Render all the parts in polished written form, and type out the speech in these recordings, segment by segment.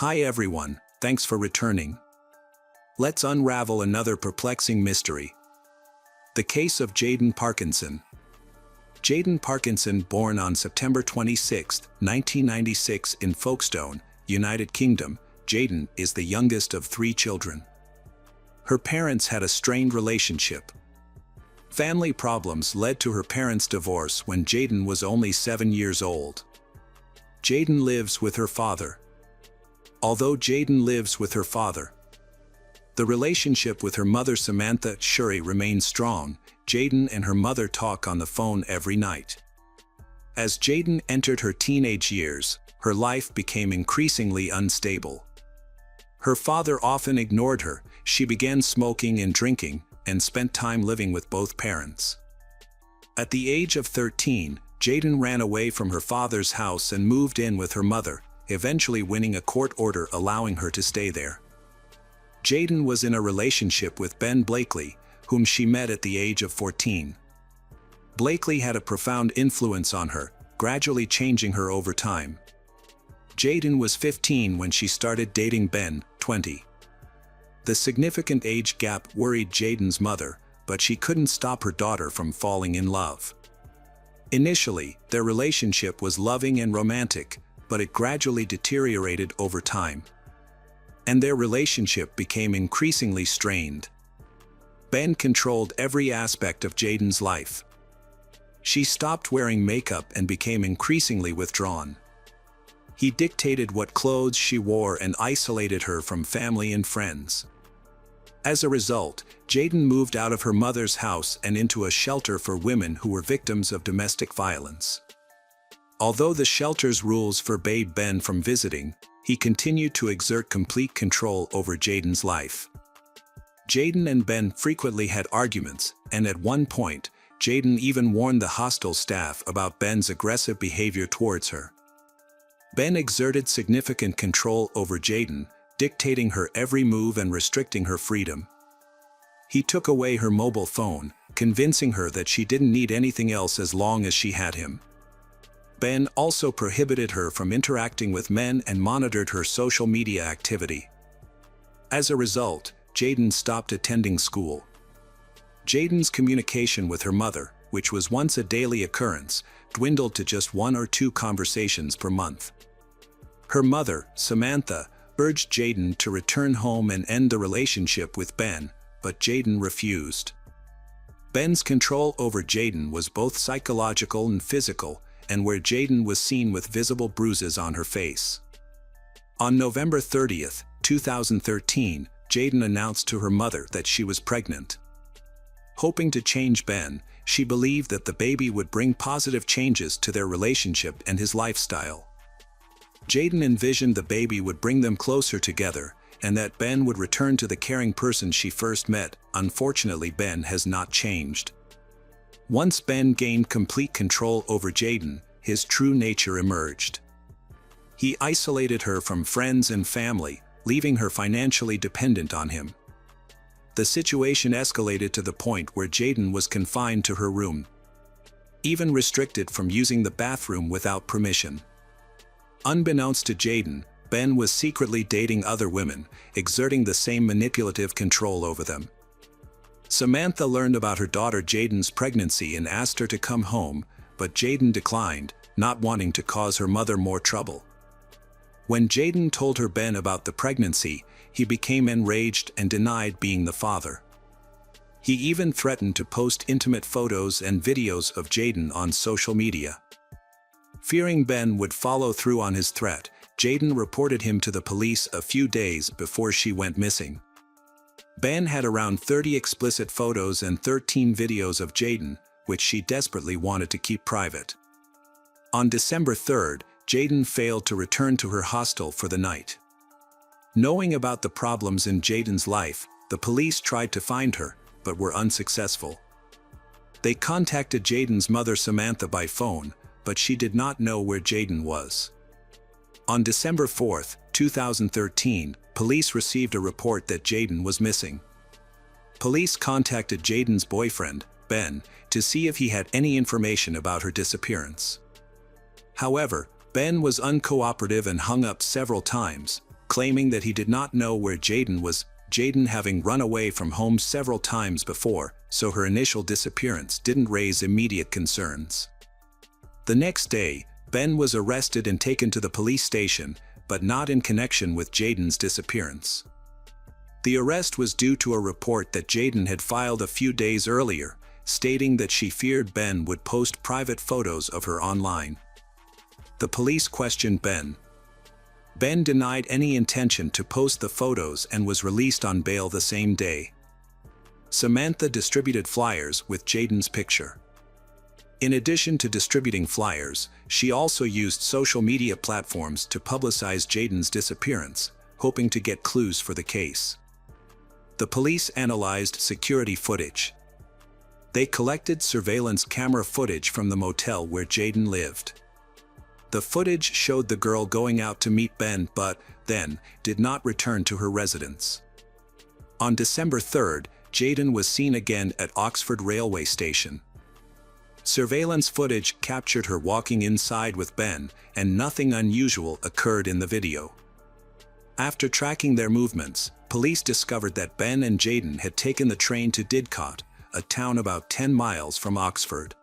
Hi everyone, thanks for returning. Let's unravel another perplexing mystery. The case of Jayden Parkinson. Jayden Parkinson, born on September 26, 1996 in Folkestone, United Kingdom, Jayden is the youngest of 3 children. Her parents had a strained relationship. Family problems led to her parents' divorce when Jayden was only 7 years old. Jayden lives with her father. Although Jayden lives with her father, the relationship with her mother Samantha Shuri remains strong. Jayden and her mother talk on the phone every night. As Jayden entered her teenage years, her life became increasingly unstable. Her father often ignored her. She began smoking and drinking, and spent time living with both parents. At the age of 13, Jayden ran away from her father's house and moved in with her mother, eventually winning a court order allowing her to stay there. Jayden was in a relationship with Ben Blakely, whom she met at the age of 14. Blakely had a profound influence on her, gradually changing her over time. Jayden was 15 when she started dating Ben, 20. The significant age gap worried Jayden's mother, but she couldn't stop her daughter from falling in love. Initially, their relationship was loving and romantic, but it gradually deteriorated over time. And their relationship became increasingly strained. Ben controlled every aspect of Jayden's life. She stopped wearing makeup and became increasingly withdrawn. He dictated what clothes she wore and isolated her from family and friends. As a result, Jayden moved out of her mother's house and into a shelter for women who were victims of domestic violence. Although the shelter's rules forbade Ben from visiting, he continued to exert complete control over Jayden's life. Jayden and Ben frequently had arguments, and at one point, Jayden even warned the hostel staff about Ben's aggressive behavior towards her. Ben exerted significant control over Jayden, dictating her every move and restricting her freedom. He took away her mobile phone, convincing her that she didn't need anything else as long as she had him. Ben also prohibited her from interacting with men and monitored her social media activity. As a result, Jayden stopped attending school. Jayden's communication with her mother, which was once a daily occurrence, dwindled to just 1 or 2 conversations per month. Her mother, Samantha, urged Jayden to return home and end the relationship with Ben, but Jayden refused. Ben's control over Jayden was both psychological and physical, and where Jayden was seen with visible bruises on her face. On November 30, 2013, Jayden announced to her mother that she was pregnant. Hoping to change Ben, she believed that the baby would bring positive changes to their relationship and his lifestyle. Jayden envisioned the baby would bring them closer together, and that Ben would return to the caring person she first met. Unfortunately, Ben has not changed. Once Ben gained complete control over Jayden, his true nature emerged. He isolated her from friends and family, leaving her financially dependent on him. The situation escalated to the point where Jayden was confined to her room, even restricted from using the bathroom without permission. Unbeknownst to Jayden, Ben was secretly dating other women, exerting the same manipulative control over them. Samantha learned about her daughter Jayden's pregnancy and asked her to come home, but Jayden declined, not wanting to cause her mother more trouble. When Jayden told her Ben about the pregnancy, he became enraged and denied being the father. He even threatened to post intimate photos and videos of Jayden on social media. Fearing Ben would follow through on his threat, Jayden reported him to the police a few days before she went missing. Ben had around 30 explicit photos and 13 videos of Jayden, which she desperately wanted to keep private. On December 3, Jayden failed to return to her hostel for the night. Knowing about the problems in Jayden's life, the police tried to find her, but were unsuccessful. They contacted Jayden's mother Samantha by phone, but she did not know where Jayden was. On December 4, 2013, police received a report that Jayden was missing. Police contacted Jayden's boyfriend, Ben, to see if he had any information about her disappearance. However, Ben was uncooperative and hung up several times, claiming that he did not know where Jayden was, Jayden having run away from home several times before, so her initial disappearance didn't raise immediate concerns. The next day, Ben was arrested and taken to the police station, but not in connection with Jayden's disappearance. The arrest was due to a report that Jayden had filed a few days earlier, stating that she feared Ben would post private photos of her online. The police questioned Ben. Ben denied any intention to post the photos and was released on bail the same day. Samantha distributed flyers with Jayden's picture. In addition to distributing flyers, she also used social media platforms to publicize Jayden's disappearance, hoping to get clues for the case. The police analyzed security footage. They collected surveillance camera footage from the motel where Jayden lived. The footage showed the girl going out to meet Ben but, then, did not return to her residence. On December 3rd, Jayden was seen again at Oxford railway station. Surveillance footage captured her walking inside with Ben, and nothing unusual occurred in the video. After tracking their movements, police discovered that Ben and Jayden had taken the train to Didcot, a town about 10 miles from Oxford.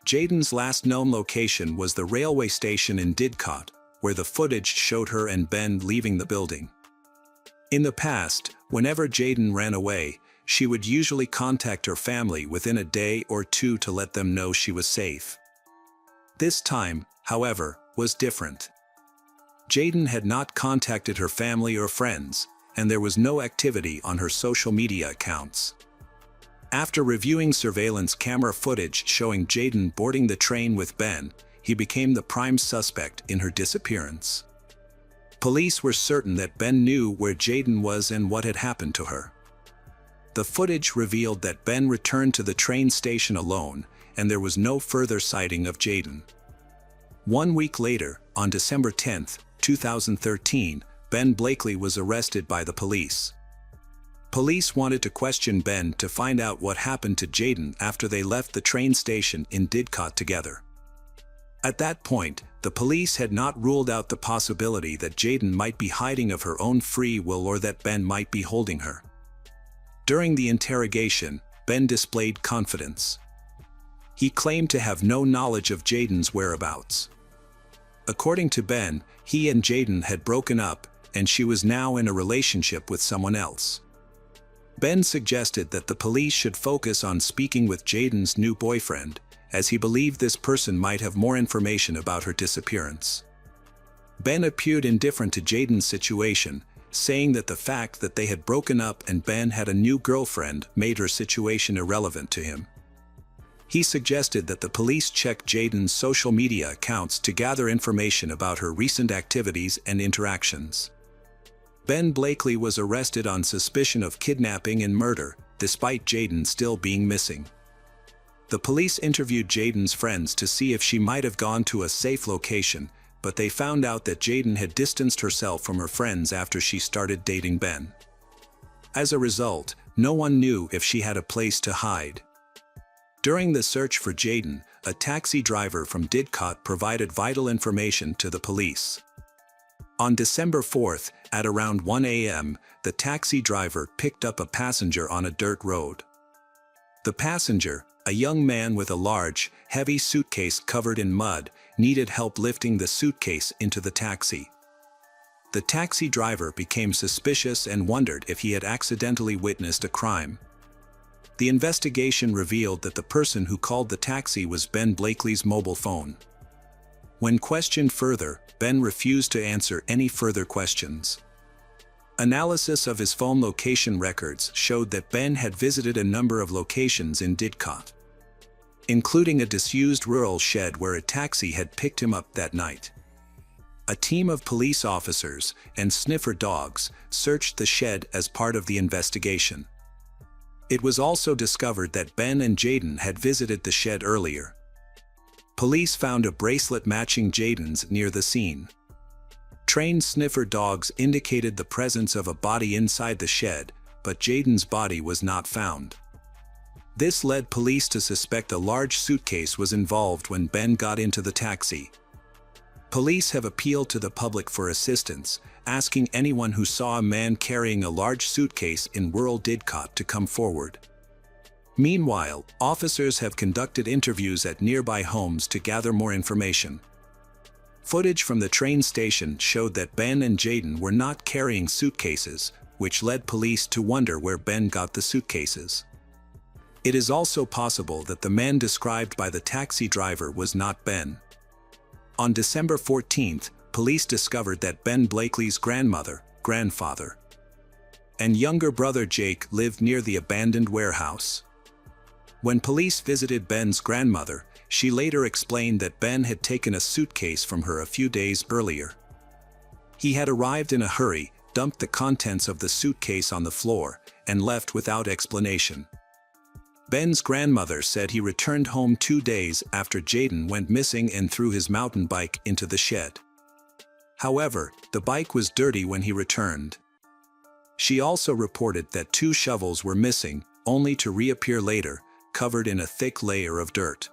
Jayden's last known location was the railway station in Didcot, where the footage showed her and Ben leaving the building. In the past, whenever Jayden ran away, she would usually contact her family within a day or two to let them know she was safe. This time, however, was different. Jayden had not contacted her family or friends, and there was no activity on her social media accounts. After reviewing surveillance camera footage showing Jayden boarding the train with Ben, he became the prime suspect in her disappearance. Police were certain that Ben knew where Jayden was and what had happened to her. The footage revealed that Ben returned to the train station alone, and there was no further sighting of Jayden. 1 week later, on December 10, 2013, Ben Blakely was arrested by the police. Police wanted to question Ben to find out what happened to Jayden after they left the train station in Didcot together. At that point, the police had not ruled out the possibility that Jayden might be hiding of her own free will or that Ben might be holding her. During the interrogation, Ben displayed confidence. He claimed to have no knowledge of Jayden's whereabouts. According to Ben, he and Jayden had broken up, and she was now in a relationship with someone else. Ben suggested that the police should focus on speaking with Jayden's new boyfriend, as he believed this person might have more information about her disappearance. Ben appeared indifferent to Jayden's situation, saying that the fact that they had broken up and Ben had a new girlfriend made her situation irrelevant to him. He suggested that the police check Jayden's social media accounts to gather information about her recent activities and interactions. Ben Blakely was arrested on suspicion of kidnapping and murder, despite Jayden still being missing. The police interviewed Jayden's friends to see if she might have gone to a safe location, but they found out that Jayden had distanced herself from her friends after she started dating Ben. As a result, no one knew if she had a place to hide. During the search for Jayden, a taxi driver from Didcot provided vital information to the police. On December 4th, at around 1 a.m., the taxi driver picked up a passenger on a dirt road. The passenger, a young man with a large, heavy suitcase covered in mud, needed help lifting the suitcase into the taxi. The taxi driver became suspicious and wondered if he had accidentally witnessed a crime. The investigation revealed that the person who called the taxi was Ben Blakely's mobile phone. When questioned further, Ben refused to answer any further questions. Analysis of his phone location records showed that Ben had visited a number of locations in Didcot, including a disused rural shed where a taxi had picked him up that night. A team of police officers and sniffer dogs searched the shed as part of the investigation. It was also discovered that Ben and Jayden had visited the shed earlier. Police found a bracelet matching Jayden's near the scene. Trained sniffer dogs indicated the presence of a body inside the shed, but Jayden's body was not found. This led police to suspect a large suitcase was involved when Ben got into the taxi. Police have appealed to the public for assistance, asking anyone who saw a man carrying a large suitcase in rural Didcot to come forward. Meanwhile, officers have conducted interviews at nearby homes to gather more information. Footage from the train station showed that Ben and Jayden were not carrying suitcases, which led police to wonder where Ben got the suitcases. It is also possible that the man described by the taxi driver was not Ben. On December 14th, police discovered that Ben Blakely's grandmother, grandfather, and younger brother Jake lived near the abandoned warehouse. When police visited Ben's grandmother, she later explained that Ben had taken a suitcase from her a few days earlier. He had arrived in a hurry, dumped the contents of the suitcase on the floor, and left without explanation. Ben's grandmother said he returned home 2 days after Jayden went missing and threw his mountain bike into the shed. However, the bike was dirty when he returned. She also reported that 2 shovels were missing, only to reappear later, covered in a thick layer of dirt.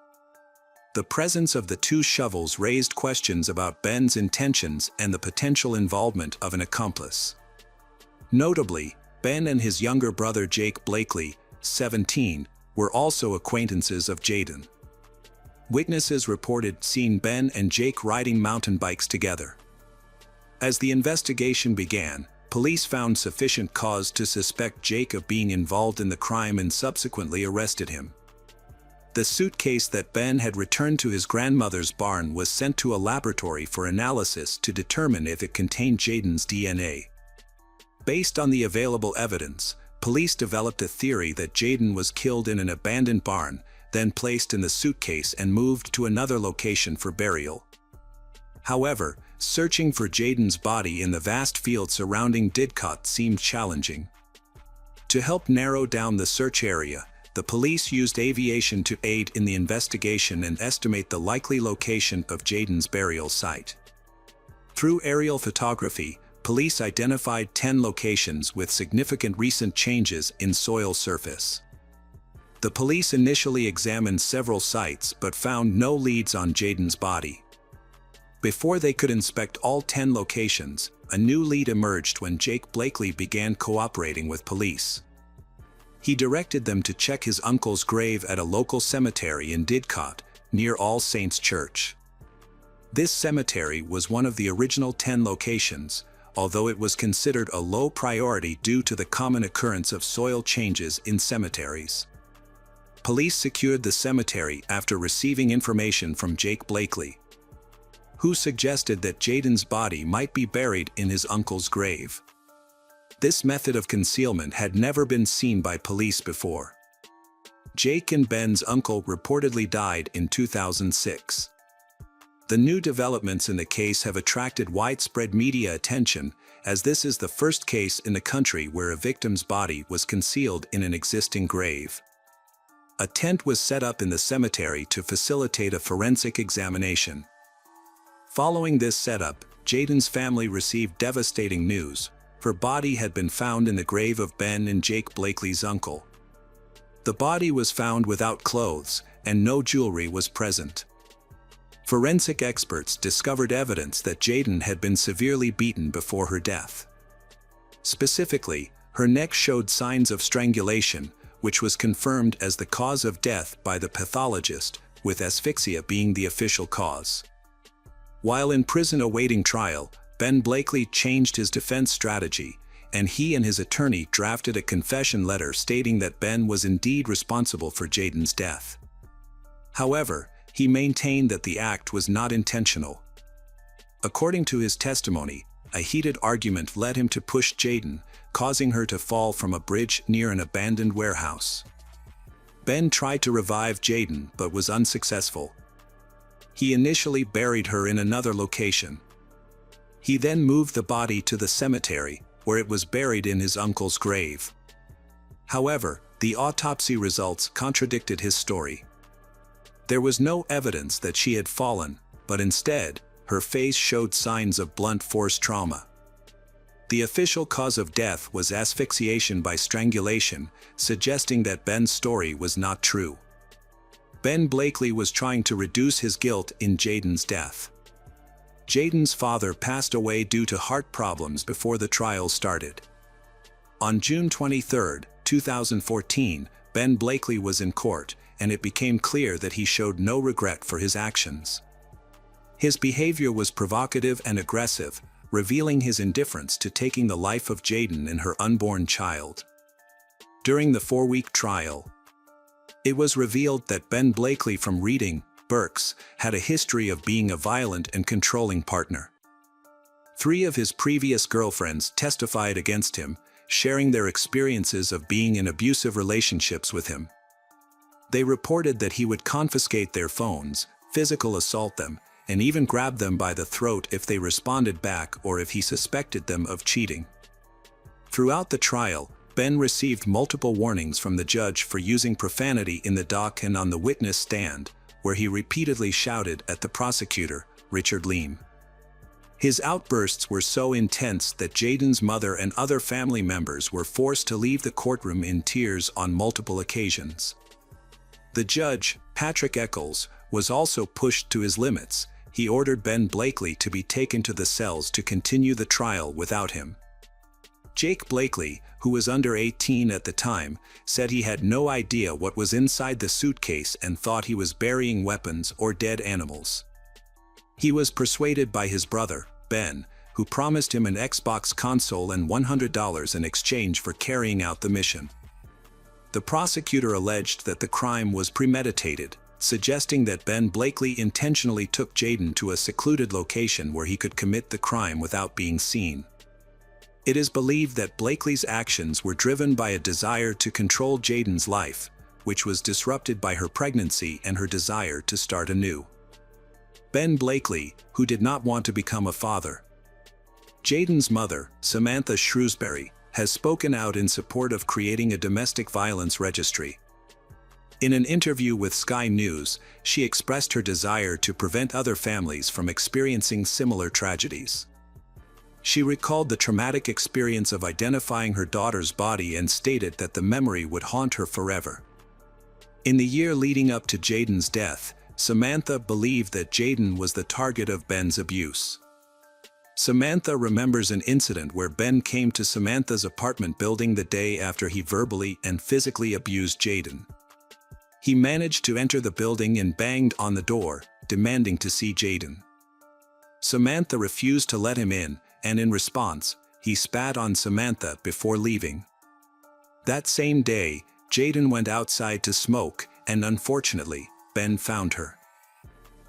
The presence of the 2 shovels raised questions about Ben's intentions and the potential involvement of an accomplice. Notably, Ben and his younger brother Jake Blakely, 17, were also acquaintances of Jayden. Witnesses reported seeing Ben and Jake riding mountain bikes together. As the investigation began, police found sufficient cause to suspect Jake of being involved in the crime and subsequently arrested him. The suitcase that Ben had returned to his grandmother's barn was sent to a laboratory for analysis to determine if it contained Jayden's DNA. Based on the available evidence, police developed a theory that Jayden was killed in an abandoned barn, then placed in the suitcase and moved to another location for burial. However, searching for Jayden's body in the vast field surrounding Didcot seemed challenging. To help narrow down the search area, the police used aviation to aid in the investigation and estimate the likely location of Jayden's burial site. Through aerial photography, police identified 10 locations with significant recent changes in soil surface. The police initially examined several sites but found no leads on Jayden's body. Before they could inspect all 10 locations, a new lead emerged when Jake Blakely began cooperating with police. He directed them to check his uncle's grave at a local cemetery in Didcot, near All Saints Church. This cemetery was one of the original 10 locations, although it was considered a low priority due to the common occurrence of soil changes in cemeteries. Police secured the cemetery after receiving information from Jake Blakely, who suggested that Jayden's body might be buried in his uncle's grave. This method of concealment had never been seen by police before. Jake and Ben's uncle reportedly died in 2006. The new developments in the case have attracted widespread media attention, as this is the first case in the country where a victim's body was concealed in an existing grave. A tent was set up in the cemetery to facilitate a forensic examination. Following this setup, Jayden's family received devastating news. Her body had been found in the grave of Ben and Jake Blakely's uncle. The body was found without clothes, and no jewelry was present. Forensic experts discovered evidence that Jayden had been severely beaten before her death. Specifically, her neck showed signs of strangulation, which was confirmed as the cause of death by the pathologist, with asphyxia being the official cause. While in prison awaiting trial, Ben Blakely changed his defense strategy, and he and his attorney drafted a confession letter stating that Ben was indeed responsible for Jayden's death. However, he maintained that the act was not intentional. According to his testimony, a heated argument led him to push Jayden, causing her to fall from a bridge near an abandoned warehouse. Ben tried to revive Jayden but was unsuccessful. He initially buried her in another location. He then moved the body to the cemetery, where it was buried in his uncle's grave. However, the autopsy results contradicted his story. There was no evidence that she had fallen, but instead, her face showed signs of blunt force trauma. The official cause of death was asphyxiation by strangulation, suggesting that Ben's story was not true. Ben Blakely was trying to reduce his guilt in Jayden's death. Jayden's father passed away due to heart problems before the trial started. On June 23, 2014, Ben Blakely was in court, and it became clear that he showed no regret for his actions. His behavior was provocative and aggressive, revealing his indifference to taking the life of Jayden and her unborn child. During the 4-week trial, it was revealed that Ben Blakely from Reading, Berks, had a history of being a violent and controlling partner. 3 of his previous girlfriends testified against him, sharing their experiences of being in abusive relationships with him. They reported that he would confiscate their phones, physical assault them, and even grab them by the throat if they responded back or if he suspected them of cheating. Throughout the trial, Ben received multiple warnings from the judge for using profanity in the dock and on the witness stand, where he repeatedly shouted at the prosecutor, Richard Leem. His outbursts were so intense that Jayden's mother and other family members were forced to leave the courtroom in tears on multiple occasions. The judge, Patrick Eccles, was also pushed to his limits. He ordered Ben Blakely to be taken to the cells to continue the trial without him. Jake Blakely, who was under 18 at the time, said he had no idea what was inside the suitcase and thought he was burying weapons or dead animals. He was persuaded by his brother, Ben, who promised him an Xbox console and $100 in exchange for carrying out the mission. The prosecutor alleged that the crime was premeditated, suggesting that Ben Blakely intentionally took Jayden to a secluded location where he could commit the crime without being seen. It is believed that Blakely's actions were driven by a desire to control Jayden's life, which was disrupted by her pregnancy and her desire to start anew. Ben Blakely, who did not want to become a father. Jayden's mother, Samantha Shrewsbury, has spoken out in support of creating a domestic violence registry. In an interview with Sky News, she expressed her desire to prevent other families from experiencing similar tragedies. She recalled the traumatic experience of identifying her daughter's body and stated that the memory would haunt her forever. In the year leading up to Jayden's death, Samantha believed that Jayden was the target of Ben's abuse. Samantha remembers an incident where Ben came to Samantha's apartment building the day after he verbally and physically abused Jayden. He managed to enter the building and banged on the door, demanding to see Jayden. Samantha refused to let him in, and in response, he spat on Samantha before leaving. That same day, Jayden went outside to smoke, and unfortunately, Ben found her.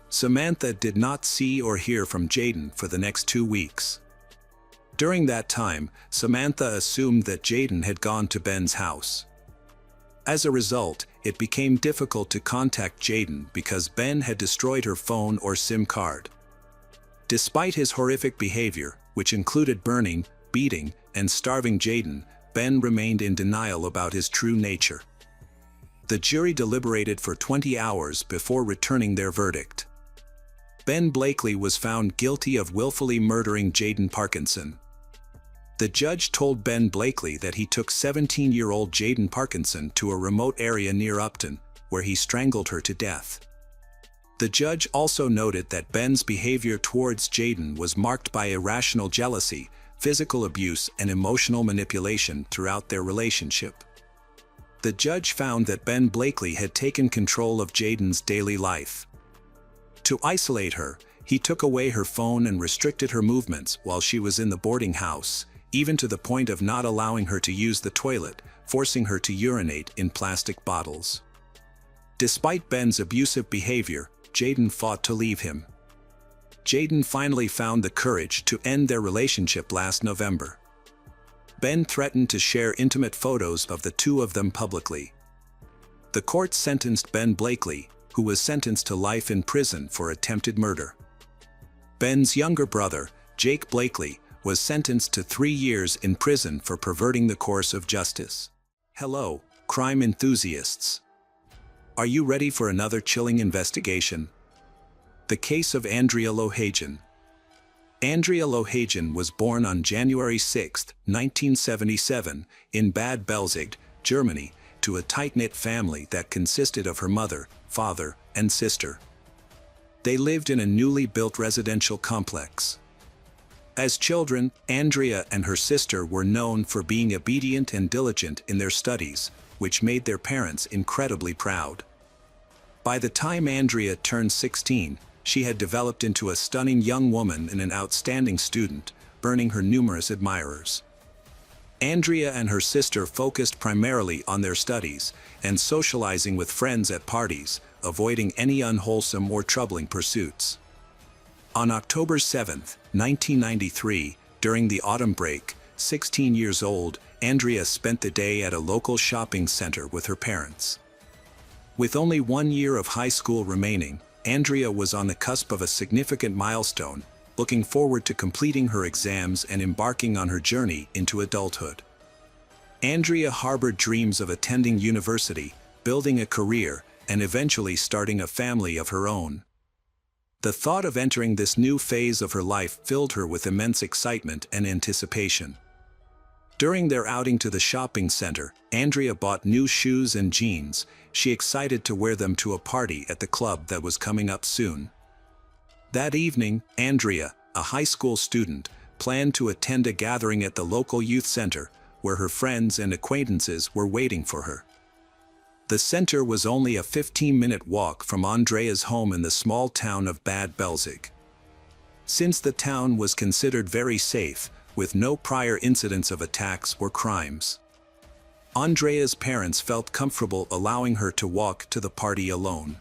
Samantha did not see or hear from Jayden for the next 2 weeks. During that time, Samantha assumed that Jayden had gone to Ben's house. As a result, it became difficult to contact Jayden because Ben had destroyed her phone or SIM card. Despite his horrific behavior, which included burning, beating, and starving Jayden, Ben remained in denial about his true nature. The jury deliberated for 20 hours before returning their verdict. Ben Blakely was found guilty of willfully murdering Jayden Parkinson. The judge told Ben Blakely that he took 17-year-old Jayden Parkinson to a remote area near Upton, where he strangled her to death. The judge also noted that Ben's behavior towards Jayden was marked by irrational jealousy, physical abuse, and emotional manipulation throughout their relationship. The judge found that Ben Blakely had taken control of Jayden's daily life. To isolate her, he took away her phone and restricted her movements while she was in the boarding house, even to the point of not allowing her to use the toilet, forcing her to urinate in plastic bottles. Despite Ben's abusive behavior, Jayden fought to leave him. Jayden finally found the courage to end their relationship last November. Ben threatened to share intimate photos of the two of them publicly. The court sentenced Ben Blakely, who was sentenced to life in prison for attempted murder. Ben's younger brother, Jake Blakely, was sentenced to 3 years in prison for perverting the course of justice. Hello, crime enthusiasts. Are you ready for another chilling investigation? The case of Andrea Lohagin. Andrea Lohagin was born on January 6, 1977, in Bad Belzig, Germany, to a tight-knit family that consisted of her mother, father, and sister. They lived in a newly built residential complex. As children, Andrea and her sister were known for being obedient and diligent in their studies, which made their parents incredibly proud. By the time Andrea turned 16, she had developed into a stunning young woman and an outstanding student, earning her numerous admirers. Andrea and her sister focused primarily on their studies and socializing with friends at parties, avoiding any unwholesome or troubling pursuits. On October 7, 1993, during the autumn break, 16 years old, Andrea spent the day at a local shopping center with her parents. With only 1 year of high school remaining, Andrea was on the cusp of a significant milestone, looking forward to completing her exams and embarking on her journey into adulthood. Andrea harbored dreams of attending university, building a career, and eventually starting a family of her own. The thought of entering this new phase of her life filled her with immense excitement and anticipation. During their outing to the shopping center, Andrea bought new shoes and jeans. She excited to wear them to a party at the club that was coming up soon. That evening, Andrea, a high school student, planned to attend a gathering at the local youth center, where her friends and acquaintances were waiting for her. The center was only a 15-minute walk from Andrea's home in the small town of Bad Belzig. Since the town was considered very safe, with no prior incidents of attacks or crimes, Andrea's parents felt comfortable allowing her to walk to the party alone.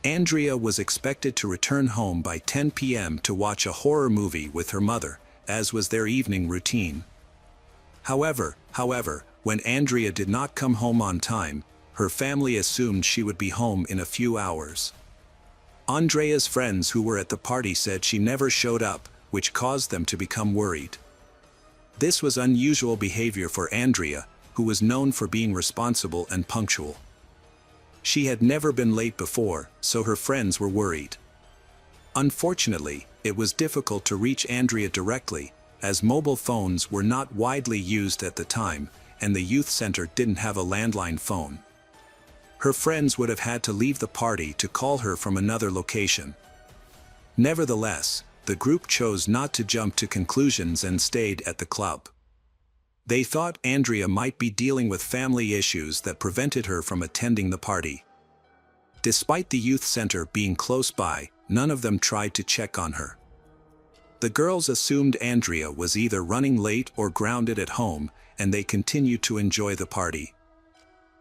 Andrea was expected to return home by 10 p.m. to watch a horror movie with her mother, as was their evening routine. However, when Andrea did not come home on time, her family assumed she would be home in a few hours. Andrea's friends who were at the party said she never showed up, which caused them to become worried. This was unusual behavior for Andrea, who was known for being responsible and punctual. She had never been late before, so her friends were worried. Unfortunately, it was difficult to reach Andrea directly, as mobile phones were not widely used at the time, and the youth center didn't have a landline phone. Her friends would have had to leave the party to call her from another location. Nevertheless, the group chose not to jump to conclusions and stayed at the club. They thought Andrea might be dealing with family issues that prevented her from attending the party. Despite the youth center being close by, none of them tried to check on her. The girls assumed Andrea was either running late or grounded at home, and they continued to enjoy the party.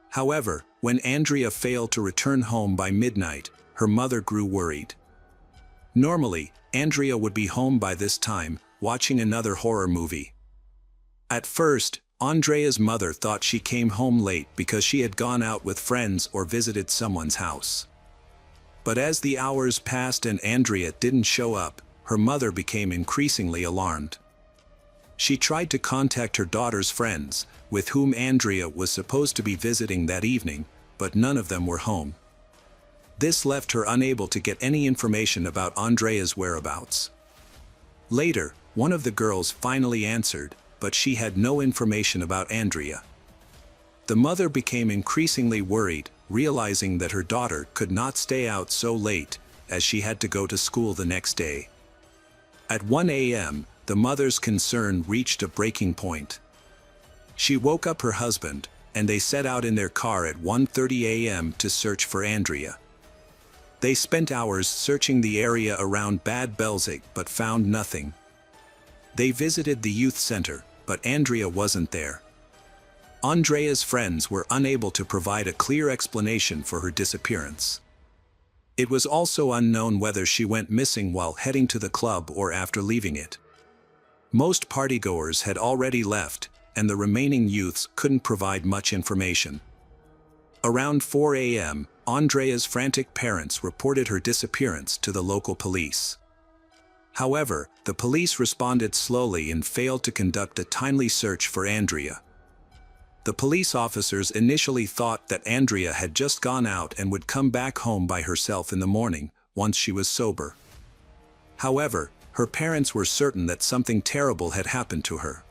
However, when Andrea failed to return home by midnight, her mother grew worried. Normally, Andrea would be home by this time, watching another horror movie. At first, Andrea's mother thought she came home late because she had gone out with friends or visited someone's house. But as the hours passed and Andrea didn't show up, her mother became increasingly alarmed. She tried to contact her daughter's friends, with whom Andrea was supposed to be visiting that evening, but none of them were home. This left her unable to get any information about Andrea's whereabouts. Later, one of the girls finally answered, but she had no information about Andrea. The mother became increasingly worried, realizing that her daughter could not stay out so late, as she had to go to school the next day. At 1 a.m., the mother's concern reached a breaking point. She woke up her husband, and they set out in their car at 1:30 a.m. to search for Andrea. They spent hours searching the area around Bad Belzig but found nothing. They visited the youth center, but Andrea wasn't there. Andrea's friends were unable to provide a clear explanation for her disappearance. It was also unknown whether she went missing while heading to the club or after leaving it. Most partygoers had already left, and the remaining youths couldn't provide much information. Around 4 a.m., Andrea's frantic parents reported her disappearance to the local police. However, the police responded slowly and failed to conduct a timely search for Andrea. The police officers initially thought that Andrea had just gone out and would come back home by herself in the morning, once she was sober. However, her parents were certain that something terrible had happened to her.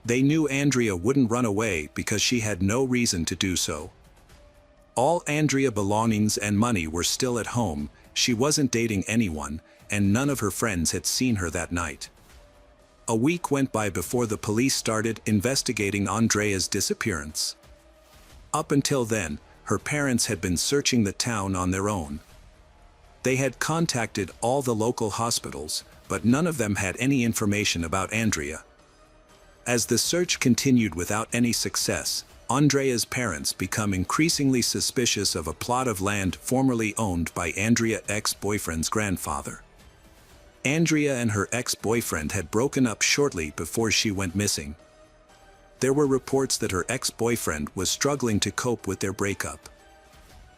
They knew Andrea wouldn't run away because she had no reason to do so. All Andrea's belongings and money were still at home, she wasn't dating anyone, and none of her friends had seen her that night. A week went by before the police started investigating Andrea's disappearance. Up until then, her parents had been searching the town on their own. They had contacted all the local hospitals, but none of them had any information about Andrea. As the search continued without any success, Andrea's parents become increasingly suspicious of a plot of land formerly owned by Andrea's ex-boyfriend's grandfather. Andrea and her ex-boyfriend had broken up shortly before she went missing. There were reports that her ex-boyfriend was struggling to cope with their breakup.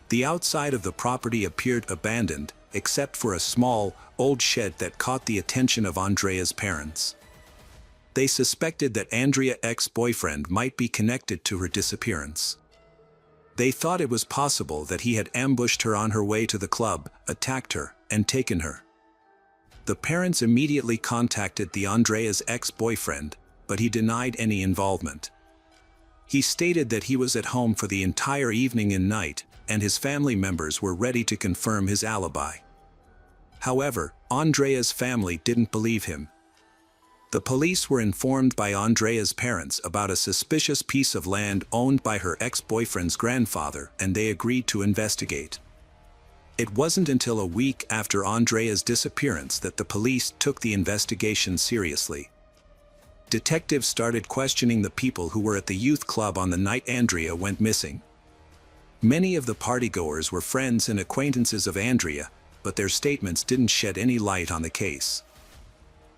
The outside of the property appeared abandoned, except for a small, old shed that caught the attention of Andrea's parents. They suspected that Andrea's ex-boyfriend might be connected to her disappearance. They thought it was possible that he had ambushed her on her way to the club, attacked her, and taken her. The parents immediately contacted Andrea's ex-boyfriend, but he denied any involvement. He stated that he was at home for the entire evening and night, and his family members were ready to confirm his alibi. However, Andrea's family didn't believe him. The police were informed by Andrea's parents about a suspicious piece of land owned by her ex-boyfriend's grandfather, and they agreed to investigate. It wasn't until a week after Andrea's disappearance that the police took the investigation seriously. Detectives started questioning the people who were at the youth club on the night Andrea went missing. Many of the partygoers were friends and acquaintances of Andrea, but their statements didn't shed any light on the case.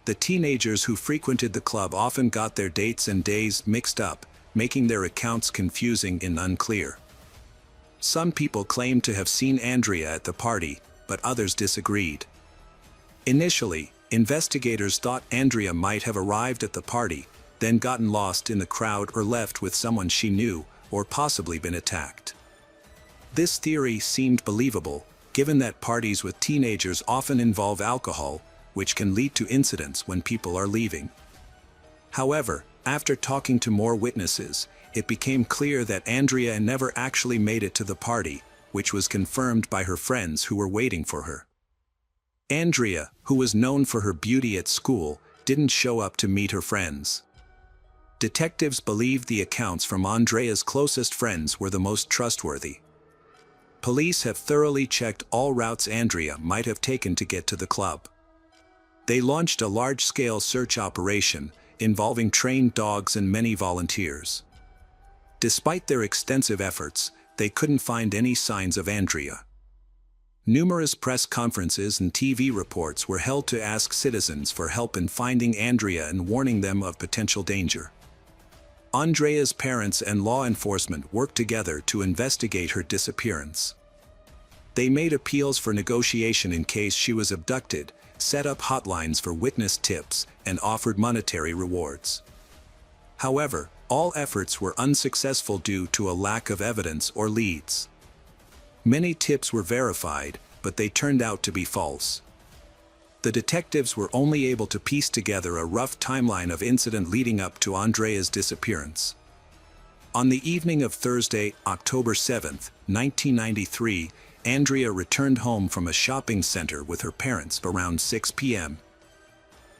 The teenagers who frequented the club often got their dates and days mixed up, making their accounts confusing and unclear. Some people claimed to have seen Andrea at the party, but others disagreed. Initially, investigators thought Andrea might have arrived at the party, then gotten lost in the crowd or left with someone she knew, or possibly been attacked. This theory seemed believable, given that parties with teenagers often involve alcohol, which can lead to incidents when people are leaving. However, after talking to more witnesses, it became clear that Andrea never actually made it to the party, which was confirmed by her friends who were waiting for her. Andrea, who was known for her beauty at school, didn't show up to meet her friends. Detectives believed the accounts from Andrea's closest friends were the most trustworthy. Police have thoroughly checked all routes Andrea might have taken to get to the club. They launched a large-scale search operation, involving trained dogs and many volunteers. Despite their extensive efforts, they couldn't find any signs of Andrea. Numerous press conferences and TV reports were held to ask citizens for help in finding Andrea and warning them of potential danger. Andrea's parents and law enforcement worked together to investigate her disappearance. They made appeals for negotiation in case she was abducted, set up hotlines for witness tips, and offered monetary rewards. However, all efforts were unsuccessful due to a lack of evidence or leads. Many tips were verified, but they turned out to be false. The detectives were only able to piece together a rough timeline of incident leading up to Andrea's disappearance. On the evening of Thursday, October 7, 1993, Andrea returned home from a shopping center with her parents around 6 p.m.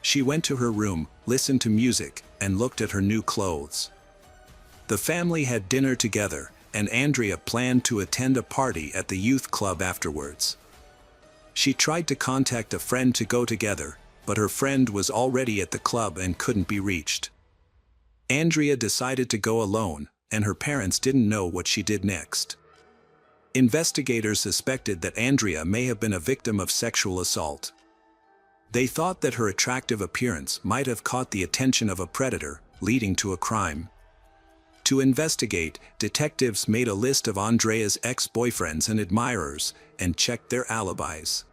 She went to her room, listened to music, and looked at her new clothes. The family had dinner together, and Andrea planned to attend a party at the youth club afterwards. She tried to contact a friend to go together, but her friend was already at the club and couldn't be reached. Andrea decided to go alone, and her parents didn't know what she did next. Investigators suspected that Andrea may have been a victim of sexual assault. They thought that her attractive appearance might have caught the attention of a predator, leading to a crime. To investigate, detectives made a list of Andrea's ex-boyfriends and admirers, and checked their alibis.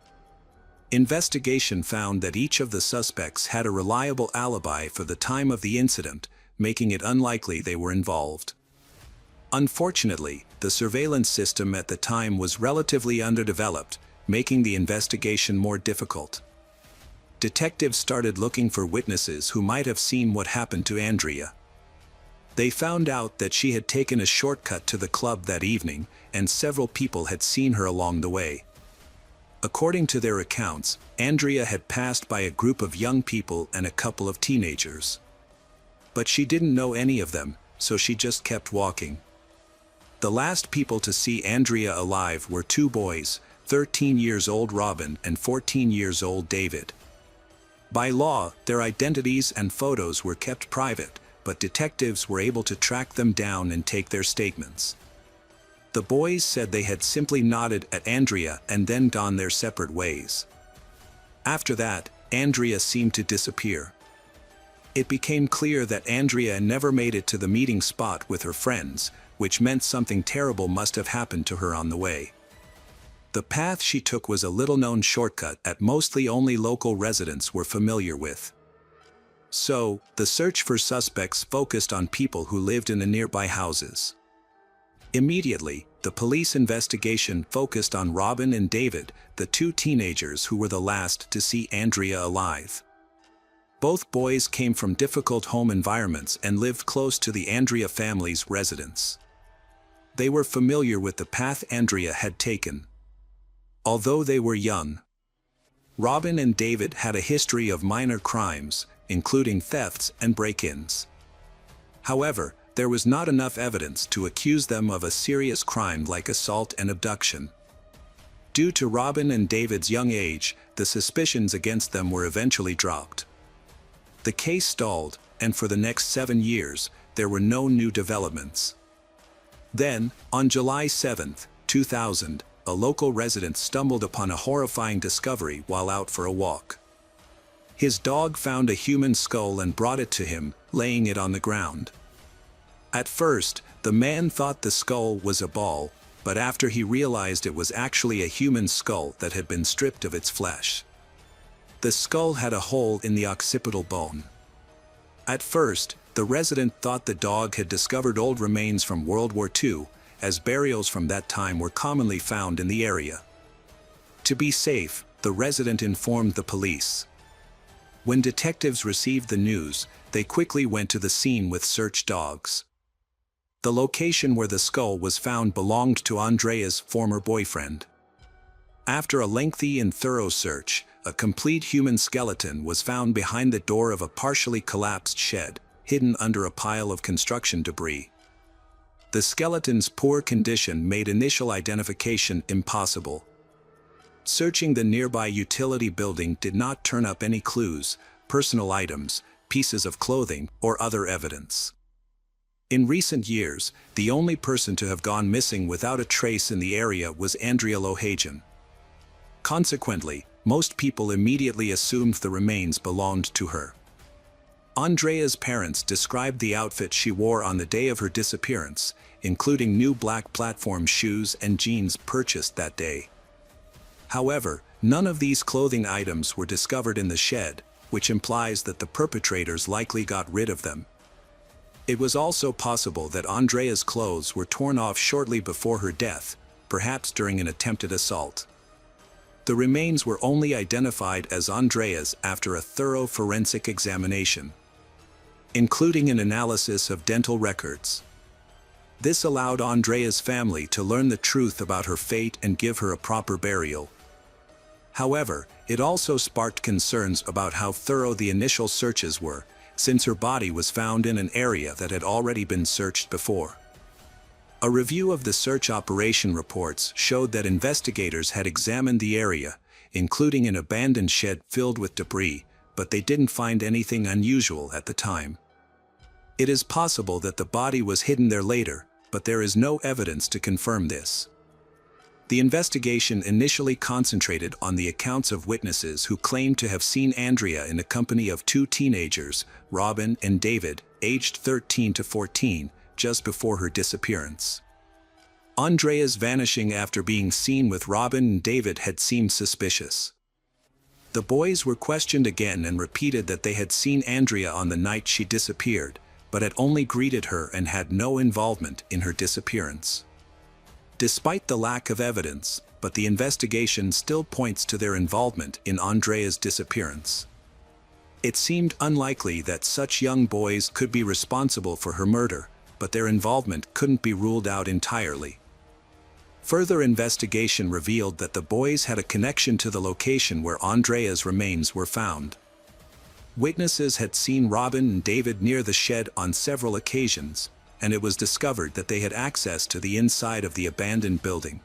Investigation found that each of the suspects had a reliable alibi for the time of the incident, making it unlikely they were involved. Unfortunately, the surveillance system at the time was relatively underdeveloped, making the investigation more difficult. Detectives started looking for witnesses who might have seen what happened to Andrea. They found out that she had taken a shortcut to the club that evening, and several people had seen her along the way. According to their accounts, Andrea had passed by a group of young people and a couple of teenagers. But she didn't know any of them, so she just kept walking. The last people to see Andrea alive were two boys, 13 years old Robin and 14 years old David. By law, their identities and photos were kept private, but detectives were able to track them down and take their statements. The boys said they had simply nodded at Andrea and then gone their separate ways. After that, Andrea seemed to disappear. It became clear that Andrea never made it to the meeting spot with her friends, which meant something terrible must have happened to her on the way. The path she took was a little-known shortcut that mostly only local residents were familiar with. So, the search for suspects focused on people who lived in the nearby houses. Immediately, the police investigation focused on Robin and David, the two teenagers who were the last to see Andrea alive. Both boys came from difficult home environments and lived close to the Andrea family's residence. They were familiar with the path Andrea had taken. Although they were young, Robin and David had a history of minor crimes, including thefts and break-ins. However, there was not enough evidence to accuse them of a serious crime like assault and abduction. Due to Robin and David's young age, the suspicions against them were eventually dropped. The case stalled, and for the next 7 years, there were no new developments. Then, on July 7, 2000, a local resident stumbled upon a horrifying discovery while out for a walk. His dog found a human skull and brought it to him, laying it on the ground. At first, the man thought the skull was a ball, but after he realized it was actually a human skull that had been stripped of its flesh. The skull had a hole in the occipital bone. At first, the resident thought the dog had discovered old remains from World War II, as burials from that time were commonly found in the area. To be safe, the resident informed the police. When detectives received the news, they quickly went to the scene with search dogs. The location where the skull was found belonged to Andrea's former boyfriend. After a lengthy and thorough search, a complete human skeleton was found behind the door of a partially collapsed shed, hidden under a pile of construction debris. The skeleton's poor condition made initial identification impossible. Searching the nearby utility building did not turn up any clues, personal items, pieces of clothing, or other evidence. In recent years, the only person to have gone missing without a trace in the area was Andrea Lohajian. Consequently, most people immediately assumed the remains belonged to her. Andrea's parents described the outfit she wore on the day of her disappearance, including new black platform shoes and jeans purchased that day. However, none of these clothing items were discovered in the shed, which implies that the perpetrators likely got rid of them. It was also possible that Andrea's clothes were torn off shortly before her death, perhaps during an attempted assault. The remains were only identified as Andrea's after a thorough forensic examination, including an analysis of dental records. This allowed Andrea's family to learn the truth about her fate and give her a proper burial. However, it also sparked concerns about how thorough the initial searches were, since her body was found in an area that had already been searched before. A review of the search operation reports showed that investigators had examined the area, including an abandoned shed filled with debris, but they didn't find anything unusual at the time. It is possible that the body was hidden there later, but there is no evidence to confirm this. The investigation initially concentrated on the accounts of witnesses who claimed to have seen Andrea in the company of two teenagers, Robin and David, aged 13 to 14, just before her disappearance. Andrea's vanishing after being seen with Robin and David had seemed suspicious. The boys were questioned again and repeated that they had seen Andrea on the night she disappeared, but had only greeted her and had no involvement in her disappearance. Despite the lack of evidence, but the investigation still points to their involvement in Andrea's disappearance. It seemed unlikely that such young boys could be responsible for her murder, but their involvement couldn't be ruled out entirely. Further investigation revealed that the boys had a connection to the location where Andrea's remains were found. Witnesses had seen Robin and David near the shed on several occasions, and it was discovered that they had access to the inside of the abandoned building.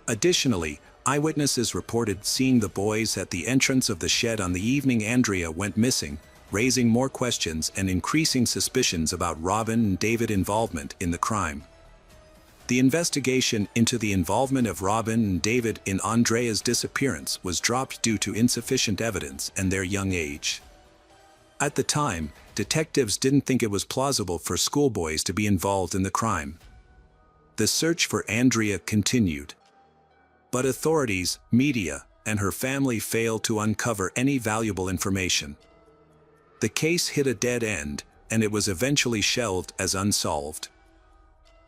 Additionally, eyewitnesses reported seeing the boys at the entrance of the shed on the evening Andrea went missing, raising more questions and increasing suspicions about Robin and David's involvement in the crime. The investigation into the involvement of Robin and David in Andrea's disappearance was dropped due to insufficient evidence and their young age. At the time, detectives didn't think it was plausible for schoolboys to be involved in the crime. The search for Andrea continued. But authorities, media, and her family failed to uncover any valuable information. The case hit a dead end, and it was eventually shelved as unsolved.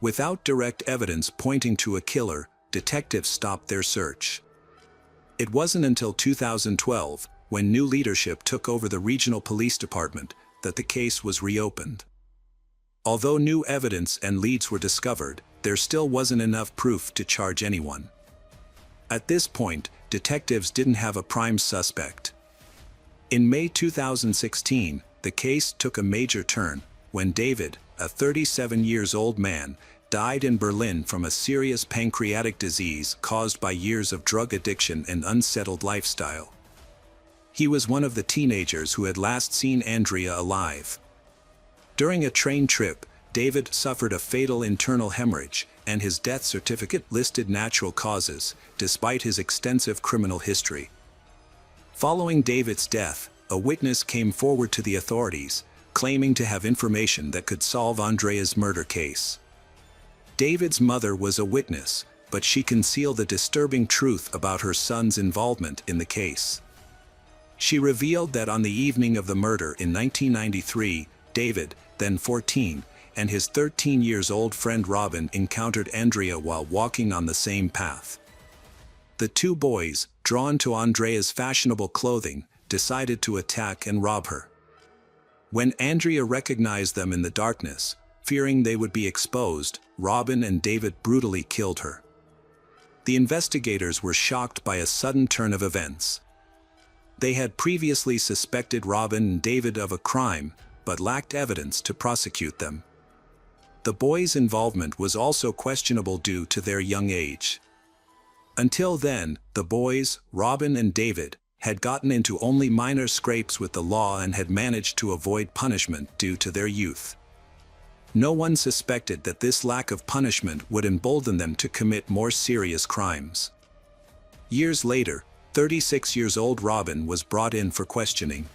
Without direct evidence pointing to a killer, detectives stopped their search. It wasn't until 2012, when new leadership took over the regional police department, that the case was reopened. Although new evidence and leads were discovered, there still wasn't enough proof to charge anyone. At this point, detectives didn't have a prime suspect. In May 2016, the case took a major turn, when David, a 37-year-old man, died in Berlin from a serious pancreatic disease caused by years of drug addiction and unsettled lifestyle. He was one of the teenagers who had last seen Andrea alive. During a train trip, David suffered a fatal internal hemorrhage, and his death certificate listed natural causes, despite his extensive criminal history. Following David's death, a witness came forward to the authorities, claiming to have information that could solve Andrea's murder case. David's mother was a witness, but she concealed the disturbing truth about her son's involvement in the case. She revealed that on the evening of the murder in 1993, David, then 14, and his 13-year-old friend Robin encountered Andrea while walking on the same path. The two boys, drawn to Andrea's fashionable clothing, decided to attack and rob her. When Andrea recognized them in the darkness, fearing they would be exposed, Robin and David brutally killed her. The investigators were shocked by a sudden turn of events. They had previously suspected Robin and David of a crime, but lacked evidence to prosecute them. The boys' involvement was also questionable due to their young age. Until then, the boys, Robin and David, had gotten into only minor scrapes with the law and had managed to avoid punishment due to their youth. No one suspected that this lack of punishment would embolden them to commit more serious crimes. Years later, 36-year-old Robin was brought in for questioning.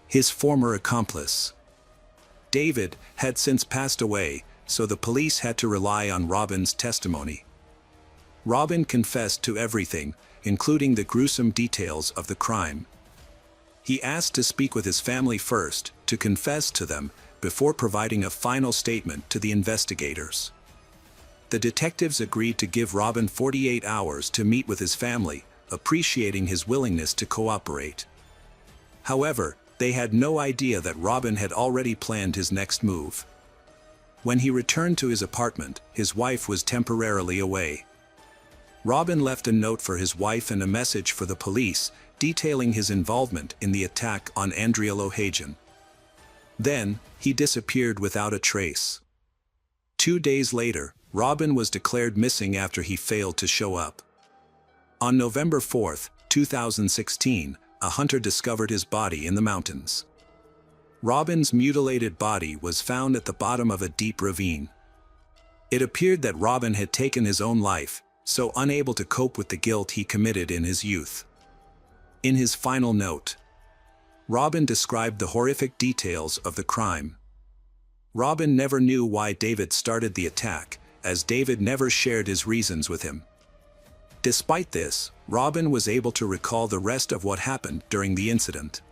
His former accomplice, David, had since passed away, so the police had to rely on Robin's testimony. Robin confessed to everything, including the gruesome details of the crime. He asked to speak with his family first, to confess to them, before providing a final statement to the investigators. The detectives agreed to give Robin 48 hours to meet with his family, appreciating his willingness to cooperate. However, they had no idea that Robin had already planned his next move. When he returned to his apartment, his wife was temporarily away. Robin left a note for his wife and a message for the police, detailing his involvement in the attack on Andrea Lohajian. Then, he disappeared without a trace. 2 days later, Robin was declared missing after he failed to show up. On November 4, 2016, a hunter discovered his body in the mountains. Robin's mutilated body was found at the bottom of a deep ravine. It appeared that Robin had taken his own life, so unable to cope with the guilt he committed in his youth. In his final note, Robin described the horrific details of the crime. Robin never knew why David started the attack, as David never shared his reasons with him. Despite this, Robin was able to recall the rest of what happened during the incident.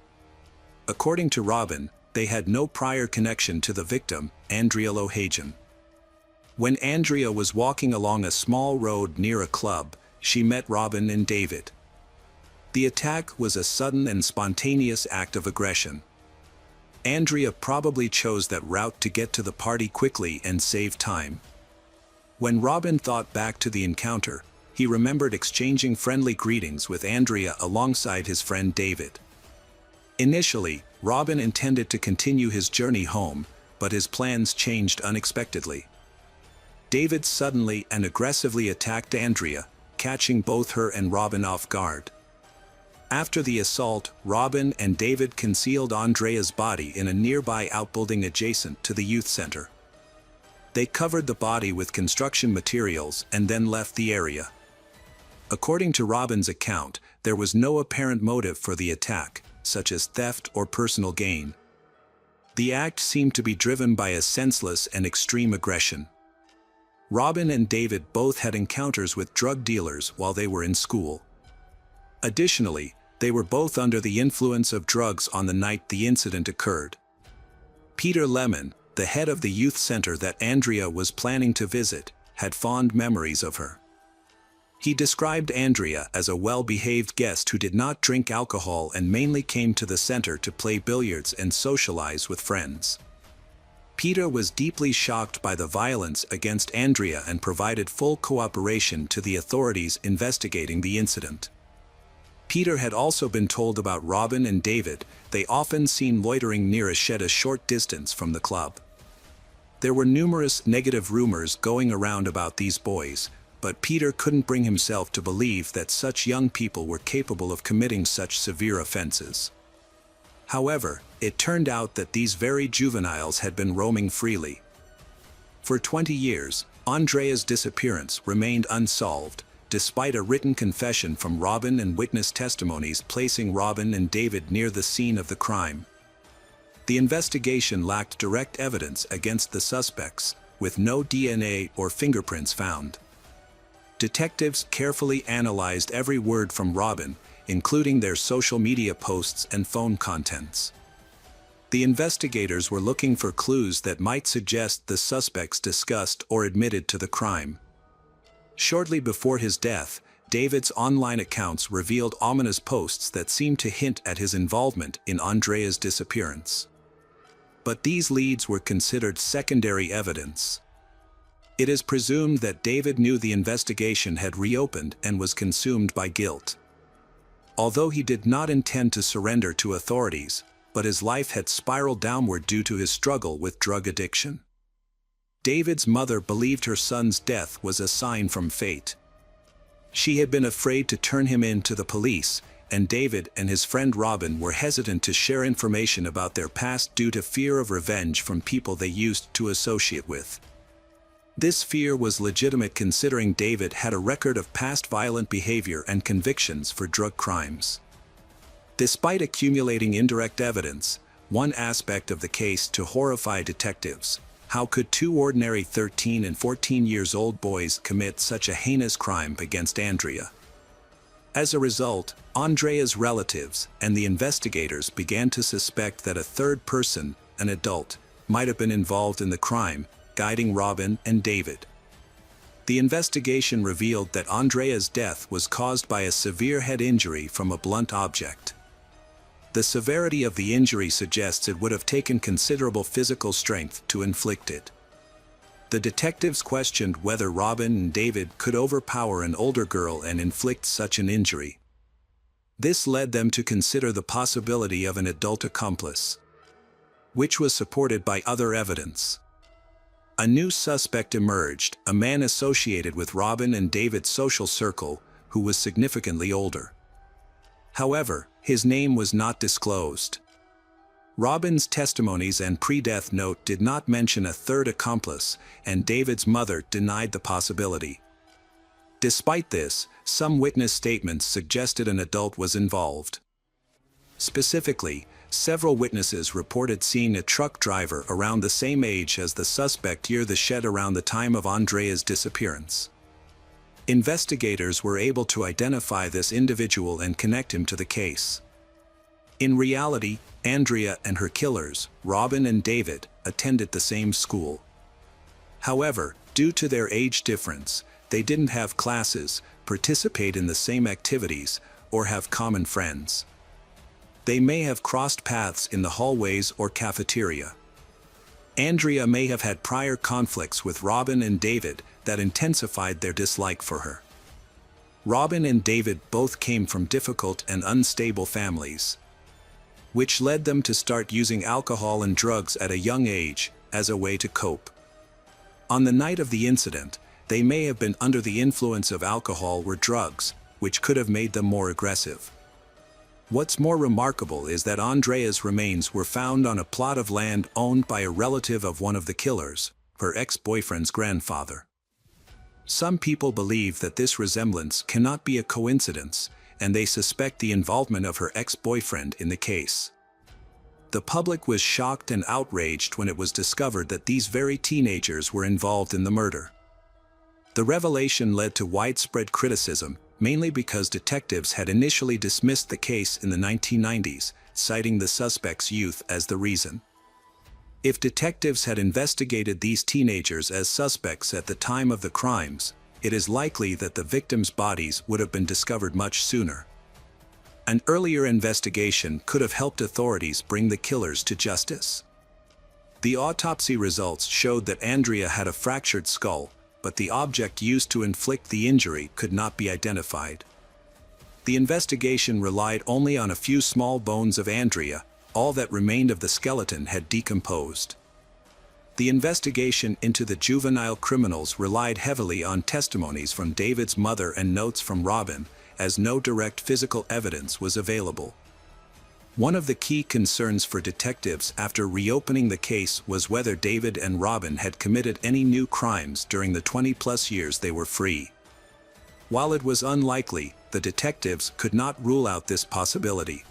According to Robin, they had no prior connection to the victim, Andrea Lohajian. When Andrea was walking along a small road near a club, she met Robin and David. The attack was a sudden and spontaneous act of aggression. Andrea probably chose that route to get to the party quickly and save time. When Robin thought back to the encounter, he remembered exchanging friendly greetings with Andrea alongside his friend David. Initially, Robin intended to continue his journey home, but his plans changed unexpectedly. David suddenly and aggressively attacked Andrea, catching both her and Robin off guard. After the assault, Robin and David concealed Andrea's body in a nearby outbuilding adjacent to the youth center. They covered the body with construction materials and then left the area. According to Robin's account, there was no apparent motive for the attack, such as theft or personal gain. The act seemed to be driven by a senseless and extreme aggression. Robin and David both had encounters with drug dealers while they were in school. Additionally, they were both under the influence of drugs on the night the incident occurred. Peter Lemon, the head of the youth center that Andrea was planning to visit, had fond memories of her. He described Andrea as a well-behaved guest who did not drink alcohol and mainly came to the center to play billiards and socialize with friends. Peter was deeply shocked by the violence against Andrea and provided full cooperation to the authorities investigating the incident. Peter had also been told about Robin and David. They often seen loitering near a shed a short distance from the club. There were numerous negative rumors going around about these boys, but Peter couldn't bring himself to believe that such young people were capable of committing such severe offenses. However, it turned out that these very juveniles had been roaming freely. For 20 years, Andrea's disappearance remained unsolved, despite a written confession from Robin and witness testimonies placing Robin and David near the scene of the crime. The investigation lacked direct evidence against the suspects, with no DNA or fingerprints found. Detectives carefully analyzed every word from Robin, including their social media posts and phone contents. The investigators were looking for clues that might suggest the suspects discussed or admitted to the crime. Shortly before his death, David's online accounts revealed ominous posts that seemed to hint at his involvement in Andrea's disappearance. But these leads were considered secondary evidence. It is presumed that David knew the investigation had reopened and was consumed by guilt. Although he did not intend to surrender to authorities, but his life had spiraled downward due to his struggle with drug addiction. David's mother believed her son's death was a sign from fate. She had been afraid to turn him in to the police, and David and his friend Robin were hesitant to share information about their past due to fear of revenge from people they used to associate with. This fear was legitimate considering David had a record of past violent behavior and convictions for drug crimes. Despite accumulating indirect evidence, one aspect of the case to horrify detectives: how could two ordinary 13 and 14 years old boys commit such a heinous crime against Andrea? As a result, Andrea's relatives and the investigators began to suspect that a third person, an adult, might have been involved in the crime, guiding Robin and David. The investigation revealed that Andrea's death was caused by a severe head injury from a blunt object. The severity of the injury suggests it would have taken considerable physical strength to inflict it. The detectives questioned whether Robin and David could overpower an older girl and inflict such an injury. This led them to consider the possibility of an adult accomplice, which was supported by other evidence. A new suspect emerged, a man associated with Robin and David's social circle, who was significantly older. However, his name was not disclosed. Robin's testimonies and pre-death note did not mention a third accomplice, and David's mother denied the possibility. Despite this, some witness statements suggested an adult was involved. Specifically, several witnesses reported seeing a truck driver around the same age as the suspect near the shed around the time of Andrea's disappearance. Investigators were able to identify this individual and connect him to the case. In reality, Andrea and her killers, Robin and David, attended the same school. However, due to their age difference, they didn't have classes, participate in the same activities, or have common friends. They may have crossed paths in the hallways or cafeteria. Andrea may have had prior conflicts with Robin and David that intensified their dislike for her. Robin and David both came from difficult and unstable families, which led them to start using alcohol and drugs at a young age as a way to cope. On the night of the incident, they may have been under the influence of alcohol or drugs, which could have made them more aggressive. What's more remarkable is that Andrea's remains were found on a plot of land owned by a relative of one of the killers, her ex-boyfriend's grandfather. Some people believe that this resemblance cannot be a coincidence, and they suspect the involvement of her ex-boyfriend in the case. The public was shocked and outraged when it was discovered that these very teenagers were involved in the murder. The revelation led to widespread criticism, mainly because detectives had initially dismissed the case in the 1990s, citing the suspect's youth as the reason. If detectives had investigated these teenagers as suspects at the time of the crimes, it is likely that the victims' bodies would have been discovered much sooner. An earlier investigation could have helped authorities bring the killers to justice. The autopsy results showed that Andrea had a fractured skull, but the object used to inflict the injury could not be identified. The investigation relied only on a few small bones of Andrea. All that remained of the skeleton had decomposed. The investigation into the juvenile criminals relied heavily on testimonies from David's mother and notes from Robin, as no direct physical evidence was available. One of the key concerns for detectives after reopening the case was whether David and Robin had committed any new crimes during the 20-plus years they were free. While it was unlikely, the detectives could not rule out this possibility.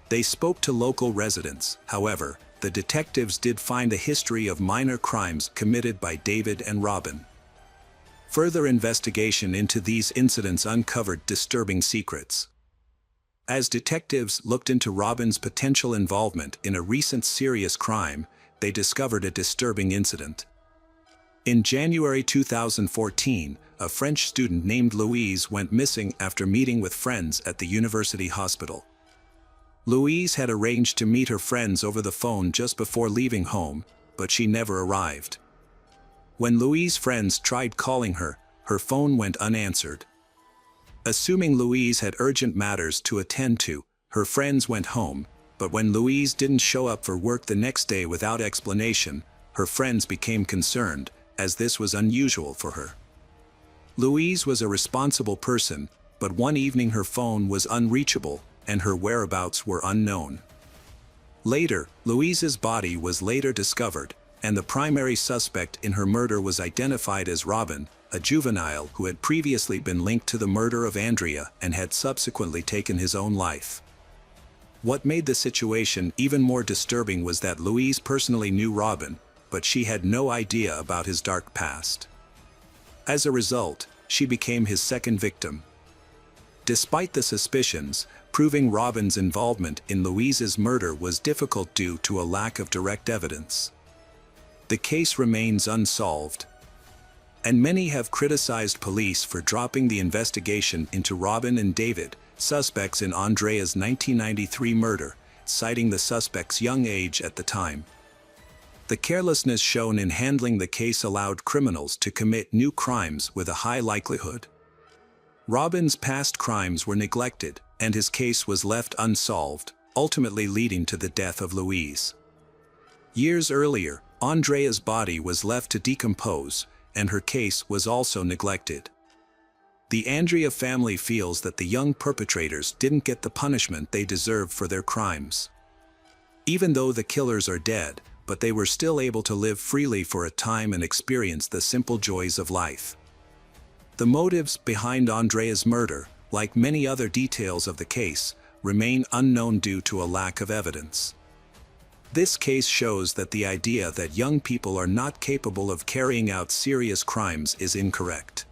They spoke to local residents. However, the detectives did find a history of minor crimes committed by David and Robin. Further investigation into these incidents uncovered disturbing secrets. As detectives looked into Robin's potential involvement in a recent serious crime, they discovered a disturbing incident. In January 2014, a French student named Louise went missing after meeting with friends at the university hospital. Louise had arranged to meet her friends over the phone just before leaving home, but she never arrived. When Louise's friends tried calling her, her phone went unanswered. Assuming Louise had urgent matters to attend to, her friends went home, but when Louise didn't show up for work the next day without explanation, her friends became concerned, as this was unusual for her. Louise was a responsible person, but one evening her phone was unreachable, and her whereabouts were unknown. Later, Louise's body was later discovered, and the primary suspect in her murder was identified as Robin, a juvenile who had previously been linked to the murder of Andrea and had subsequently taken his own life. What made the situation even more disturbing was that Louise personally knew Robin, but she had no idea about his dark past. As a result, she became his second victim. Despite the suspicions, proving Robin's involvement in Louise's murder was difficult due to a lack of direct evidence. The case remains unsolved, and many have criticized police for dropping the investigation into Robin and David, suspects in Andrea's 1993 murder, citing the suspect's young age at the time. The carelessness shown in handling the case allowed criminals to commit new crimes with a high likelihood. Robin's past crimes were neglected, and his case was left unsolved, ultimately leading to the death of Louise. Years earlier, Andrea's body was left to decompose, and her case was also neglected. The Andrea family feels that the young perpetrators didn't get the punishment they deserved for their crimes. Even though the killers are dead, but they were still able to live freely for a time and experience the simple joys of life. The motives behind Andrea's murder, like many other details of the case, remain unknown due to a lack of evidence. This case shows that the idea that young people are not capable of carrying out serious crimes is incorrect.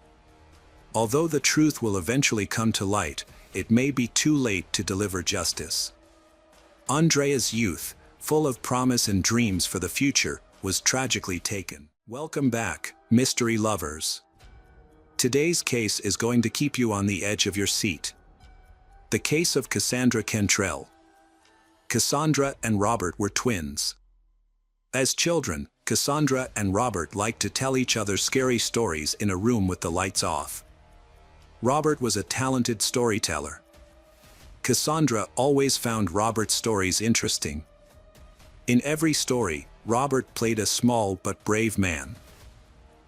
Although the truth will eventually come to light, it may be too late to deliver justice. Andrea's youth, full of promise and dreams for the future, was tragically taken. Welcome back, mystery lovers. Today's case is going to keep you on the edge of your seat. The case of Cassandra Cantrell. Cassandra and Robert were twins. As children, Cassandra and Robert liked to tell each other scary stories in a room with the lights off. Robert was a talented storyteller. Cassandra always found Robert's stories interesting. In every story, Robert played a small but brave man.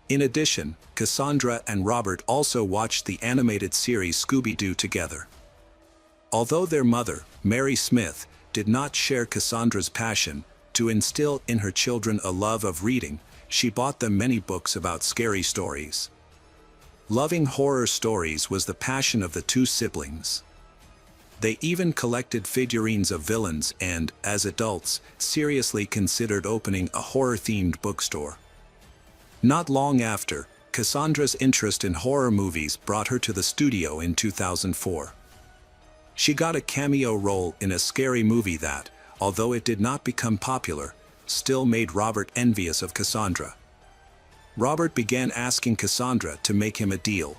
In addition, Cassandra and Robert also watched the animated series Scooby-Doo together. Although their mother, Mary Smith, did not share Cassandra's passion to instill in her children a love of reading, she bought them many books about scary stories. Loving horror stories was the passion of the two siblings. They even collected figurines of villains and, as adults, seriously considered opening a horror-themed bookstore. Not long after, Cassandra's interest in horror movies brought her to the studio in 2004. She got a cameo role in a scary movie that, although it did not become popular, still made Robert envious of Cassandra. Robert began asking Cassandra to make him a deal.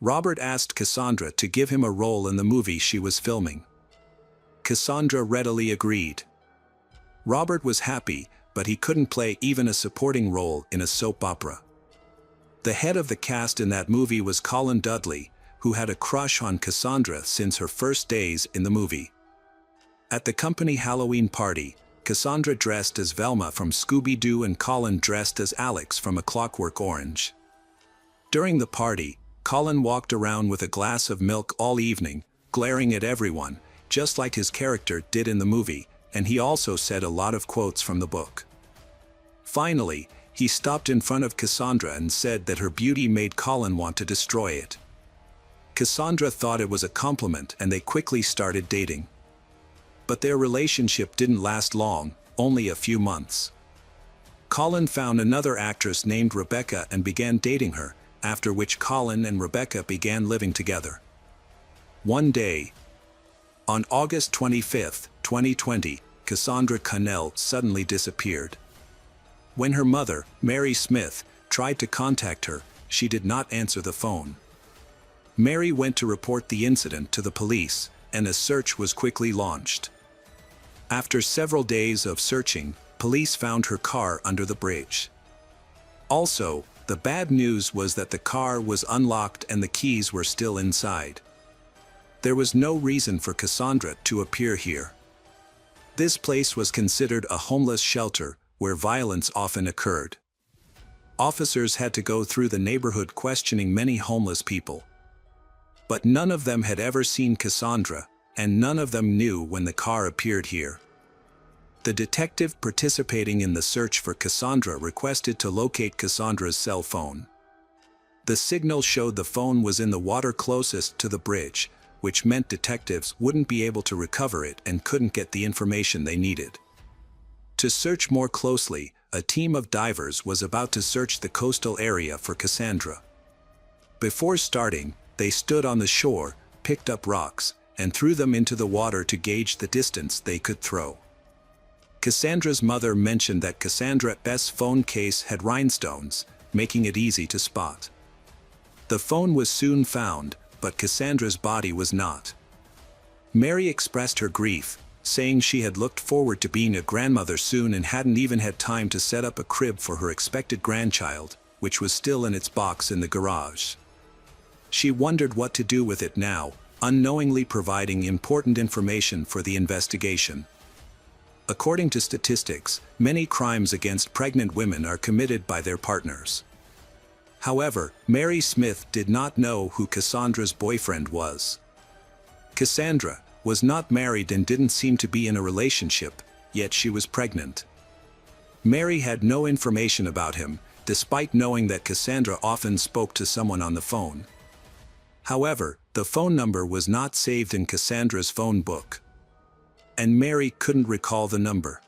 Robert asked Cassandra to give him a role in the movie she was filming. Cassandra readily agreed. Robert was happy, but he couldn't play even a supporting role in a soap opera. The head of the cast in that movie was Colin Dudley, who had a crush on Cassandra since her first days in the movie. At the company Halloween party, Cassandra dressed as Velma from Scooby-Doo and Colin dressed as Alex from A Clockwork Orange. During the party, Colin walked around with a glass of milk all evening, glaring at everyone, just like his character did in the movie, and he also said a lot of quotes from the book. Finally, he stopped in front of Cassandra and said that her beauty made Colin want to destroy it. Cassandra thought it was a compliment and they quickly started dating. But their relationship didn't last long, only a few months. Colin found another actress named Rebecca and began dating her, after which Colin and Rebecca began living together. One day, on August 25, 2020, Cassandra Connell suddenly disappeared. When her mother, Mary Smith, tried to contact her, she did not answer the phone. Mary went to report the incident to the police, and a search was quickly launched. After several days of searching, police found her car under the bridge. Also, the bad news was that the car was unlocked and the keys were still inside. There was no reason for Cassandra to appear here. This place was considered a homeless shelter where violence often occurred. Officers had to go through the neighborhood questioning many homeless people. But none of them had ever seen Cassandra, and none of them knew when the car appeared here. The detective participating in the search for Cassandra requested to locate Cassandra's cell phone. The signal showed the phone was in the water closest to the bridge, which meant detectives wouldn't be able to recover it and couldn't get the information they needed. To search more closely, a team of divers was about to search the coastal area for Cassandra. Before starting, they stood on the shore, picked up rocks, and threw them into the water to gauge the distance they could throw. Cassandra's mother mentioned that Cassandra's phone case had rhinestones, making it easy to spot. The phone was soon found, but Cassandra's body was not. Mary expressed her grief, saying she had looked forward to being a grandmother soon and hadn't even had time to set up a crib for her expected grandchild, which was still in its box in the garage. She wondered what to do with it now, unknowingly providing important information for the investigation. According to statistics, many crimes against pregnant women are committed by their partners. However, Mary Smith did not know who Cassandra's boyfriend was. Cassandra was not married and didn't seem to be in a relationship, yet she was pregnant. Mary had no information about him, despite knowing that Cassandra often spoke to someone on the phone. However, the phone number was not saved in Cassandra's phone book, and Mary couldn't recall the number.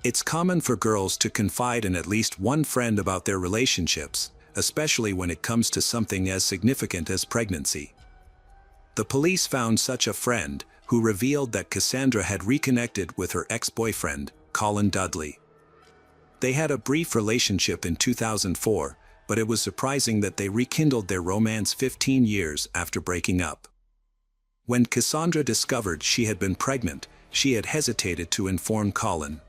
It's common for girls to confide in at least one friend about their relationships, especially when it comes to something as significant as pregnancy. The police found such a friend, who revealed that Cassandra had reconnected with her ex-boyfriend, Colin Dudley. They had a brief relationship in 2004, but it was surprising that they rekindled their romance 15 years after breaking up. When Cassandra discovered she had been pregnant, she had hesitated to inform Colin.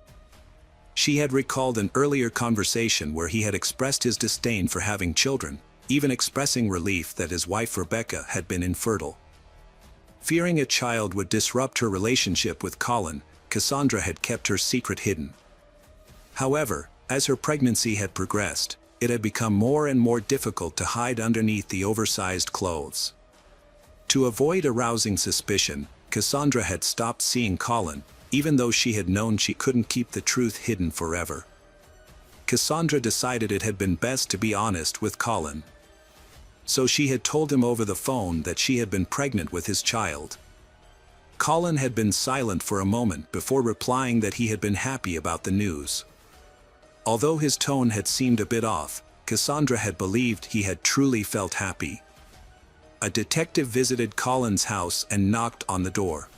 She had recalled an earlier conversation where he had expressed his disdain for having children, even expressing relief that his wife Rebecca had been infertile. Fearing a child would disrupt her relationship with Colin, Cassandra had kept her secret hidden. However, as her pregnancy had progressed, it had become more and more difficult to hide underneath the oversized clothes. To avoid arousing suspicion, Cassandra had stopped seeing Colin, even though she had known she couldn't keep the truth hidden forever. Cassandra decided it had been best to be honest with Colin. So she had told him over the phone that she had been pregnant with his child. Colin had been silent for a moment before replying that he had been happy about the news. Although his tone had seemed a bit off, Cassandra had believed he had truly felt happy. A detective visited Colin's house and knocked on the door.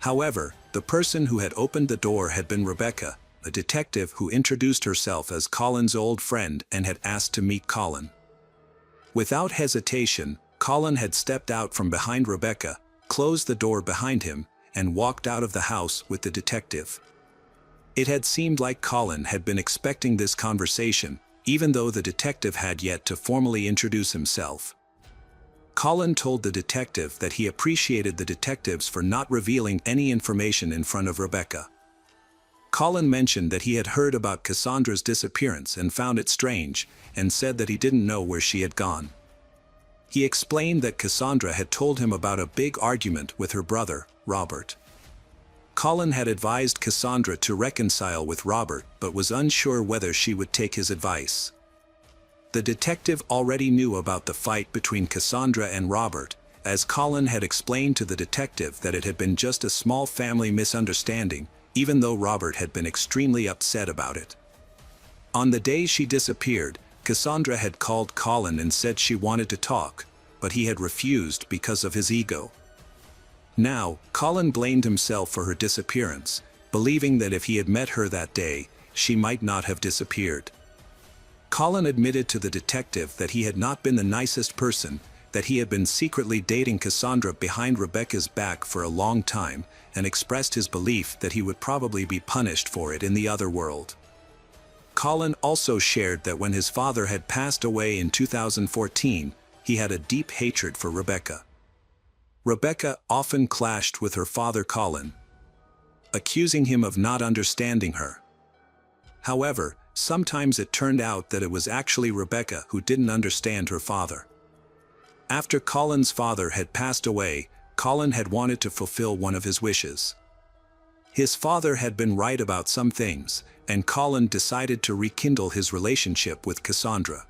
However, the person who had opened the door had been Rebecca, a detective who introduced herself as Colin's old friend and had asked to meet Colin. Without hesitation, Colin had stepped out from behind Rebecca, closed the door behind him, and walked out of the house with the detective. It had seemed like Colin had been expecting this conversation, even though the detective had yet to formally introduce himself. Colin told the detective that he appreciated the detectives for not revealing any information in front of Rebecca. Colin mentioned that he had heard about Cassandra's disappearance and found it strange, and said that he didn't know where she had gone. He explained that Cassandra had told him about a big argument with her brother, Robert. Colin had advised Cassandra to reconcile with Robert but was unsure whether she would take his advice. The detective already knew about the fight between Cassandra and Robert, as Colin had explained to the detective that it had been just a small family misunderstanding, even though Robert had been extremely upset about it. On the day she disappeared, Cassandra had called Colin and said she wanted to talk, but he had refused because of his ego. Now, Colin blamed himself for her disappearance, believing that if he had met her that day, she might not have disappeared. Colin admitted to the detective that he had not been the nicest person, that he had been secretly dating Cassandra behind Rebecca's back for a long time, and expressed his belief that he would probably be punished for it in the other world. Colin also shared that when his father had passed away in 2014, he had a deep hatred for Rebecca. Rebecca often clashed with her father Colin, accusing him of not understanding her. However, sometimes it turned out that it was actually Rebecca who didn't understand her father. After Colin's father had passed away, Colin had wanted to fulfill one of his wishes. His father had been right about some things, and Colin decided to rekindle his relationship with Cassandra.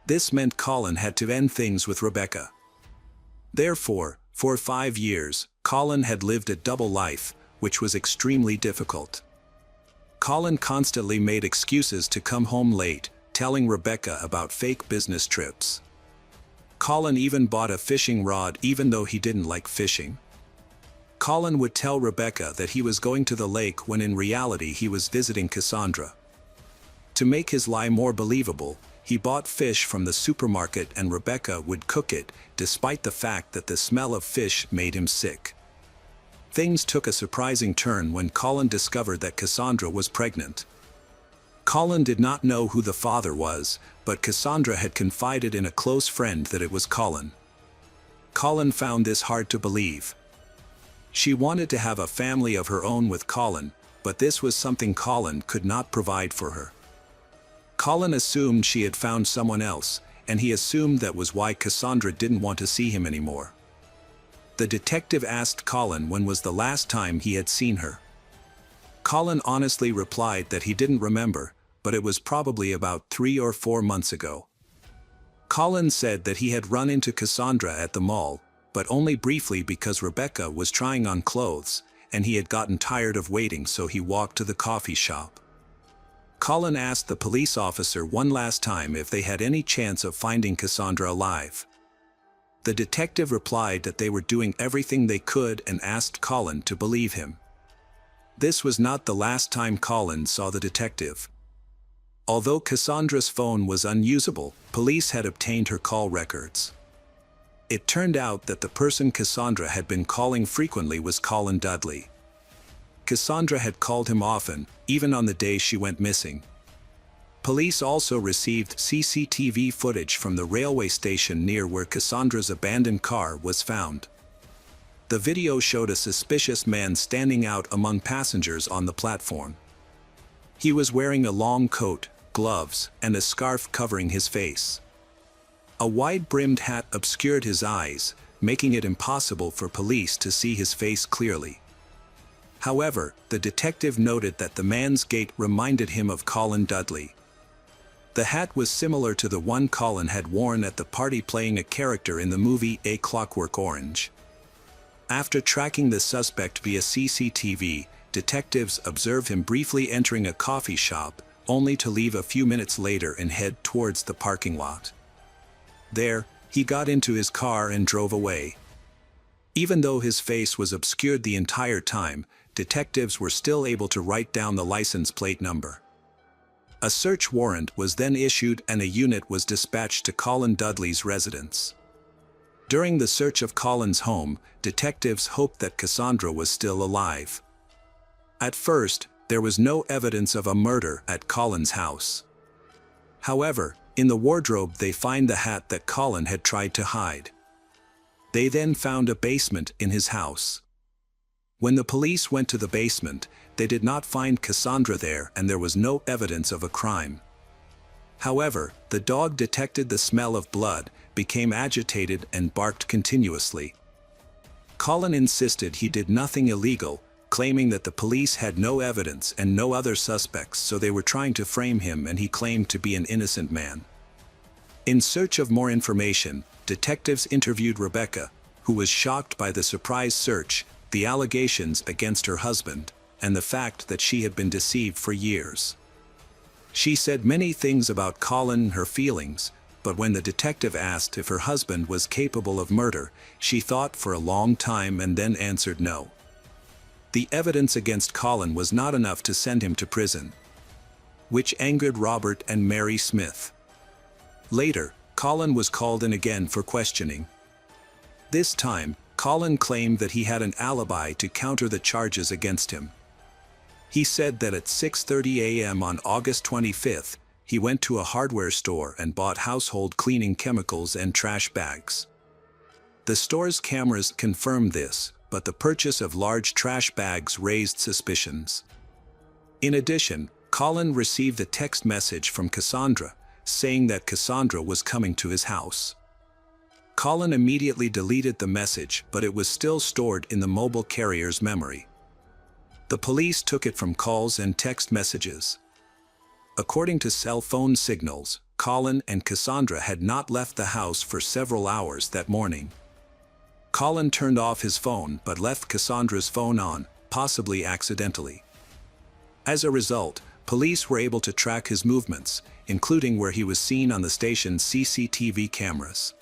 This meant Colin had to end things with Rebecca. Therefore, for 5 years, Colin had lived a double life, which was extremely difficult. Colin constantly made excuses to come home late, telling Rebecca about fake business trips. Colin even bought a fishing rod even though he didn't like fishing. Colin would tell Rebecca that he was going to the lake when in reality he was visiting Cassandra. To make his lie more believable, he bought fish from the supermarket and Rebecca would cook it, despite the fact that the smell of fish made him sick. Things took a surprising turn when Colin discovered that Cassandra was pregnant. Colin did not know who the father was, but Cassandra had confided in a close friend that it was Colin. Colin found this hard to believe. She wanted to have a family of her own with Colin, but this was something Colin could not provide for her. Colin assumed she had found someone else, and he assumed that was why Cassandra didn't want to see him anymore. The detective asked Colin when was the last time he had seen her. Colin honestly replied that he didn't remember, but it was probably about 3 or 4 months ago. Colin said that he had run into Cassandra at the mall, but only briefly because Rebecca was trying on clothes, and he had gotten tired of waiting so he walked to the coffee shop. Colin asked the police officer one last time if they had any chance of finding Cassandra alive. The detective replied that they were doing everything they could and asked Colin to believe him. This was not the last time Colin saw the detective. Although Cassandra's phone was unusable, police had obtained her call records. It turned out that the person Cassandra had been calling frequently was Colin Dudley. Cassandra had called him often, even on the day she went missing. Police also received CCTV footage from the railway station near where Cassandra's abandoned car was found. The video showed a suspicious man standing out among passengers on the platform. He was wearing a long coat, gloves, and a scarf covering his face. A wide-brimmed hat obscured his eyes, making it impossible for police to see his face clearly. However, the detective noted that the man's gait reminded him of Colin Dudley. The hat was similar to the one Colin had worn at the party playing a character in the movie A Clockwork Orange. After tracking the suspect via CCTV, detectives observed him briefly entering a coffee shop, only to leave a few minutes later and head towards the parking lot. There, he got into his car and drove away. Even though his face was obscured the entire time, detectives were still able to write down the license plate number. A search warrant was then issued and a unit was dispatched to Colin Dudley's residence. During the search of Colin's home, detectives hoped that Cassandra was still alive. At first, there was no evidence of a murder at Colin's house. However, in the wardrobe they find the hat that Colin had tried to hide. They then found a basement in his house. When the police went to the basement, they did not find Cassandra there and there was no evidence of a crime. However, the dog detected the smell of blood, became agitated and barked continuously. Colin insisted he did nothing illegal, claiming that the police had no evidence and no other suspects, so they were trying to frame him, and he claimed to be an innocent man. In search of more information, detectives interviewed Rebecca, who was shocked by the surprise search, the allegations against her husband, and the fact that she had been deceived for years. She said many things about Colin and her feelings, but when the detective asked if her husband was capable of murder, she thought for a long time and then answered no. The evidence against Colin was not enough to send him to prison, which angered Robert and Mary Smith. Later, Colin was called in again for questioning. This time, Colin claimed that he had an alibi to counter the charges against him. He said that at 6:30 a.m. on August 25th, he went to a hardware store and bought household cleaning chemicals and trash bags. The store's cameras confirmed this, but the purchase of large trash bags raised suspicions. In addition, Colin received a text message from Cassandra, saying that Cassandra was coming to his house. Colin immediately deleted the message, but it was still stored in the mobile carrier's memory. The police took it from calls and text messages. According to cell phone signals, Colin and Cassandra had not left the house for several hours that morning. Colin turned off his phone but left Cassandra's phone on, possibly accidentally. As a result, police were able to track his movements, including where he was seen on the station's CCTV cameras.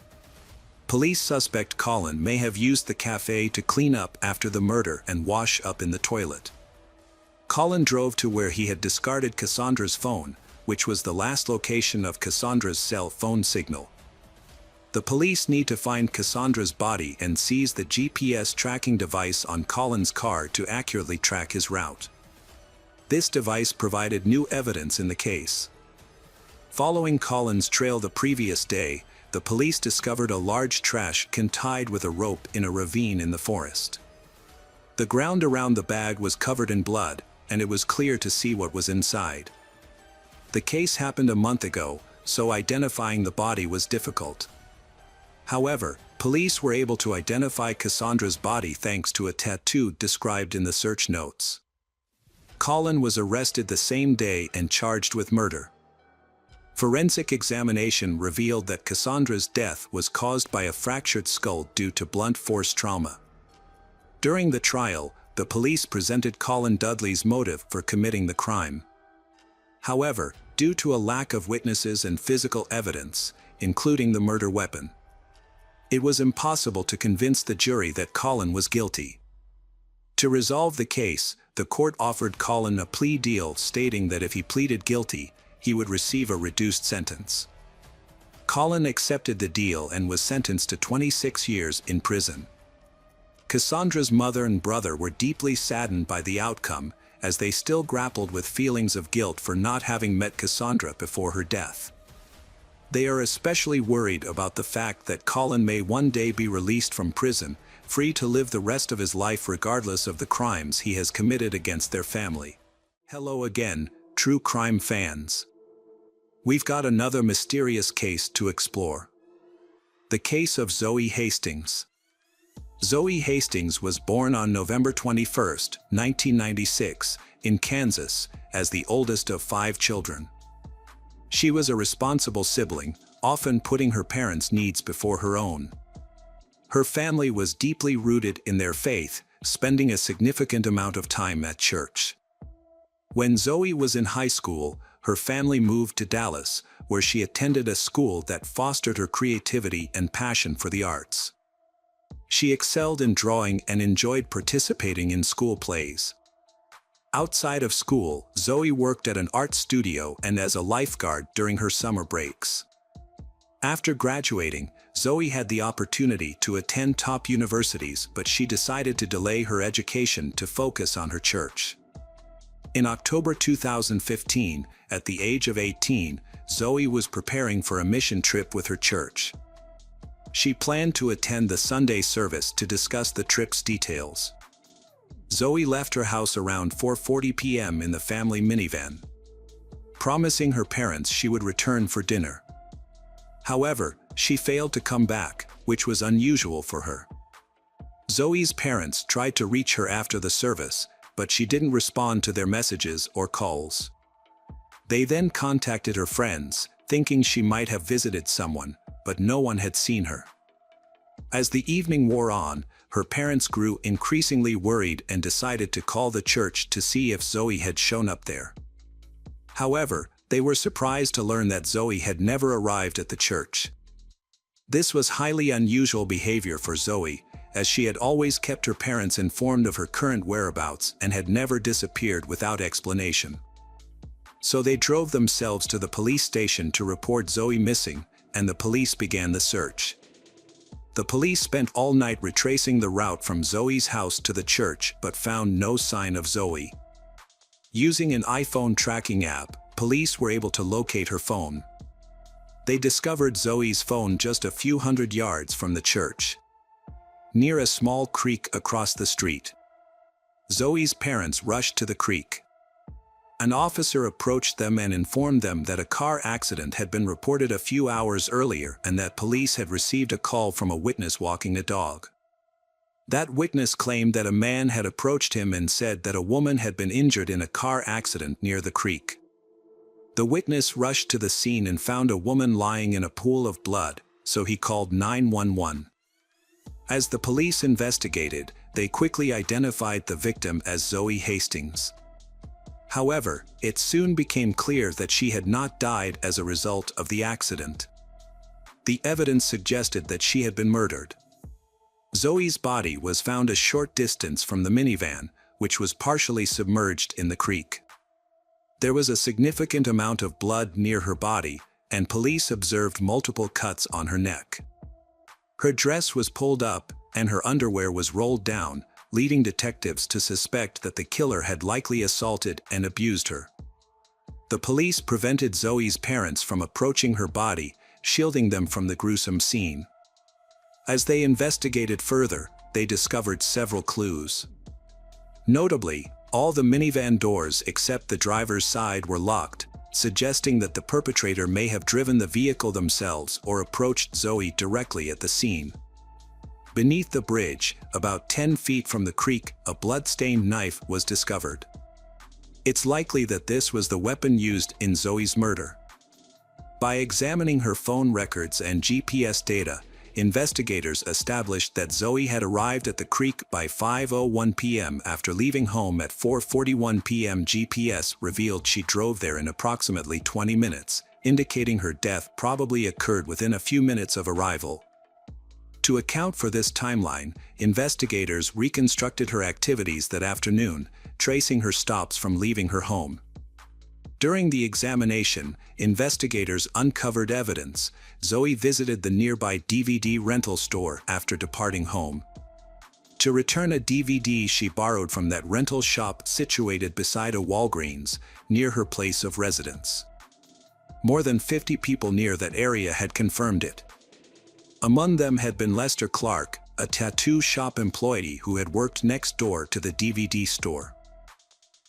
Police suspect Colin may have used the cafe to clean up after the murder and wash up in the toilet. Colin drove to where he had discarded Cassandra's phone, which was the last location of Cassandra's cell phone signal. The police need to find Cassandra's body and seize the GPS tracking device on Colin's car to accurately track his route. This device provided new evidence in the case. Following Colin's trail the previous day, the police discovered a large trash can tied with a rope in a ravine in the forest. The ground around the bag was covered in blood, and it was clear to see what was inside. The case happened a month ago, so identifying the body was difficult. However, police were able to identify Cassandra's body thanks to a tattoo described in the search notes. Colin was arrested the same day and charged with murder. Forensic examination revealed that Cassandra's death was caused by a fractured skull due to blunt force trauma. During the trial, the police presented Colin Dudley's motive for committing the crime. However, due to a lack of witnesses and physical evidence, including the murder weapon, it was impossible to convince the jury that Colin was guilty. To resolve the case, the court offered Colin a plea deal stating that if he pleaded guilty, he would receive a reduced sentence. Colin accepted the deal and was sentenced to 26 years in prison. Cassandra's mother and brother were deeply saddened by the outcome, as they still grappled with feelings of guilt for not having met Cassandra before her death. They are especially worried about the fact that Colin may one day be released from prison, free to live the rest of his life regardless of the crimes he has committed against their family. Hello again, true crime fans. We've got another mysterious case to explore. The case of Zoe Hastings. Zoe Hastings was born on November 21, 1996, in Kansas, as the oldest of 5 children. She was a responsible sibling, often putting her parents' needs before her own. Her family was deeply rooted in their faith, spending a significant amount of time at church. When Zoe was in high school, her family moved to Dallas, where she attended a school that fostered her creativity and passion for the arts. She excelled in drawing and enjoyed participating in school plays. Outside of school, Zoe worked at an art studio and as a lifeguard during her summer breaks. After graduating, Zoe had the opportunity to attend top universities, but she decided to delay her education to focus on her church. In October 2015, at the age of 18, Zoe was preparing for a mission trip with her church. She planned to attend the Sunday service to discuss the trip's details. Zoe left her house around 4:40 p.m. in the family minivan, promising her parents she would return for dinner. However, she failed to come back, which was unusual for her. Zoe's parents tried to reach her after the service, but she didn't respond to their messages or calls. They then contacted her friends, thinking she might have visited someone, but no one had seen her. As the evening wore on, her parents grew increasingly worried and decided to call the church to see if Zoe had shown up there. However, they were surprised to learn that Zoe had never arrived at the church. This was highly unusual behavior for Zoe, as she had always kept her parents informed of her current whereabouts and had never disappeared without explanation. So they drove themselves to the police station to report Zoe missing, and the police began the search. The police spent all night retracing the route from Zoe's house to the church but found no sign of Zoe. Using an iPhone tracking app, police were able to locate her phone. They discovered Zoe's phone just a few hundred yards from the church, near a small creek across the street. Zoe's parents rushed to the creek. An officer approached them and informed them that a car accident had been reported a few hours earlier and that police had received a call from a witness walking a dog. That witness claimed that a man had approached him and said that a woman had been injured in a car accident near the creek. The witness rushed to the scene and found a woman lying in a pool of blood, so he called 911. As the police investigated, they quickly identified the victim as Zoe Hastings. However, it soon became clear that she had not died as a result of the accident. The evidence suggested that she had been murdered. Zoe's body was found a short distance from the minivan, which was partially submerged in the creek. There was a significant amount of blood near her body, and police observed multiple cuts on her neck. Her dress was pulled up, and her underwear was rolled down, leading detectives to suspect that the killer had likely assaulted and abused her. The police prevented Zoe's parents from approaching her body, shielding them from the gruesome scene. As they investigated further, they discovered several clues. Notably, all the minivan doors except the driver's side were locked, suggesting that the perpetrator may have driven the vehicle themselves or approached Zoe directly at the scene. Beneath the bridge, about 10 feet from the creek, a blood-stained knife was discovered. It's likely that this was the weapon used in Zoe's murder. By examining her phone records and GPS data, investigators established that Zoe had arrived at the creek by 5:01 p.m. after leaving home at 4:41 p.m. GPS revealed she drove there in approximately 20 minutes, indicating her death probably occurred within a few minutes of arrival. To account for this timeline, investigators reconstructed her activities that afternoon, tracing her stops from leaving her home. During the examination, investigators uncovered evidence. Zoe visited the nearby DVD rental store after departing home. to return a DVD she borrowed from that rental shop situated beside a Walgreens, near her place of residence. More than 50 people near that area had confirmed it. Among them had been Lester Clark, a tattoo shop employee who had worked next door to the DVD store.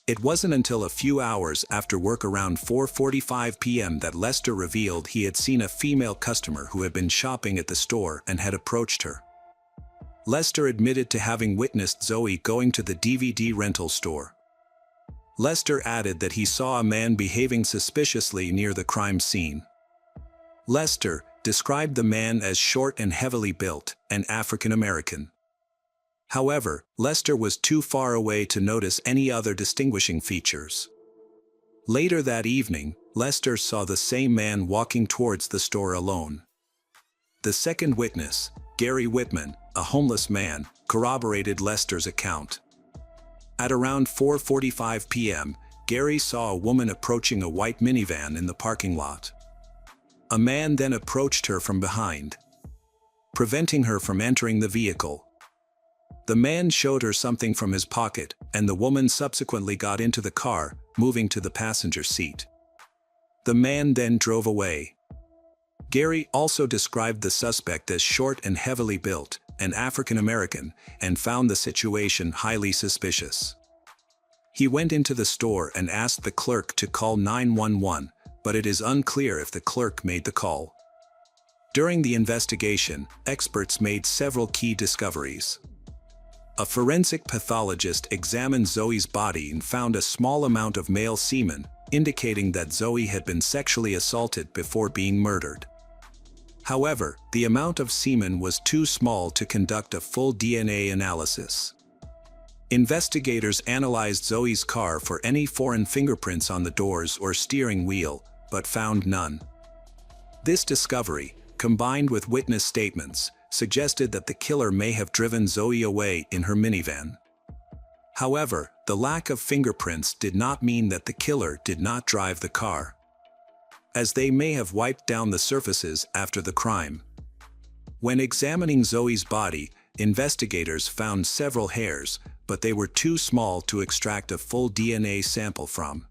It wasn't until a few hours after work around 4:45 p.m. that Lester revealed he had seen a female customer who had been shopping at the store and had approached her. Lester admitted to having witnessed Zoe going to the DVD rental store. Lester added that he saw a man behaving suspiciously near the crime scene. Lester described the man as short and heavily built, and African American. However, Lester was too far away to notice any other distinguishing features. Later that evening, Lester saw the same man walking towards the store alone. The second witness, Gary Whitman, a homeless man, corroborated Lester's account. At around 4:45 p.m., Gary saw a woman approaching a white minivan in the parking lot. A man then approached her from behind, preventing her from entering the vehicle. The man showed her something from his pocket, and the woman subsequently got into the car, moving to the passenger seat. The man then drove away. Gary also described the suspect as short and heavily built, and African American, and found the situation highly suspicious. He went into the store and asked the clerk to call 911, but it is unclear if the clerk made the call. During the investigation, experts made several key discoveries. A forensic pathologist examined Zoe's body and found a small amount of male semen, indicating that Zoe had been sexually assaulted before being murdered. However, the amount of semen was too small to conduct a full DNA analysis. Investigators analyzed Zoe's car for any foreign fingerprints on the doors or steering wheel, but found none. This discovery, combined with witness statements, suggested that the killer may have driven Zoe away in her minivan. However, the lack of fingerprints did not mean that the killer did not drive the car, as they may have wiped down the surfaces after the crime. When examining Zoe's body, investigators found several hairs, but they were too small to extract a full DNA sample from.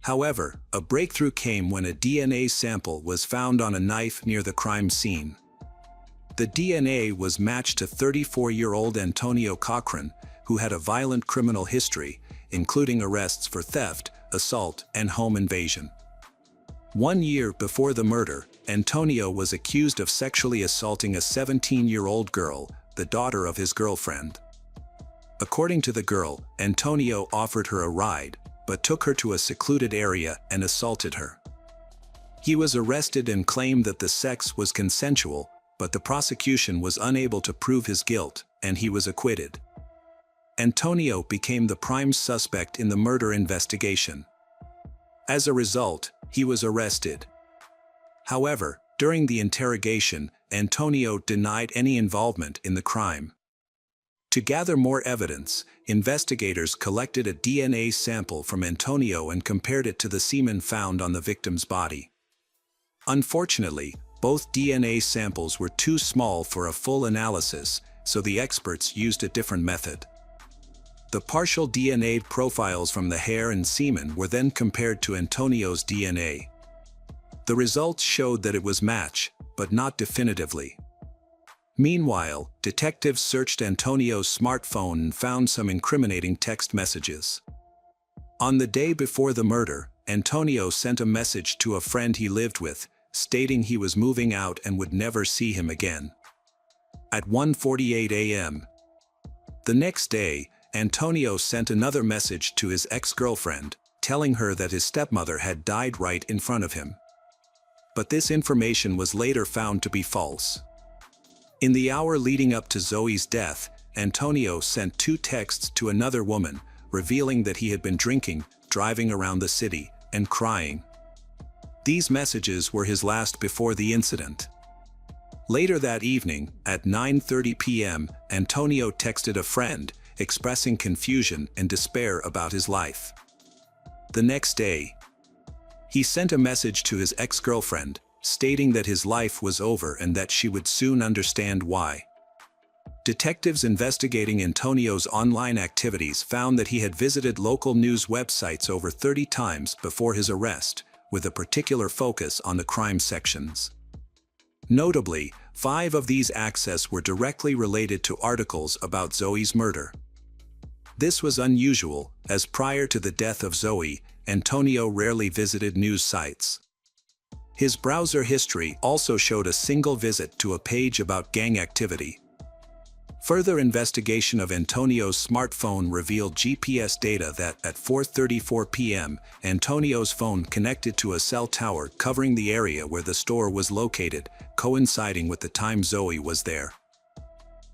However, a breakthrough came when a DNA sample was found on a knife near the crime scene. The DNA was matched to 34-year-old Antonio Cochran, who had a violent criminal history, including arrests for theft, assault, and home invasion. 1 year before the murder, Antonio was accused of sexually assaulting a 17-year-old girl, the daughter of his girlfriend. According to the girl, Antonio offered her a ride, but took her to a secluded area and assaulted her. He was arrested and claimed that the sex was consensual, but the prosecution was unable to prove his guilt, and he was acquitted. Antonio became the prime suspect in the murder investigation. As a result, he was arrested. However, during the interrogation, Antonio denied any involvement in the crime. To gather more evidence, investigators collected a DNA sample from Antonio and compared it to the semen found on the victim's body. Unfortunately, both DNA samples were too small for a full analysis, so the experts used a different method. The partial DNA profiles from the hair and semen were then compared to Antonio's DNA. The results showed that it was matched, but not definitively. Meanwhile, detectives searched Antonio's smartphone and found some incriminating text messages. On the day before the murder, Antonio sent a message to a friend he lived with, stating he was moving out and would never see him again. At 1:48 a.m. the next day, Antonio sent another message to his ex-girlfriend, telling her that his stepmother had died right in front of him. But this information was later found to be false. In the hour leading up to Zoe's death, Antonio sent 2 texts to another woman, revealing that he had been drinking, driving around the city, and crying. These messages were his last before the incident. Later that evening, at 9:30 p.m., Antonio texted a friend, expressing confusion and despair about his life. The next day, he sent a message to his ex-girlfriend, stating that his life was over and that she would soon understand why. Detectives investigating Antonio's online activities found that he had visited local news websites over 30 times before his arrest, with a particular focus on the crime sections. Notably, 5 of these access were directly related to articles about Zoe's murder. This was unusual, as prior to the death of Zoe, Antonio rarely visited news sites. His browser history also showed a single visit to a page about gang activity. Further investigation of Antonio's smartphone revealed GPS data that, at 4:34 p.m., Antonio's phone connected to a cell tower covering the area where the store was located, coinciding with the time Zoe was there.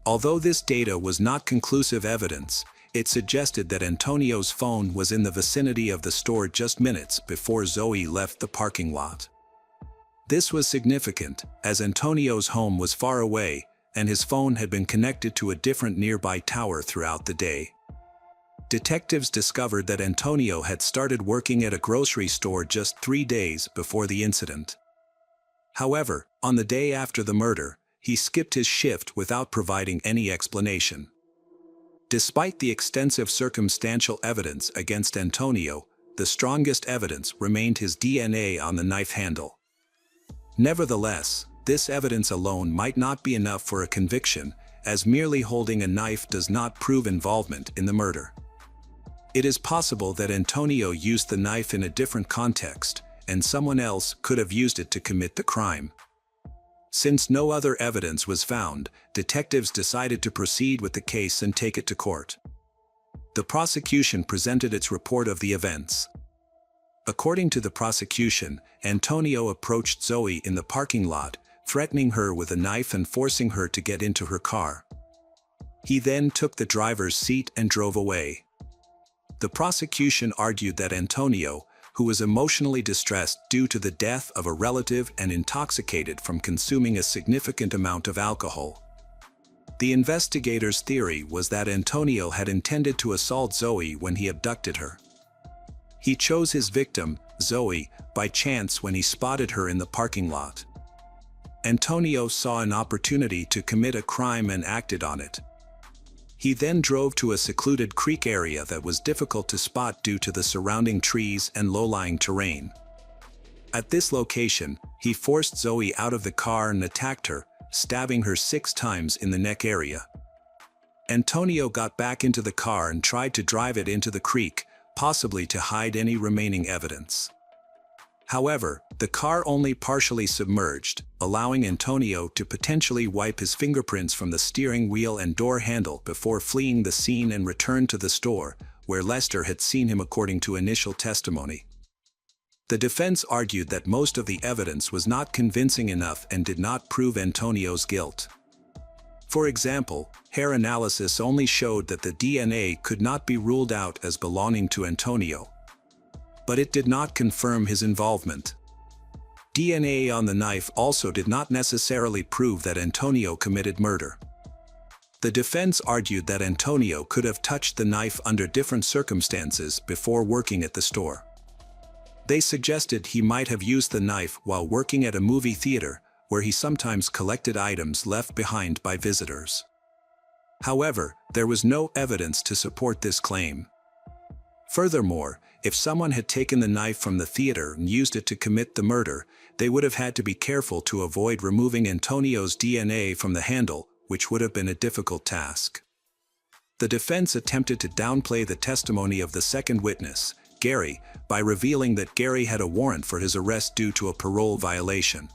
Although this data was not conclusive evidence, it suggested that Antonio's phone was in the vicinity of the store just minutes before Zoe left the parking lot. This was significant, as Antonio's home was far away, and his phone had been connected to a different nearby tower throughout the day. Detectives discovered that Antonio had started working at a grocery store just 3 days before the incident. However, on the day after the murder, he skipped his shift without providing any explanation. Despite the extensive circumstantial evidence against Antonio, the strongest evidence remained his DNA on the knife handle. Nevertheless, this evidence alone might not be enough for a conviction, as merely holding a knife does not prove involvement in the murder. It is possible that Antonio used the knife in a different context, and someone else could have used it to commit the crime. Since no other evidence was found, detectives decided to proceed with the case and take it to court. The prosecution presented its report of the events. According to the prosecution, Antonio approached Zoe in the parking lot, threatening her with a knife and forcing her to get into her car. He then took the driver's seat and drove away. The prosecution argued that Antonio, who was emotionally distressed due to the death of a relative and intoxicated from consuming a significant amount of alcohol. The investigators' theory was that Antonio had intended to assault Zoe when he abducted her. He chose his victim, Zoe, by chance when he spotted her in the parking lot. Antonio saw an opportunity to commit a crime and acted on it. He then drove to a secluded creek area that was difficult to spot due to the surrounding trees and low-lying terrain. At this location, he forced Zoe out of the car and attacked her, stabbing her 6 times in the neck area. Antonio got back into the car and tried to drive it into the creek, possibly to hide any remaining evidence. However, the car only partially submerged, allowing Antonio to potentially wipe his fingerprints from the steering wheel and door handle before fleeing the scene and return to the store, where Lester had seen him according to initial testimony. The defense argued that most of the evidence was not convincing enough and did not prove Antonio's guilt. For example, hair analysis only showed that the DNA could not be ruled out as belonging to Antonio. But it did not confirm his involvement. DNA on the knife also did not necessarily prove that Antonio committed murder. The defense argued that Antonio could have touched the knife under different circumstances before working at the store. They suggested he might have used the knife while working at a movie theater, where he sometimes collected items left behind by visitors. However, there was no evidence to support this claim. Furthermore, if someone had taken the knife from the theater and used it to commit the murder, they would have had to be careful to avoid removing Antonio's DNA from the handle, which would have been a difficult task. The defense attempted to downplay the testimony of the second witness, Gary, by revealing that Gary had a warrant for his arrest due to a parole violation.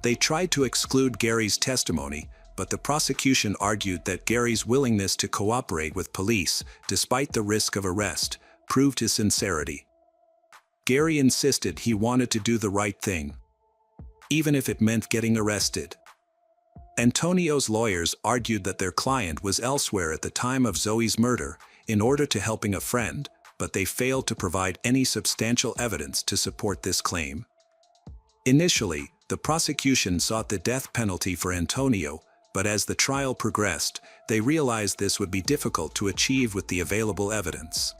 They tried to exclude Gary's testimony, but the prosecution argued that Gary's willingness to cooperate with police, despite the risk of arrest, proved his sincerity. Gary insisted he wanted to do the right thing, even if it meant getting arrested. Antonio's lawyers argued that their client was elsewhere at the time of Zoe's murder in order to helping a friend, but they failed to provide any substantial evidence to support this claim. Initially, the prosecution sought the death penalty for Antonio, but as the trial progressed, they realized this would be difficult to achieve with the available evidence.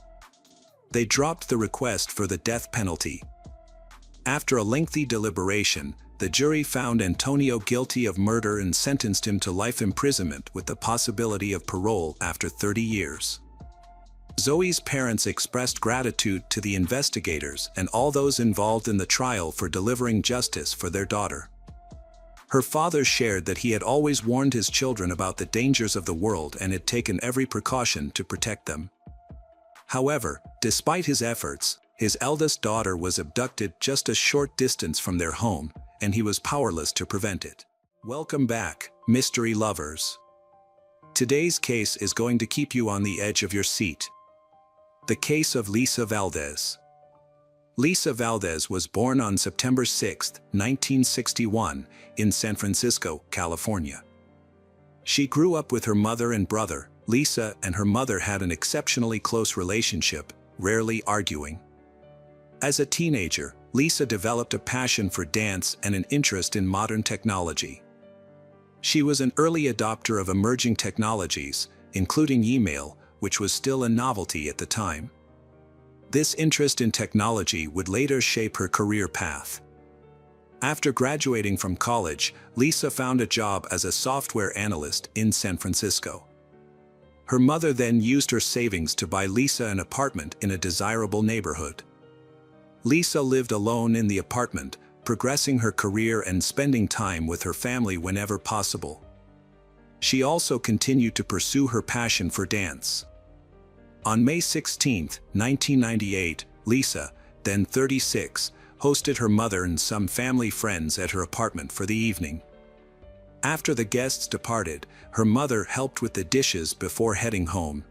They dropped the request for the death penalty. After a lengthy deliberation, the jury found Antonio guilty of murder and sentenced him to life imprisonment with the possibility of parole after 30 years. Zoe's parents expressed gratitude to the investigators and all those involved in the trial for delivering justice for their daughter. Her father shared that he had always warned his children about the dangers of the world and had taken every precaution to protect them. However, despite his efforts, his eldest daughter was abducted just a short distance from their home, and he was powerless to prevent it. Welcome back, mystery lovers. Today's case is going to keep you on the edge of your seat. The case of Lisa Valdez. Lisa Valdez was born on September 6, 1961, in San Francisco, California. She grew up with her mother and brother. Lisa and her mother had an exceptionally close relationship, rarely arguing. As a teenager, Lisa developed a passion for dance and an interest in modern technology. She was an early adopter of emerging technologies, including email, which was still a novelty at the time. This interest in technology would later shape her career path. After graduating from college, Lisa found a job as a software analyst in San Francisco. Her mother then used her savings to buy Lisa an apartment in a desirable neighborhood. Lisa lived alone in the apartment, progressing her career and spending time with her family whenever possible. She also continued to pursue her passion for dance. On May 16, 1998, Lisa, then 36, hosted her mother and some family friends at her apartment for the evening. After the guests departed, her mother helped with the dishes before heading home.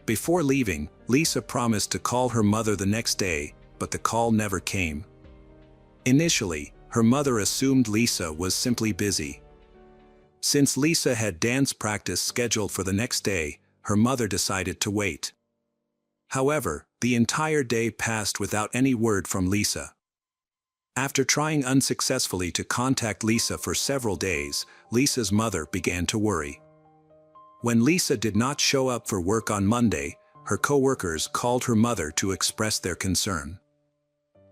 Before leaving, Lisa promised to call her mother the next day, but the call never came. Initially, her mother assumed Lisa was simply busy. Since Lisa had dance practice scheduled for the next day, her mother decided to wait. However, the entire day passed without any word from Lisa. After trying unsuccessfully to contact Lisa for several days, Lisa's mother began to worry. When Lisa did not show up for work on Monday, her co-workers called her mother to express their concern.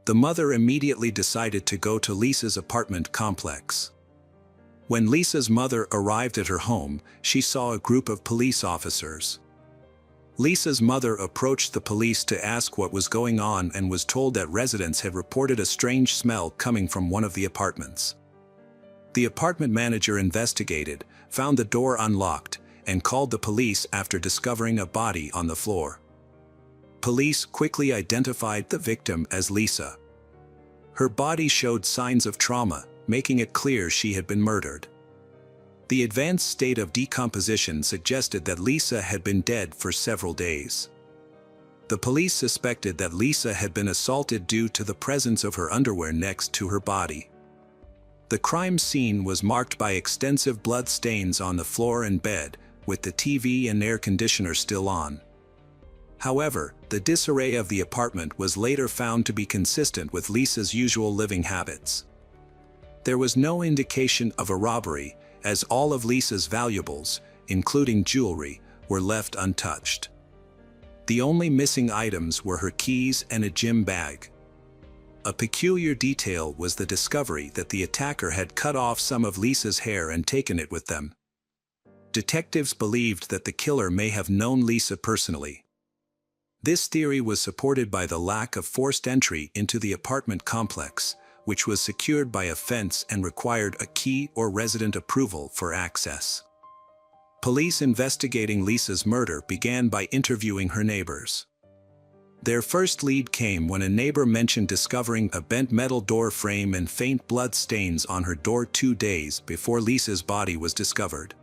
The mother immediately decided to go to Lisa's apartment complex. When Lisa's mother arrived at her home, she saw a group of police officers. Lisa's mother approached the police to ask what was going on and was told that residents had reported a strange smell coming from one of the apartments. The apartment manager investigated, found the door unlocked, and called the police after discovering a body on the floor. Police quickly identified the victim as Lisa. Her body showed signs of trauma, making it clear she had been murdered. The advanced state of decomposition suggested that Lisa had been dead for several days. The police suspected that Lisa had been assaulted due to the presence of her underwear next to her body. The crime scene was marked by extensive blood stains on the floor and bed, with the TV and air conditioner still on. However, the disarray of the apartment was later found to be consistent with Lisa's usual living habits. There was no indication of a robbery, as all of Lisa's valuables, including jewelry, were left untouched. The only missing items were her keys and a gym bag. A peculiar detail was the discovery that the attacker had cut off some of Lisa's hair and taken it with them. Detectives believed that the killer may have known Lisa personally. This theory was supported by the lack of forced entry into the apartment complex, which was secured by a fence and required a key or resident approval for access. Police investigating Lisa's murder began by interviewing her neighbors. Their first lead came when a neighbor mentioned discovering a bent metal door frame and faint blood stains on her door 2 days before Lisa's body was discovered.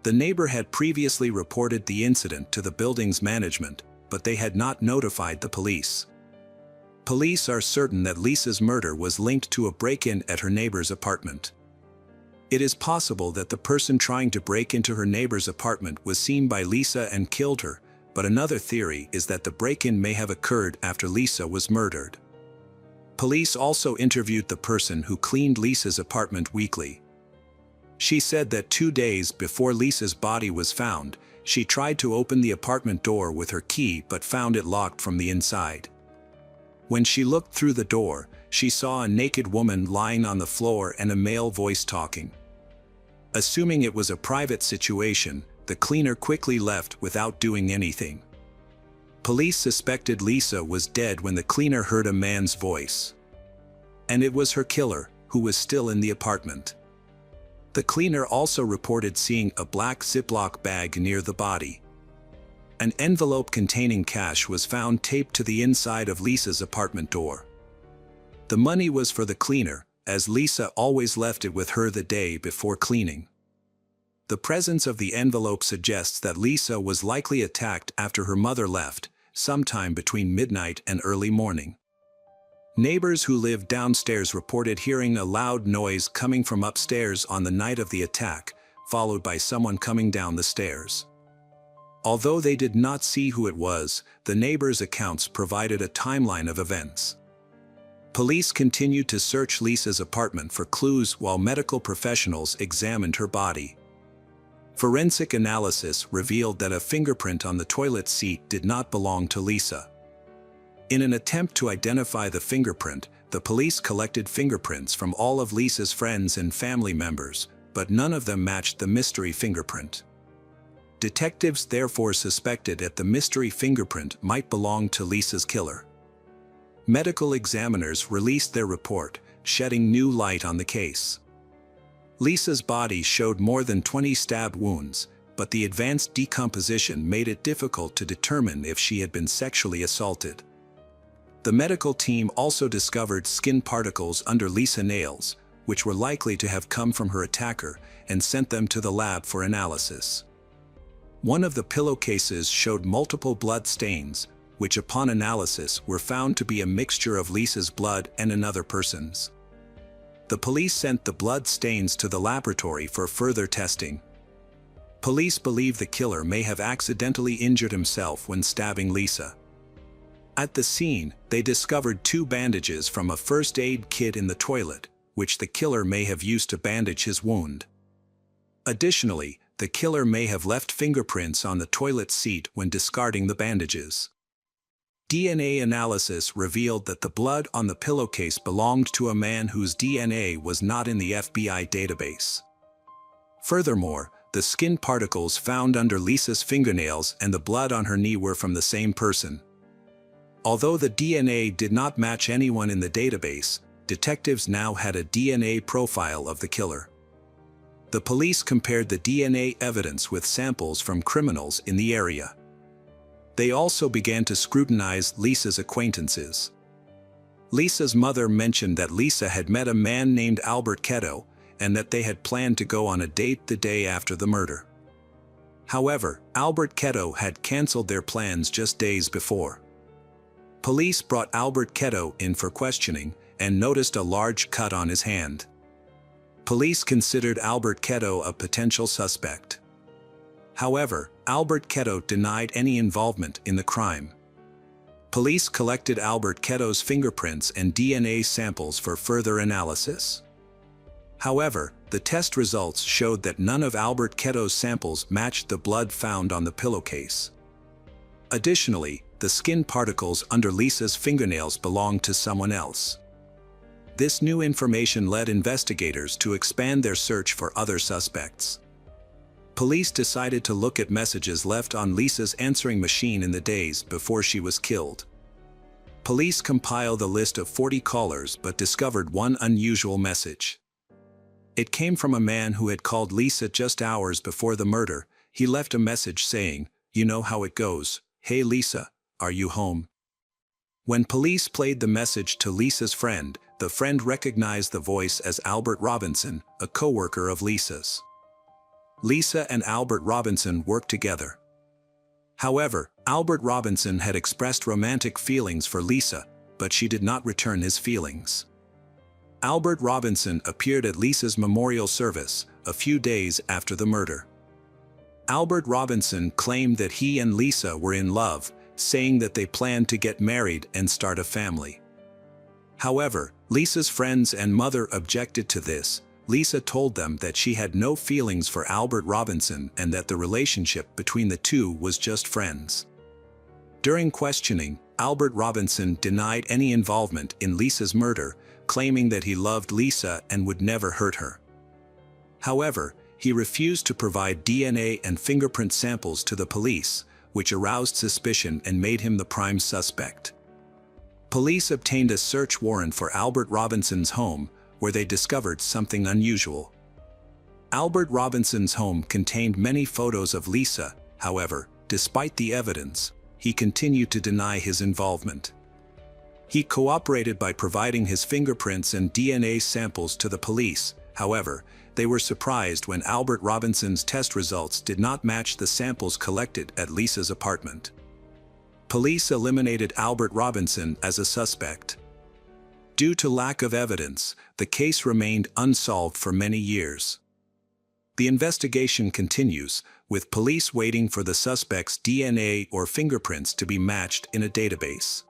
The neighbor had previously reported the incident to the building's management, but they had not notified the police. Police are certain that Lisa's murder was linked to a break-in at her neighbor's apartment. It is possible that the person trying to break into her neighbor's apartment was seen by Lisa and killed her, but another theory is that the break-in may have occurred after Lisa was murdered. Police also interviewed the person who cleaned Lisa's apartment weekly. She said that 2 days before Lisa's body was found, she tried to open the apartment door with her key but found it locked from the inside. When she looked through the door, she saw a naked woman lying on the floor and a male voice talking. Assuming it was a private situation, the cleaner quickly left without doing anything. Police suspected Lisa was dead when the cleaner heard a man's voice. And it was her killer, who was still in the apartment. The cleaner also reported seeing a black Ziploc bag near the body. An envelope containing cash was found taped to the inside of Lisa's apartment door. The money was for the cleaner, as Lisa always left it with her the day before cleaning. The presence of the envelope suggests that Lisa was likely attacked after her mother left, sometime between midnight and early morning. Neighbors who lived downstairs reported hearing a loud noise coming from upstairs on the night of the attack, followed by someone coming down the stairs. Although they did not see who it was, the neighbors' accounts provided a timeline of events. Police continued to search Lisa's apartment for clues while medical professionals examined her body. Forensic analysis revealed that a fingerprint on the toilet seat did not belong to Lisa. In an attempt to identify the fingerprint, the police collected fingerprints from all of Lisa's friends and family members, but none of them matched the mystery fingerprint. Detectives therefore suspected that the mystery fingerprint might belong to Lisa's killer. Medical examiners released their report, shedding new light on the case. Lisa's body showed more than 20 stab wounds, but the advanced decomposition made it difficult to determine if she had been sexually assaulted. The medical team also discovered skin particles under Lisa's nails, which were likely to have come from her attacker, and sent them to the lab for analysis. One of the pillowcases showed multiple blood stains, which upon analysis were found to be a mixture of Lisa's blood and another person's. The police sent the blood stains to the laboratory for further testing. Police believe the killer may have accidentally injured himself when stabbing Lisa. At the scene, they discovered 2 bandages from a first aid kit in the toilet, which the killer may have used to bandage his wound. Additionally, the killer may have left fingerprints on the toilet seat when discarding the bandages. DNA analysis revealed that the blood on the pillowcase belonged to a man whose DNA was not in the FBI database. Furthermore, the skin particles found under Lisa's fingernails and the blood on her knee were from the same person. Although the DNA did not match anyone in the database, detectives now had a DNA profile of the killer. The police compared the DNA evidence with samples from criminals in the area. They also began to scrutinize Lisa's acquaintances. Lisa's mother mentioned that Lisa had met a man named Albert Ketto, and that they had planned to go on a date the day after the murder. However, Albert Ketto had canceled their plans just days before. Police brought Albert Ketto in for questioning and noticed a large cut on his hand. Police considered Albert Ketto a potential suspect. However, Albert Ketto denied any involvement in the crime. Police collected Albert Ketto's fingerprints and DNA samples for further analysis. However, the test results showed that none of Albert Ketto's samples matched the blood found on the pillowcase. Additionally, the skin particles under Lisa's fingernails belonged to someone else. This new information led investigators to expand their search for other suspects. Police decided to look at messages left on Lisa's answering machine in the days before she was killed. Police compiled a list of 40 callers but discovered one unusual message. It came from a man who had called Lisa just hours before the murder. He left a message saying, "You know how it goes. Hey Lisa, are you home?" When police played the message to Lisa's friend, the friend recognized the voice as Albert Robinson, a co-worker of Lisa's. Lisa and Albert Robinson worked together. However, Albert Robinson had expressed romantic feelings for Lisa, but she did not return his feelings. Albert Robinson appeared at Lisa's memorial service a few days after the murder. Albert Robinson claimed that he and Lisa were in love, saying that they planned to get married and start a family. However, Lisa's friends and mother objected to this. Lisa told them that she had no feelings for Albert Robinson and that the relationship between the two was just friends. During questioning, Albert Robinson denied any involvement in Lisa's murder, claiming that he loved Lisa and would never hurt her. However, he refused to provide DNA and fingerprint samples to the police, which aroused suspicion and made him the prime suspect. Police obtained a search warrant for Albert Robinson's home, where they discovered something unusual. Albert Robinson's home contained many photos of Lisa. However, despite the evidence, he continued to deny his involvement. He cooperated by providing his fingerprints and DNA samples to the police. However, they were surprised when Albert Robinson's test results did not match the samples collected at Lisa's apartment. Police eliminated Albert Robinson as a suspect. Due to lack of evidence, the case remained unsolved for many years. The investigation continues, with police waiting for the suspect's DNA or fingerprints to be matched in a database.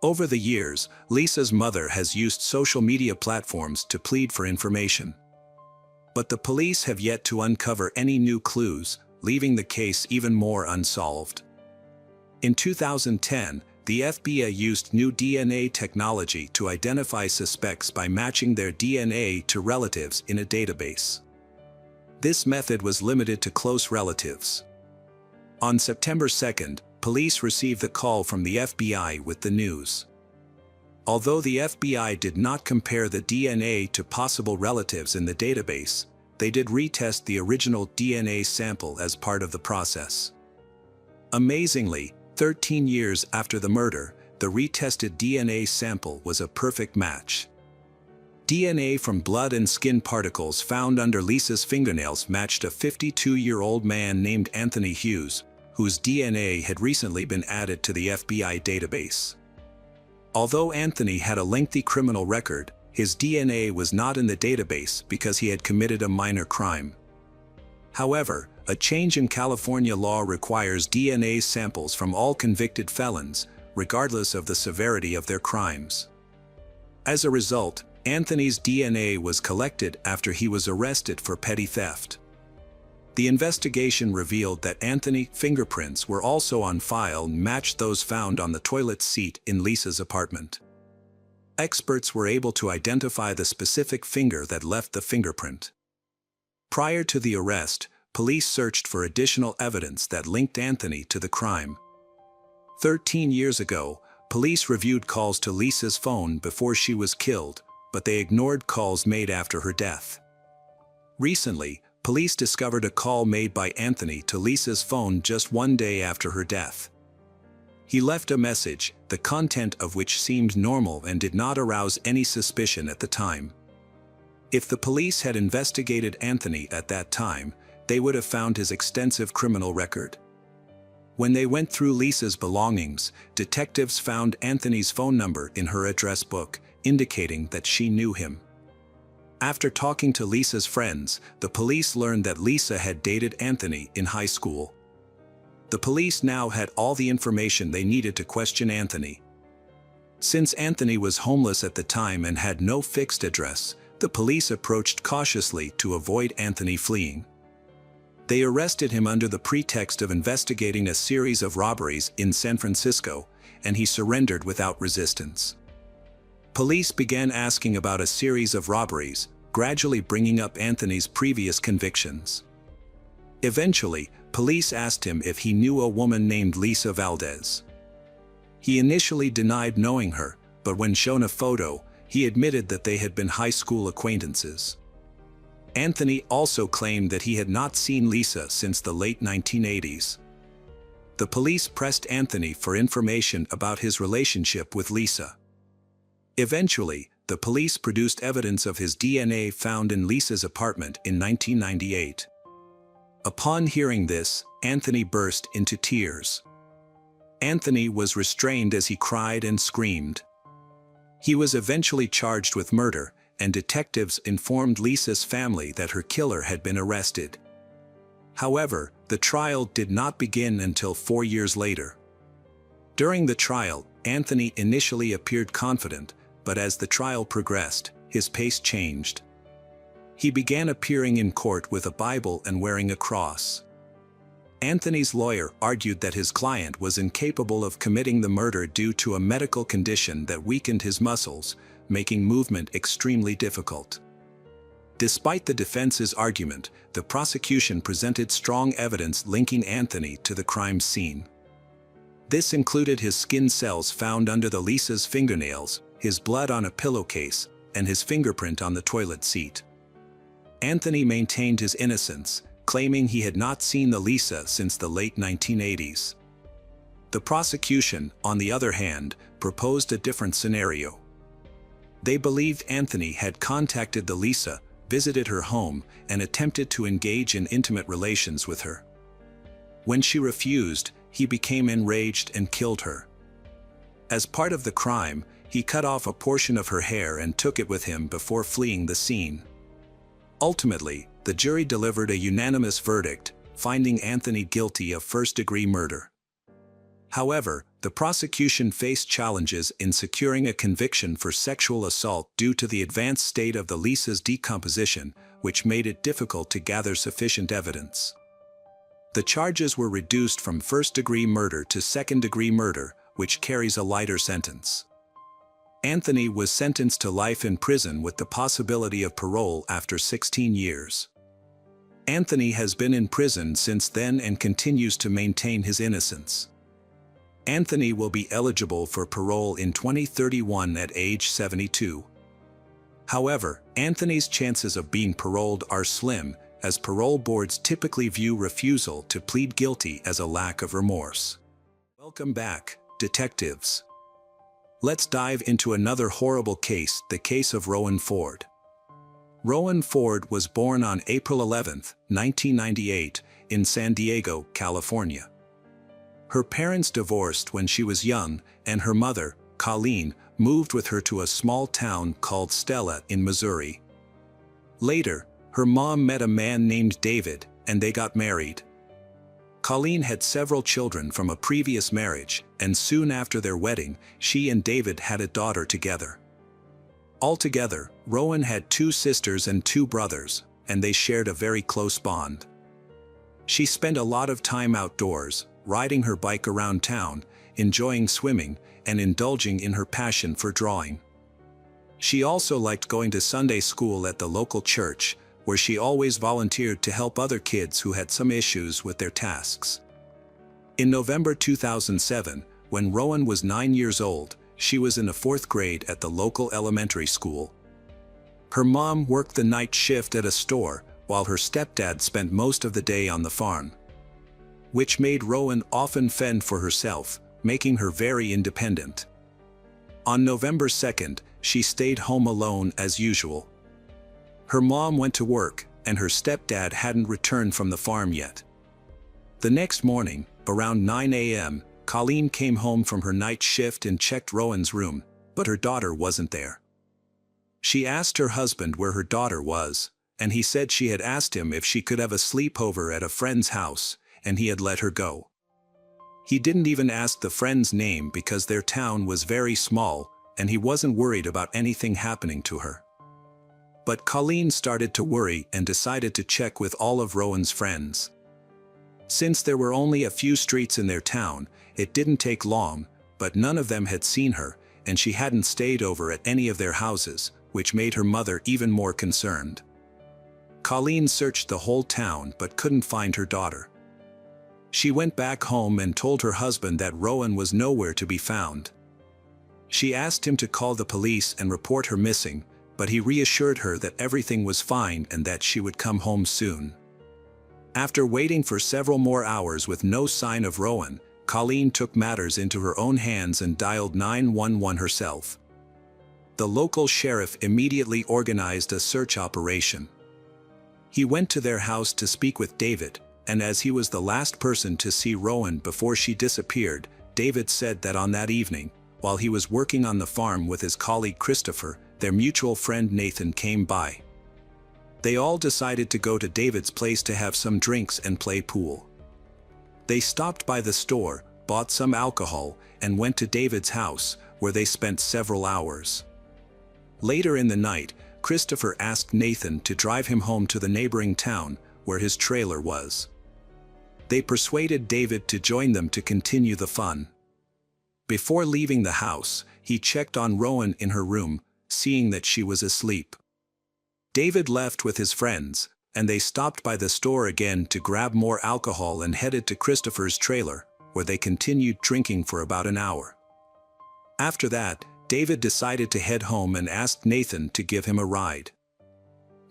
Over the years, Lisa's mother has used social media platforms to plead for information. But the police have yet to uncover any new clues, leaving the case even more unsolved. In 2010, the FBI used new DNA technology to identify suspects by matching their DNA to relatives in a database. This method was limited to close relatives. On September 2nd, police received the call from the FBI with the news. Although the FBI did not compare the DNA to possible relatives in the database, they did retest the original DNA sample as part of the process. Amazingly, 13 years after the murder, the retested DNA sample was a perfect match. DNA from blood and skin particles found under Lisa's fingernails matched a 52-year-old man named Anthony Hughes, whose DNA had recently been added to the FBI database. Although Anthony had a lengthy criminal record, his DNA was not in the database because he had committed a minor crime. However, a change in California law requires DNA samples from all convicted felons, regardless of the severity of their crimes. As a result, Anthony's DNA was collected after he was arrested for petty theft. The investigation revealed that Anthony's fingerprints were also on file and matched those found on the toilet seat in Lisa's apartment. Experts were able to identify the specific finger that left the fingerprint. Prior to the arrest, police searched for additional evidence that linked Anthony to the crime. 13 years ago, police reviewed calls to Lisa's phone before she was killed, but they ignored calls made after her death. Recently, police discovered a call made by Anthony to Lisa's phone just one day after her death. He left a message, the content of which seemed normal and did not arouse any suspicion at the time. If the police had investigated Anthony at that time, they would have found his extensive criminal record. When they went through Lisa's belongings, detectives found Anthony's phone number in her address book, indicating that she knew him. After talking to Lisa's friends, the police learned that Lisa had dated Anthony in high school. The police now had all the information they needed to question Anthony. Since Anthony was homeless at the time and had no fixed address, the police approached cautiously to avoid Anthony fleeing. They arrested him under the pretext of investigating a series of robberies in San Francisco, and he surrendered without resistance. Police began asking about a series of robberies, gradually bringing up Anthony's previous convictions. Eventually, police asked him if he knew a woman named Lisa Valdez. He initially denied knowing her, but when shown a photo, he admitted that they had been high school acquaintances. Anthony also claimed that he had not seen Lisa since the late 1980s. The police pressed Anthony for information about his relationship with Lisa. Eventually, the police produced evidence of his DNA found in Lisa's apartment in 1998. Upon hearing this, Anthony burst into tears. Anthony was restrained as he cried and screamed. He was eventually charged with murder, and detectives informed Lisa's family that her killer had been arrested. However, the trial did not begin until 4 years later. During the trial, Anthony initially appeared confident, but as the trial progressed, his pace changed. He began appearing in court with a Bible and wearing a cross. Anthony's lawyer argued that his client was incapable of committing the murder due to a medical condition that weakened his muscles, making movement extremely difficult. Despite the defense's argument, the prosecution presented strong evidence linking Anthony to the crime scene. This included his skin cells found under the Lisa's fingernails, his blood on a pillowcase, and his fingerprint on the toilet seat. Anthony maintained his innocence, claiming he had not seen the Lisa since the late 1980s. The prosecution, on the other hand, proposed a different scenario. They believed Anthony had contacted the Lisa, visited her home, and attempted to engage in intimate relations with her. When she refused, he became enraged and killed her. As part of the crime, he cut off a portion of her hair and took it with him before fleeing the scene. Ultimately, the jury delivered a unanimous verdict, finding Anthony guilty of first-degree murder. However, the prosecution faced challenges in securing a conviction for sexual assault due to the advanced state of the Lisa's decomposition, which made it difficult to gather sufficient evidence. The charges were reduced from first-degree murder to second-degree murder, which carries a lighter sentence. Anthony was sentenced to life in prison with the possibility of parole after 16 years. Anthony has been in prison since then and continues to maintain his innocence. Anthony will be eligible for parole in 2031 at age 72. However, Anthony's chances of being paroled are slim, as parole boards typically view refusal to plead guilty as a lack of remorse. Welcome back, detectives. Let's dive into another horrible case, the case of Rowan Ford. Rowan Ford was born on April 11, 1998, in San Diego, California. Her parents divorced when she was young, and her mother, Colleen, moved with her to a small town called Stella in Missouri. Later, her mom met a man named David, and they got married. Colleen had several children from a previous marriage, and soon after their wedding, she and David had a daughter together. Altogether, Rowan had 2 sisters and 2 brothers, and they shared a very close bond. She spent a lot of time outdoors, riding her bike around town, enjoying swimming, and indulging in her passion for drawing. She also liked going to Sunday school at the local church, where she always volunteered to help other kids who had some issues with their tasks. In November 2007, when Rowan was 9 years old, she was in the 4th grade at the local elementary school. Her mom worked the night shift at a store, while her stepdad spent most of the day on the farm, which made Rowan often fend for herself, making her very independent. On November 2nd, she stayed home alone as usual. Her mom went to work, and her stepdad hadn't returned from the farm yet. The next morning, around 9 a.m., Colleen came home from her night shift and checked Rowan's room, but her daughter wasn't there. She asked her husband where her daughter was, and he said she had asked him if she could have a sleepover at a friend's house, and he had let her go. He didn't even ask the friend's name because their town was very small, and he wasn't worried about anything happening to her. But Colleen started to worry and decided to check with all of Rowan's friends. Since there were only a few streets in their town, it didn't take long, but none of them had seen her, and she hadn't stayed over at any of their houses, which made her mother even more concerned. Colleen searched the whole town but couldn't find her daughter. She went back home and told her husband that Rowan was nowhere to be found. She asked him to call the police and report her missing, but he reassured her that everything was fine and that she would come home soon. After waiting for several more hours with no sign of Rowan, Colleen took matters into her own hands and dialed 911 herself. The local sheriff immediately organized a search operation. He went to their house to speak with David, and as he was the last person to see Rowan before she disappeared, David said that on that evening, while he was working on the farm with his colleague Christopher, their mutual friend Nathan came by. They all decided to go to David's place to have some drinks and play pool. They stopped by the store, bought some alcohol, and went to David's house, where they spent several hours. Later in the night, Christopher asked Nathan to drive him home to the neighboring town, where his trailer was. They persuaded David to join them to continue the fun. Before leaving the house, he checked on Rowan in her room, seeing that she was asleep. David left with his friends, and they stopped by the store again to grab more alcohol and headed to Christopher's trailer, where they continued drinking for about an hour. After that, David decided to head home and asked Nathan to give him a ride.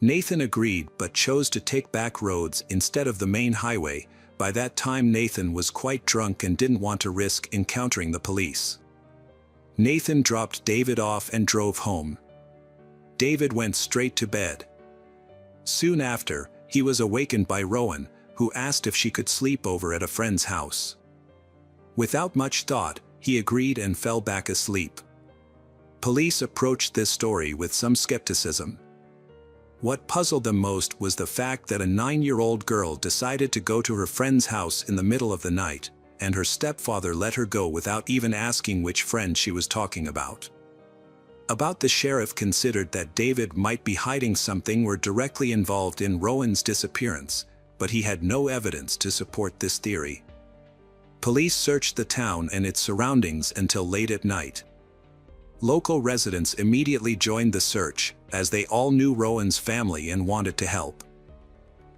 Nathan agreed but chose to take back roads instead of the main highway. By that time Nathan was quite drunk and didn't want to risk encountering the police. Nathan dropped David off and drove home. David went straight to bed. Soon after, he was awakened by Rowan, who asked if she could sleep over at a friend's house. Without much thought, he agreed and fell back asleep. Police approached this story with some skepticism. What puzzled them most was the fact that a 9-year-old girl decided to go to her friend's house in the middle of the night, and her stepfather let her go without even asking which friend she was talking about. The sheriff considered that David might be hiding something or directly involved in Rowan's disappearance, but he had no evidence to support this theory. Police searched the town and its surroundings until late at night. Local residents immediately joined the search, as they all knew Rowan's family and wanted to help.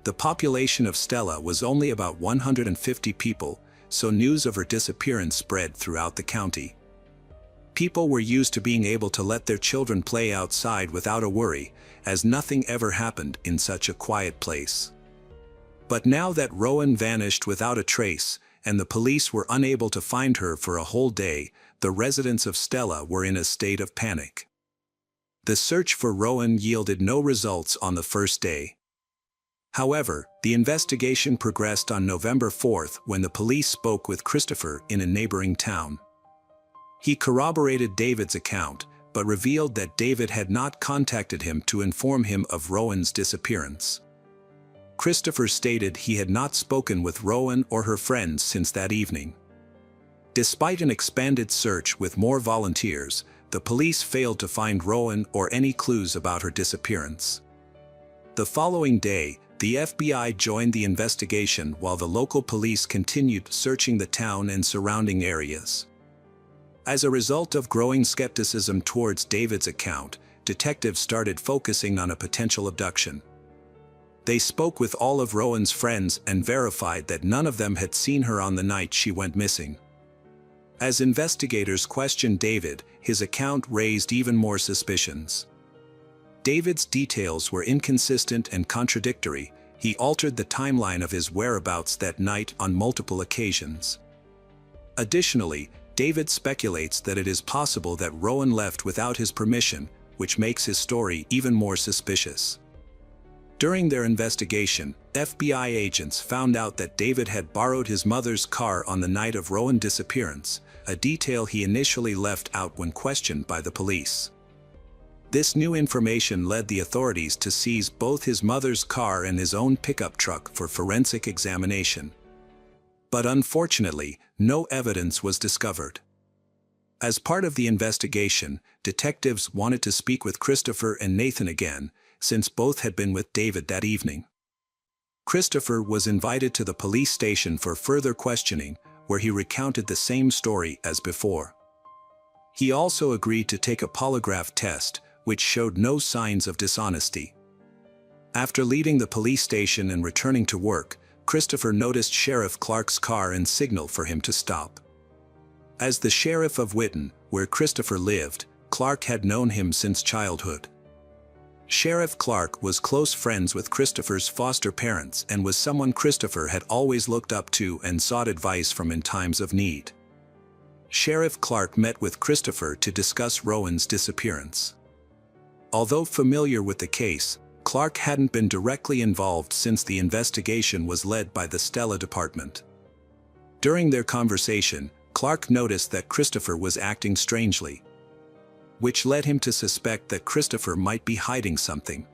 The population of Stella was only about 150 people, so news of her disappearance spread throughout the county. People were used to being able to let their children play outside without a worry, as nothing ever happened in such a quiet place. But now that Rowan vanished without a trace, and the police were unable to find her for a whole day, the residents of Stella were in a state of panic. The search for Rowan yielded no results on the first day. However, the investigation progressed on November 4th when the police spoke with Christopher in a neighboring town. He corroborated David's account, but revealed that David had not contacted him to inform him of Rowan's disappearance. Christopher stated he had not spoken with Rowan or her friends since that evening. Despite an expanded search with more volunteers, the police failed to find Rowan or any clues about her disappearance. The following day, the FBI joined the investigation while the local police continued searching the town and surrounding areas. As a result of growing skepticism towards David's account, detectives started focusing on a potential abduction. They spoke with all of Rowan's friends and verified that none of them had seen her on the night she went missing. As investigators questioned David, his account raised even more suspicions. David's details were inconsistent and contradictory. He altered the timeline of his whereabouts that night on multiple occasions. Additionally, David speculates that it is possible that Rowan left without his permission, which makes his story even more suspicious. During their investigation, FBI agents found out that David had borrowed his mother's car on the night of Rowan's disappearance, a detail he initially left out when questioned by the police. This new information led the authorities to seize both his mother's car and his own pickup truck for forensic examination. But unfortunately, no evidence was discovered. As part of the investigation, detectives wanted to speak with Christopher and Nathan again, since both had been with David that evening. Christopher was invited to the police station for further questioning, where he recounted the same story as before. He also agreed to take a polygraph test, which showed no signs of dishonesty. After leaving the police station and returning to work, Christopher noticed Sheriff Clark's car and signaled for him to stop. As the sheriff of Whitton, where Christopher lived, Clark had known him since childhood. Sheriff Clark was close friends with Christopher's foster parents and was someone Christopher had always looked up to and sought advice from in times of need. Sheriff Clark met with Christopher to discuss Rowan's disappearance. Although familiar with the case, Clark hadn't been directly involved since the investigation was led by the Stella Department. During their conversation, Clark noticed that Christopher was acting strangely, which led him to suspect that Christopher might be hiding something.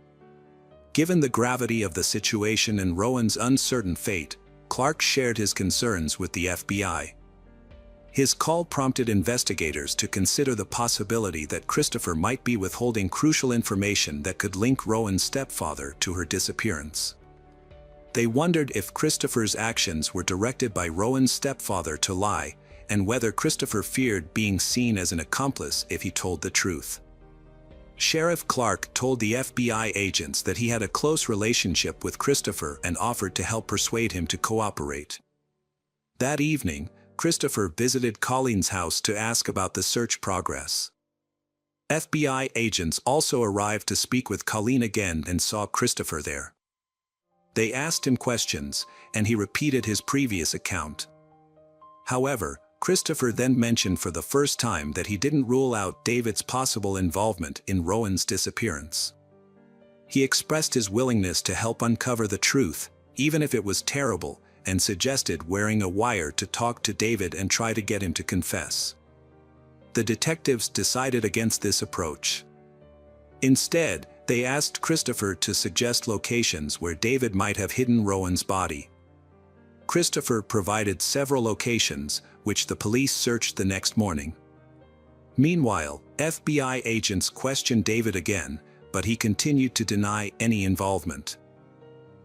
Given the gravity of the situation and Rowan's uncertain fate, Clark shared his concerns with the FBI. His call prompted investigators to consider the possibility that Christopher might be withholding crucial information that could link Rowan's stepfather to her disappearance. They wondered if Christopher's actions were directed by Rowan's stepfather to lie, and whether Christopher feared being seen as an accomplice if he told the truth. Sheriff Clark told the FBI agents that he had a close relationship with Christopher and offered to help persuade him to cooperate. That evening, Christopher visited Colleen's house to ask about the search progress. FBI agents also arrived to speak with Colleen again and saw Christopher there. They asked him questions, and he repeated his previous account. However, Christopher then mentioned for the first time that he didn't rule out David's possible involvement in Rowan's disappearance. He expressed his willingness to help uncover the truth, even if it was terrible, and suggested wearing a wire to talk to David and try to get him to confess. The detectives decided against this approach. Instead, they asked Christopher to suggest locations where David might have hidden Rowan's body. Christopher provided several locations, which the police searched the next morning. Meanwhile, FBI agents questioned David again, but he continued to deny any involvement.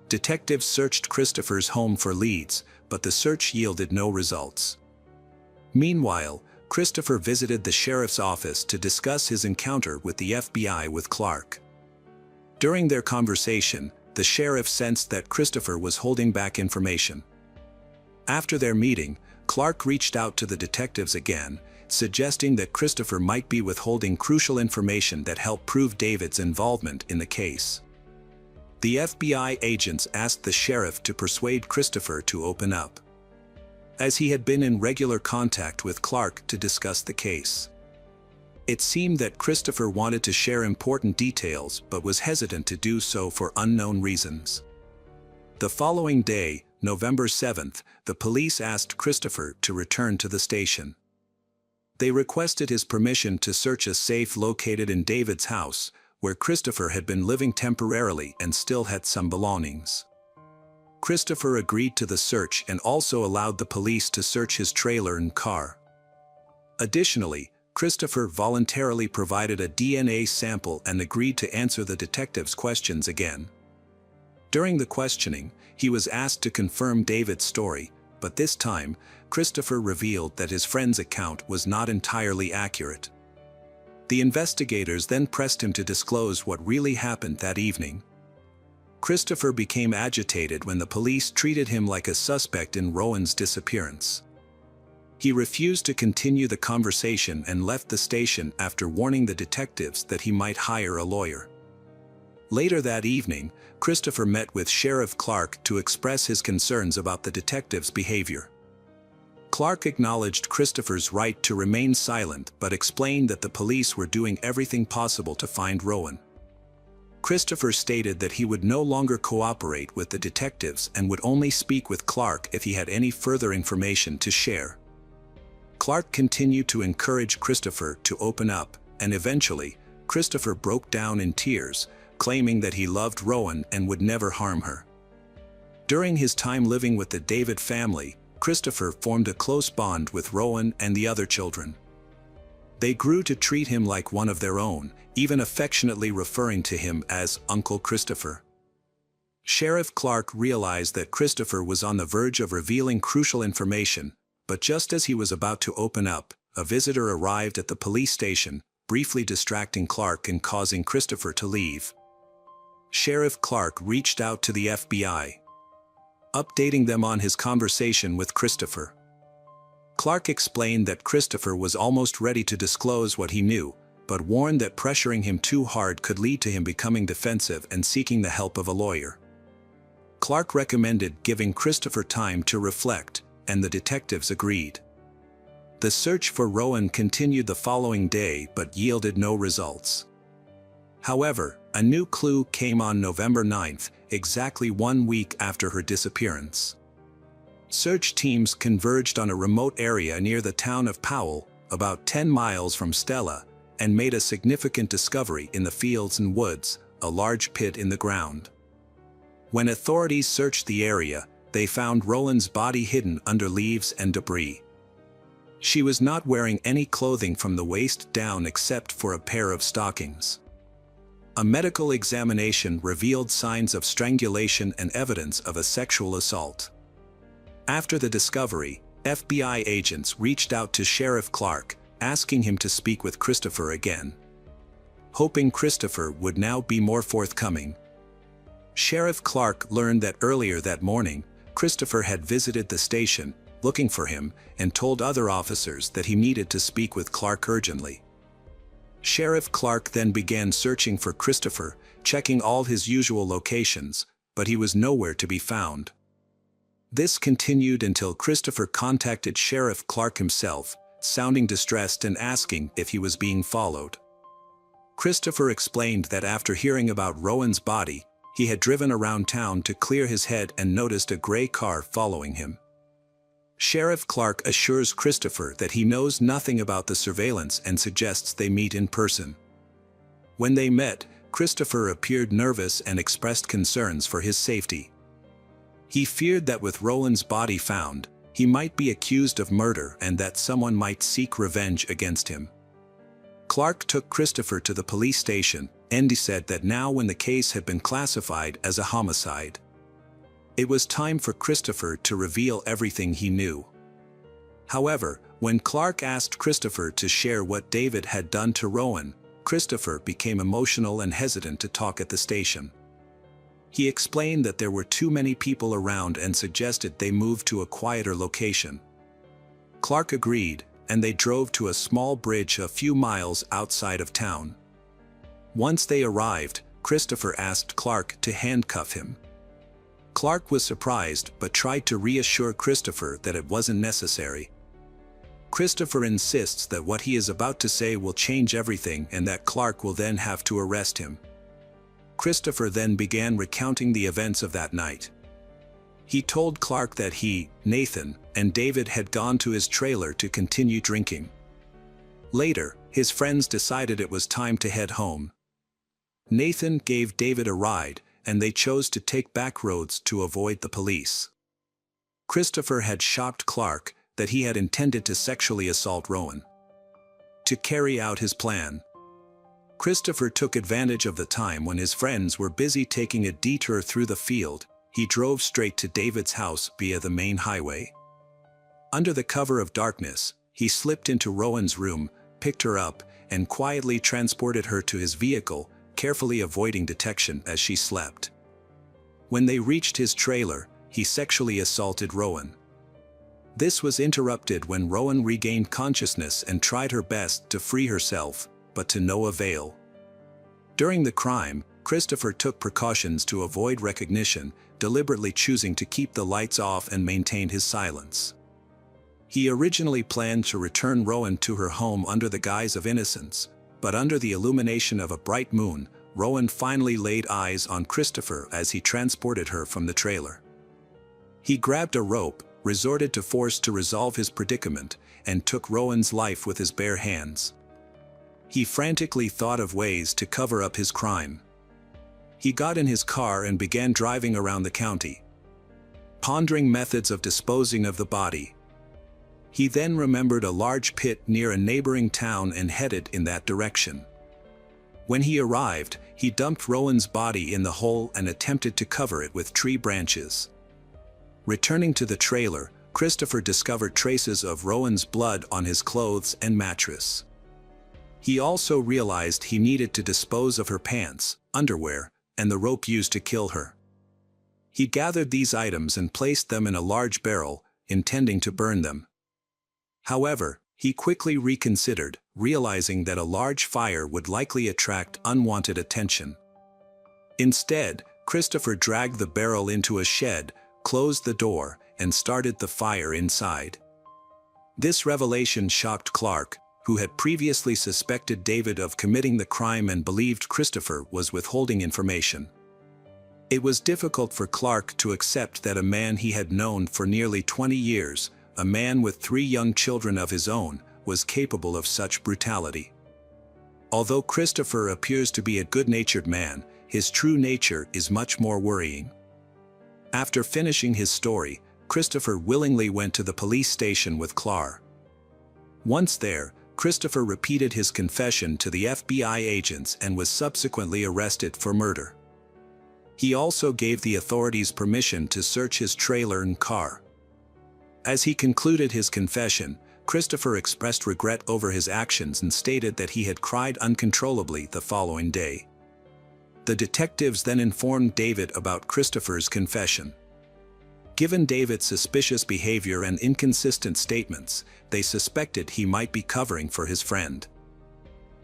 Detectives searched Christopher's home for leads, but the search yielded no results. Meanwhile, Christopher visited the sheriff's office to discuss his encounter with the FBI with Clark. During their conversation, the sheriff sensed that Christopher was holding back information. After their meeting, Clark reached out to the detectives again, suggesting that Christopher might be withholding crucial information that helped prove David's involvement in the case. The FBI agents asked the sheriff to persuade Christopher to open up, as he had been in regular contact with Clark to discuss the case. It seemed that Christopher wanted to share important details but was hesitant to do so for unknown reasons. The following day, November 7th, the police asked Christopher to return to the station. They requested his permission to search a safe located in David's house, where Christopher had been living temporarily and still had some belongings. Christopher agreed to the search and also allowed the police to search his trailer and car. Additionally, Christopher voluntarily provided a DNA sample and agreed to answer the detectives' questions again. During the questioning, he was asked to confirm David's story, but this time, Christopher revealed that his friend's account was not entirely accurate. The investigators then pressed him to disclose what really happened that evening. Christopher became agitated when the police treated him like a suspect in Rowan's disappearance. He refused to continue the conversation and left the station after warning the detectives that he might hire a lawyer. Later that evening, Christopher met with Sheriff Clark to express his concerns about the detectives' behavior. Clark acknowledged Christopher's right to remain silent but explained that the police were doing everything possible to find Rowan. Christopher stated that he would no longer cooperate with the detectives and would only speak with Clark if he had any further information to share. Clark continued to encourage Christopher to open up, and eventually, Christopher broke down in tears, claiming that he loved Rowan and would never harm her. During his time living with the David family, Christopher formed a close bond with Rowan and the other children. They grew to treat him like one of their own, even affectionately referring to him as Uncle Christopher. Sheriff Clark realized that Christopher was on the verge of revealing crucial information, but just as he was about to open up, a visitor arrived at the police station, briefly distracting Clark and causing Christopher to leave. Sheriff Clark reached out to the FBI, updating them on his conversation with Christopher. Clark explained that Christopher was almost ready to disclose what he knew, but warned that pressuring him too hard could lead to him becoming defensive and seeking the help of a lawyer. Clark recommended giving Christopher time to reflect, and the detectives agreed. The search for Rowan continued the following day but yielded no results. However, a new clue came on November 9th, exactly 1 week after her disappearance. Search teams converged on a remote area near the town of Powell, about 10 miles from Stella, and made a significant discovery in the fields and woods, a large pit in the ground. When authorities searched the area, they found Rowan's body hidden under leaves and debris. She was not wearing any clothing from the waist down except for a pair of stockings. A medical examination revealed signs of strangulation and evidence of a sexual assault. After the discovery, FBI agents reached out to Sheriff Clark, asking him to speak with Christopher again, hoping Christopher would now be more forthcoming. Sheriff Clark learned that earlier that morning, Christopher had visited the station, looking for him, and told other officers that he needed to speak with Clark urgently. Sheriff Clark then began searching for Christopher, checking all his usual locations, but he was nowhere to be found. This continued until Christopher contacted Sheriff Clark himself, sounding distressed and asking if he was being followed. Christopher explained that after hearing about Rowan's body, he had driven around town to clear his head and noticed a gray car following him. Sheriff Clark assures Christopher that he knows nothing about the surveillance and suggests they meet in person. When they met, Christopher appeared nervous and expressed concerns for his safety. He feared that with Rowan's body found, he might be accused of murder and that someone might seek revenge against him. Clark took Christopher to the police station, and he said that now when the case had been classified as a homicide, it was time for Christopher to reveal everything he knew. However, when Clark asked Christopher to share what David had done to Rowan, Christopher became emotional and hesitant to talk at the station. He explained that there were too many people around and suggested they move to a quieter location. Clark agreed, and they drove to a small bridge a few miles outside of town. Once they arrived, Christopher asked Clark to handcuff him. Clark was surprised but tried to reassure Christopher that it wasn't necessary. Christopher insists that what he is about to say will change everything and that Clark will then have to arrest him. Christopher then began recounting the events of that night. He told Clark that he, Nathan, and David had gone to his trailer to continue drinking. Later, his friends decided it was time to head home. Nathan gave David a ride, and they chose to take back roads to avoid the police. Christopher had shocked Clark that he had intended to sexually assault Rowan. To carry out his plan, Christopher took advantage of the time when his friends were busy taking a detour through the field. He drove straight to David's house via the main highway. Under the cover of darkness, he slipped into Rowan's room, picked her up, and quietly transported her to his vehicle, carefully avoiding detection as she slept. When they reached his trailer, he sexually assaulted Rowan. This was interrupted when Rowan regained consciousness and tried her best to free herself, but to no avail. During the crime, Christopher took precautions to avoid recognition, deliberately choosing to keep the lights off and maintain his silence. He originally planned to return Rowan to her home under the guise of innocence, but under the illumination of a bright moon, Rowan finally laid eyes on Christopher as he transported her from the trailer. He grabbed a rope, resorted to force to resolve his predicament, and took Rowan's life with his bare hands. He frantically thought of ways to cover up his crime. He got in his car and began driving around the county, pondering methods of disposing of the body. He then remembered a large pit near a neighboring town and headed in that direction. When he arrived, he dumped Rowan's body in the hole and attempted to cover it with tree branches. Returning to the trailer, Christopher discovered traces of Rowan's blood on his clothes and mattress. He also realized he needed to dispose of her pants, underwear, and the rope used to kill her. He gathered these items and placed them in a large barrel, intending to burn them. However, he quickly reconsidered, realizing that a large fire would likely attract unwanted attention. Instead, Christopher dragged the barrel into a shed, closed the door, and started the fire inside. This revelation shocked Clark, who had previously suspected David of committing the crime and believed Christopher was withholding information. It was difficult for Clark to accept that a man he had known for nearly 20 years, a man with 3 young children of his own, was capable of such brutality. Although Christopher appears to be a good-natured man, his true nature is much more worrying. After finishing his story, Christopher willingly went to the police station with Clark. Once there, Christopher repeated his confession to the FBI agents and was subsequently arrested for murder. He also gave the authorities permission to search his trailer and car. As he concluded his confession, Christopher expressed regret over his actions and stated that he had cried uncontrollably the following day. The detectives then informed David about Christopher's confession. Given David's suspicious behavior and inconsistent statements, they suspected he might be covering for his friend.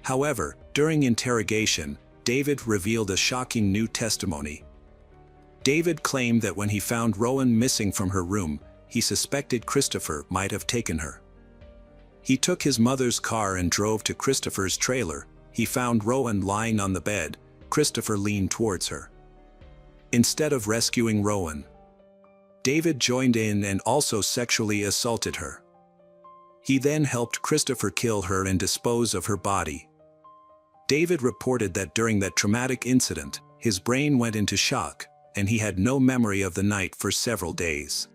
However, during interrogation, David revealed a shocking new testimony. David claimed that when he found Rowan missing from her room, he suspected Christopher might have taken her. He took his mother's car and drove to Christopher's trailer. He found Rowan lying on the bed. Christopher leaned towards her. Instead of rescuing Rowan, David joined in and also sexually assaulted her. He then helped Christopher kill her and dispose of her body. David reported that during that traumatic incident, his brain went into shock, and he had no memory of the night for several days.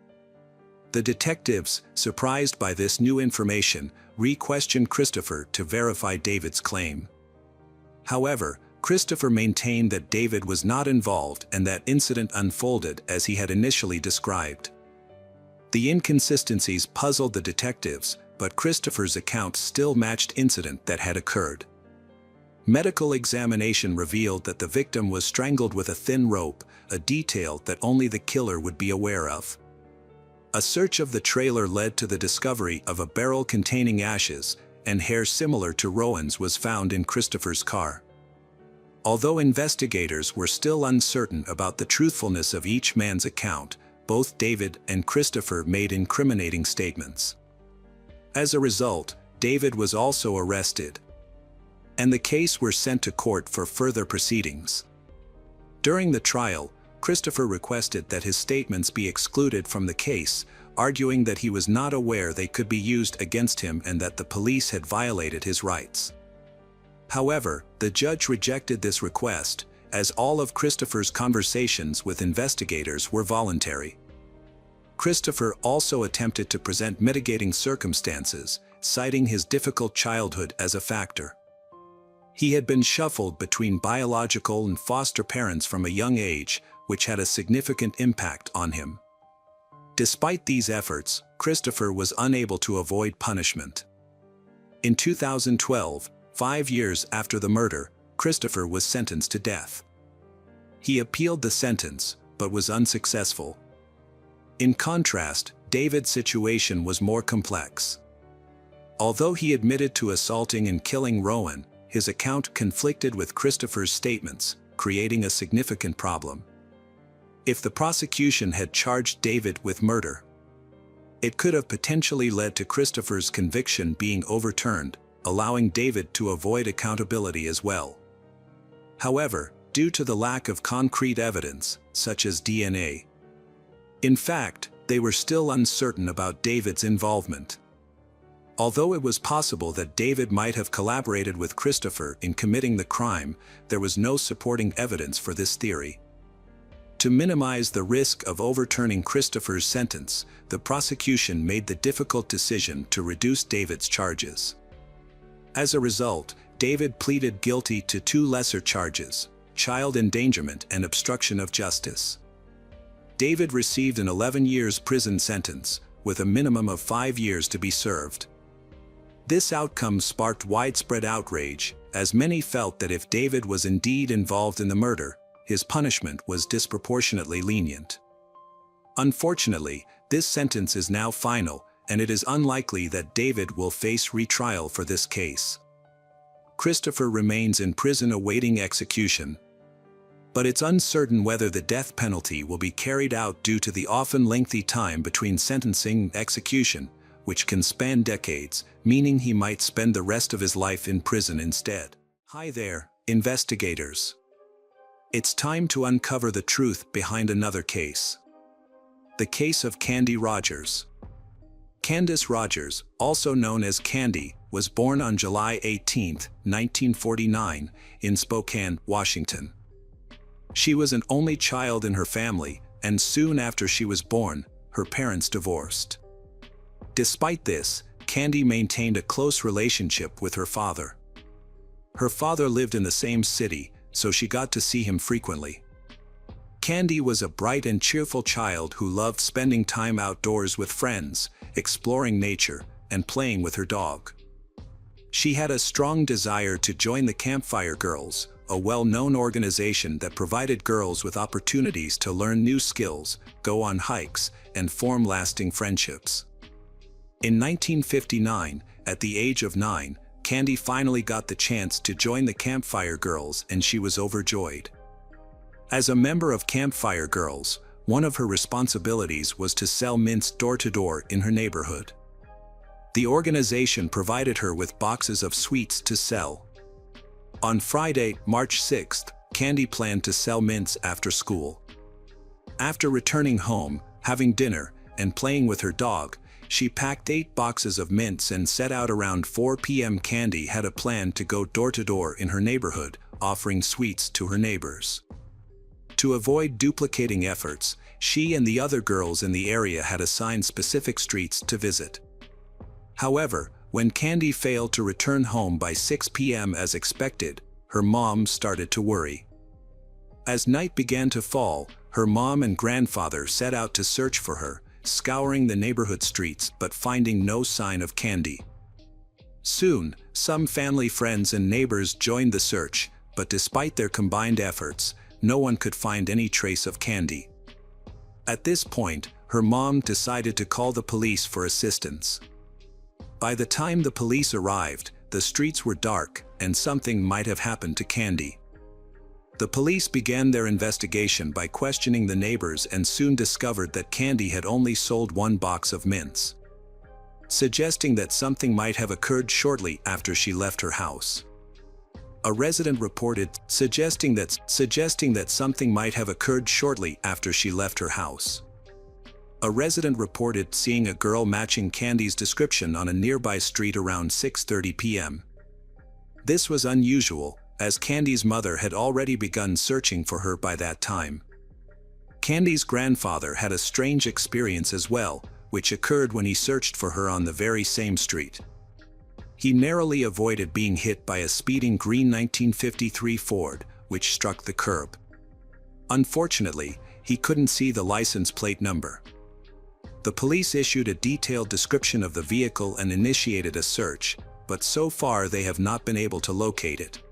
The detectives, surprised by this new information, re-questioned Christopher to verify David's claim. However, Christopher maintained that David was not involved and that incident unfolded as he had initially described. The inconsistencies puzzled the detectives, but Christopher's account still matched incident that had occurred. Medical examination revealed that the victim was strangled with a thin rope, a detail that only the killer would be aware of. A search of the trailer led to the discovery of a barrel containing ashes, and hair similar to Rowan's was found in Christopher's car. Although investigators were still uncertain about the truthfulness of each man's account, both David and Christopher made incriminating statements. As a result, David was also arrested, and the case was sent to court for further proceedings. During the trial, Christopher requested that his statements be excluded from the case, arguing that he was not aware they could be used against him and that the police had violated his rights. However, the judge rejected this request, as all of Christopher's conversations with investigators were voluntary. Christopher also attempted to present mitigating circumstances, citing his difficult childhood as a factor. He had been shuffled between biological and foster parents from a young age, which had a significant impact on him. Despite these efforts, Christopher was unable to avoid punishment. In 2012, 5 years after the murder, Christopher was sentenced to death. He appealed the sentence, but was unsuccessful. In contrast, David's situation was more complex. Although he admitted to assaulting and killing Rowan, his account conflicted with Christopher's statements, creating a significant problem. If the prosecution had charged David with murder, it could have potentially led to Christopher's conviction being overturned, allowing David to avoid accountability as well. However, due to the lack of concrete evidence, such as DNA, in fact, they were still uncertain about David's involvement. Although it was possible that David might have collaborated with Christopher in committing the crime, there was no supporting evidence for this theory. To minimize the risk of overturning Christopher's sentence, the prosecution made the difficult decision to reduce David's charges. As a result, David pleaded guilty to 2 lesser charges: child endangerment and obstruction of justice. David received an 11 years prison sentence, with a minimum of 5 years to be served. This outcome sparked widespread outrage, as many felt that if David was indeed involved in the murder, his punishment was disproportionately lenient. Unfortunately, this sentence is now final, and it is unlikely that David will face retrial for this case. Christopher remains in prison awaiting execution, but it's uncertain whether the death penalty will be carried out due to the often lengthy time between sentencing and execution, which can span decades, meaning he might spend the rest of his life in prison instead. Hi there, investigators. It's time to uncover the truth behind another case. The case of Candy Rogers. Candace Rogers, also known as Candy, was born on July 18, 1949, in Spokane, Washington. She was an only child in her family, and soon after she was born, her parents divorced. Despite this, Candy maintained a close relationship with her father. Her father lived in the same city, so she got to see him frequently. Candy was a bright and cheerful child who loved spending time outdoors with friends, exploring nature, and playing with her dog. She had a strong desire to join the Campfire Girls, a well-known organization that provided girls with opportunities to learn new skills, go on hikes, and form lasting friendships. In 1959, at the age of 9, Candy finally got the chance to join the Campfire Girls, and she was overjoyed. As a member of Campfire Girls, one of her responsibilities was to sell mints door-to-door in her neighborhood. The organization provided her with boxes of sweets to sell. On Friday, March 6th, Candy planned to sell mints after school. After returning home, having dinner, and playing with her dog, she packed 8 boxes of mints and set out around 4 p.m. Candy had a plan to go door-to-door in her neighborhood, offering sweets to her neighbors. To avoid duplicating efforts, she and the other girls in the area had assigned specific streets to visit. However, when Candy failed to return home by 6 p.m. as expected, her mom started to worry. As night began to fall, her mom and grandfather set out to search for her, scouring the neighborhood streets but finding no sign of Candy. Soon, some family friends and neighbors joined the search, but despite their combined efforts, no one could find any trace of Candy. At this point, her mom decided to call the police for assistance. By the time the police arrived, the streets were dark, and something might have happened to Candy. The police began their investigation by questioning the neighbors and soon discovered that Candy had only sold 1 box of mints, suggesting that something might have occurred shortly after she left her house. A resident reported suggesting that something might have occurred shortly after she left her house. A resident reported seeing a girl matching Candy's description on a nearby street around 6:30 p.m. This was unusual, as Candy's mother had already begun searching for her by that time. Candy's grandfather had a strange experience as well, which occurred when he searched for her on the very same street. He narrowly avoided being hit by a speeding green 1953 Ford, which struck the curb. Unfortunately, he couldn't see the license plate number. The police issued a detailed description of the vehicle and initiated a search, but so far they have not been able to locate it.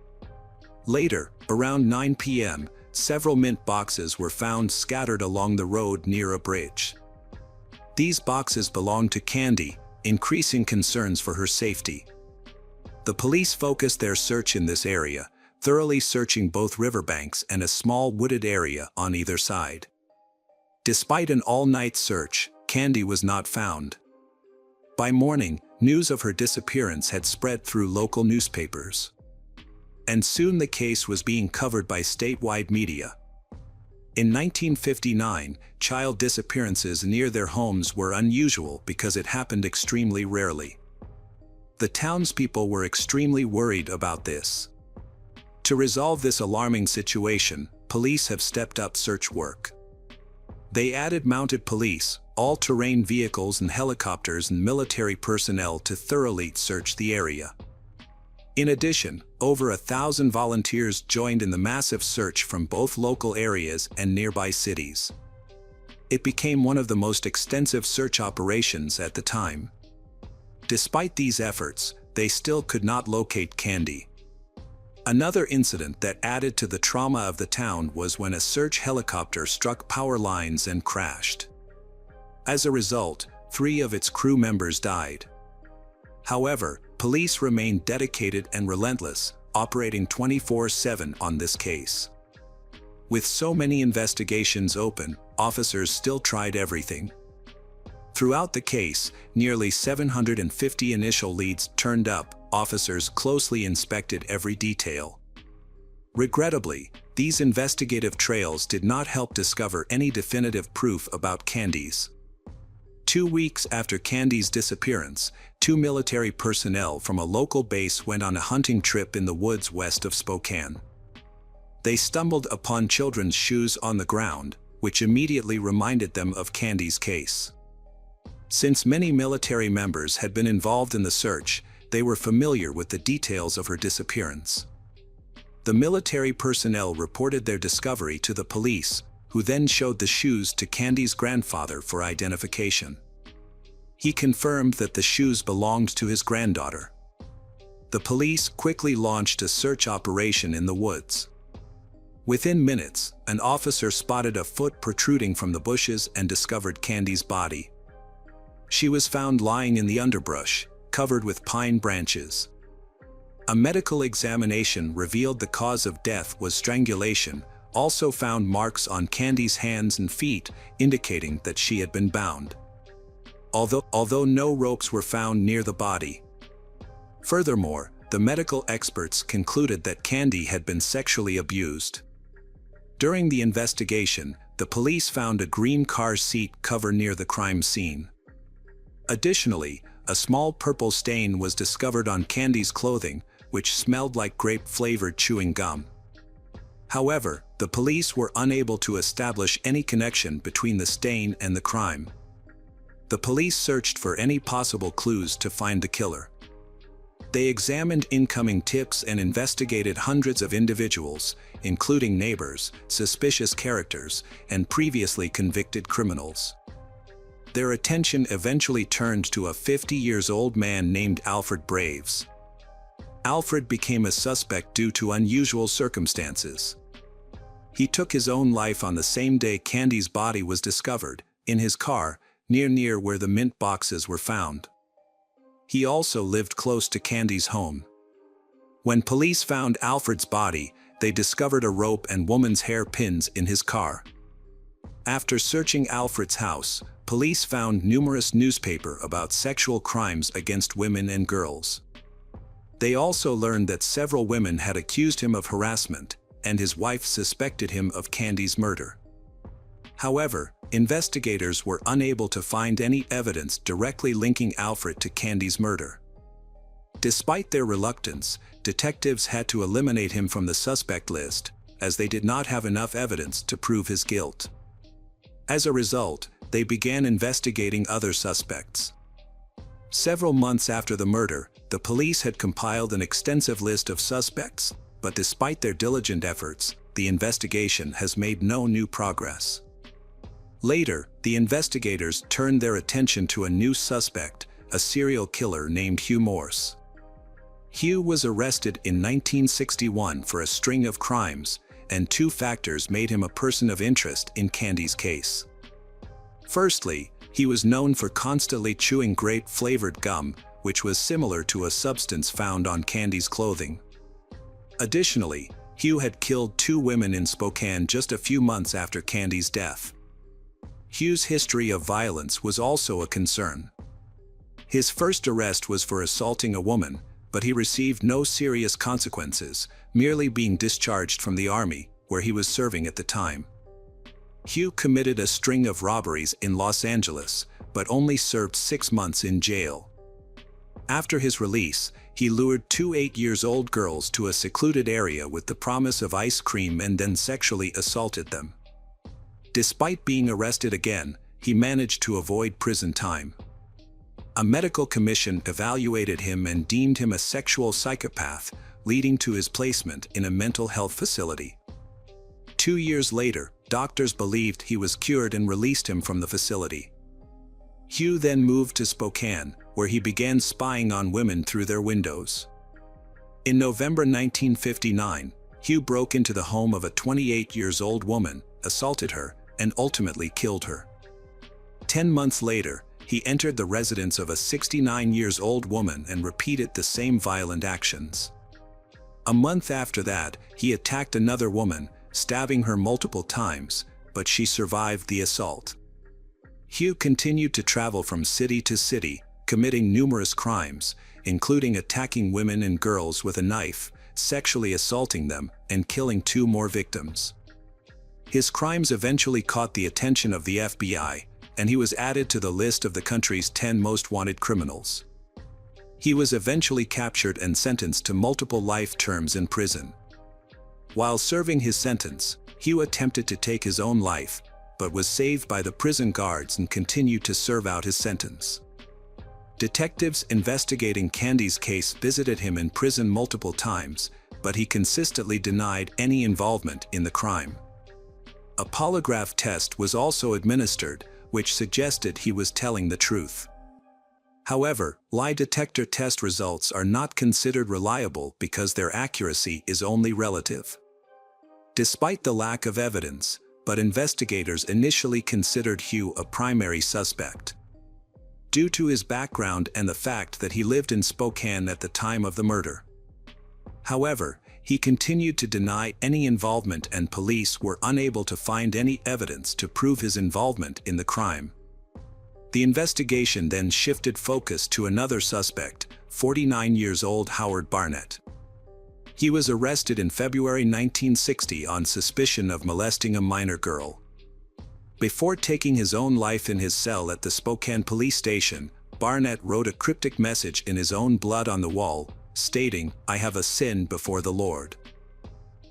Later, around 9 p.m., several mint boxes were found scattered along the road near a bridge. These boxes belonged to Candy, increasing concerns for her safety. The police focused their search in this area, thoroughly searching both riverbanks and a small wooded area on either side. Despite an all-night search, Candy was not found. By morning, news of her disappearance had spread through local newspapers. And soon the case was being covered by statewide media. In 1959, child disappearances near their homes were unusual because it happened extremely rarely. The townspeople were extremely worried about this. To resolve this alarming situation, police have stepped up search work. They added mounted police, all-terrain vehicles and helicopters and military personnel to thoroughly search the area. In addition, over 1,000 volunteers joined in the massive search from both local areas and nearby cities. It became one of the most extensive search operations at the time. Despite these efforts, they still could not locate Candy. Another incident that added to the trauma of the town was when a search helicopter struck power lines and crashed. As a result, 3 of its crew members died. However, police remained dedicated and relentless, operating 24/7 on this case. With so many investigations open, officers still tried everything. Throughout the case, nearly 750 initial leads turned up. Officers closely inspected every detail. Regrettably, these investigative trails did not help discover any definitive proof about Candy's. 2 weeks after Candy's disappearance, 2 military personnel from a local base went on a hunting trip in the woods west of Spokane. They stumbled upon children's shoes on the ground, which immediately reminded them of Candy's case. Since many military members had been involved in the search, they were familiar with the details of her disappearance. The military personnel reported their discovery to the police, who then showed the shoes to Candy's grandfather for identification. He confirmed that the shoes belonged to his granddaughter. The police quickly launched a search operation in the woods. Within minutes, an officer spotted a foot protruding from the bushes and discovered Candy's body. She was found lying in the underbrush, covered with pine branches. A medical examination revealed the cause of death was strangulation, also found marks on Candy's hands and feet, indicating that she had been bound. Although no ropes were found near the body. Furthermore, the medical experts concluded that Candy had been sexually abused. During the investigation, the police found a green car seat cover near the crime scene. Additionally, a small purple stain was discovered on Candy's clothing, which smelled like grape-flavored chewing gum. However, the police were unable to establish any connection between the stain and the crime. The police searched for any possible clues to find the killer. They examined incoming tips and investigated hundreds of individuals, including neighbors, suspicious characters, and previously convicted criminals. Their attention eventually turned to a 50-year-old man named Alfred Braves. Alfred became a suspect due to unusual circumstances. He took his own life on the same day Candy's body was discovered, in his car, near where the mint boxes were found. He also lived close to Candy's home. When police found Alfred's body, they discovered a rope and woman's hair pins in his car. After searching Alfred's house, police found numerous newspapers about sexual crimes against women and girls. They also learned that several women had accused him of harassment, and his wife suspected him of Candy's murder. However, investigators were unable to find any evidence directly linking Alfred to Candy's murder. Despite their reluctance, detectives had to eliminate him from the suspect list, as they did not have enough evidence to prove his guilt. As a result, they began investigating other suspects. Several months after the murder, the police had compiled an extensive list of suspects, but despite their diligent efforts, the investigation has made no new progress. Later, the investigators turned their attention to a new suspect, a serial killer named Hugh Morse. Hugh was arrested in 1961 for a string of crimes, and two factors made him a person of interest in Candy's case. Firstly, he was known for constantly chewing grape-flavored gum, which was similar to a substance found on Candy's clothing. Additionally, Hugh had killed 2 women in Spokane just a few months after Candy's death. Hugh's history of violence was also a concern. His first arrest was for assaulting a woman, but he received no serious consequences, merely being discharged from the army, where he was serving at the time. Hugh committed a string of robberies in Los Angeles, but only served 6 months in jail. After his release, he lured 2 8-year-old girls to a secluded area with the promise of ice cream and then sexually assaulted them. Despite being arrested again, he managed to avoid prison time. A medical commission evaluated him and deemed him a sexual psychopath, leading to his placement in a mental health facility. 2 years later, doctors believed he was cured and released him from the facility. Hugh then moved to Spokane, where he began spying on women through their windows. In November 1959, Hugh broke into the home of a 28-year-old woman, assaulted her, and ultimately killed her. 10 months later, he entered the residence of a 69-year-old woman and repeated the same violent actions. A month after that, he attacked another woman, stabbing her multiple times, but she survived the assault. Hugh continued to travel from city to city, committing numerous crimes, including attacking women and girls with a knife, sexually assaulting them, and killing 2 more victims. His crimes eventually caught the attention of the FBI, and he was added to the list of the country's 10 most wanted criminals. He was eventually captured and sentenced to multiple life terms in prison. While serving his sentence, Hugh attempted to take his own life, but was saved by the prison guards and continued to serve out his sentence. Detectives investigating Candy's case visited him in prison multiple times, but he consistently denied any involvement in the crime. A polygraph test was also administered, which suggested he was telling the truth. However, lie detector test results are not considered reliable because their accuracy is only relative. Despite the lack of evidence, but investigators initially considered Hugh a primary suspect. Due to his background and the fact that he lived in Spokane at the time of the murder. However, he continued to deny any involvement and police were unable to find any evidence to prove his involvement in the crime. The investigation then shifted focus to another suspect, 49 years old Howard Barnett. He was arrested in February 1960 on suspicion of molesting a minor girl. Before taking his own life in his cell at the Spokane police station, Barnett wrote a cryptic message in his own blood on the wall, stating, "I have a sin before the Lord."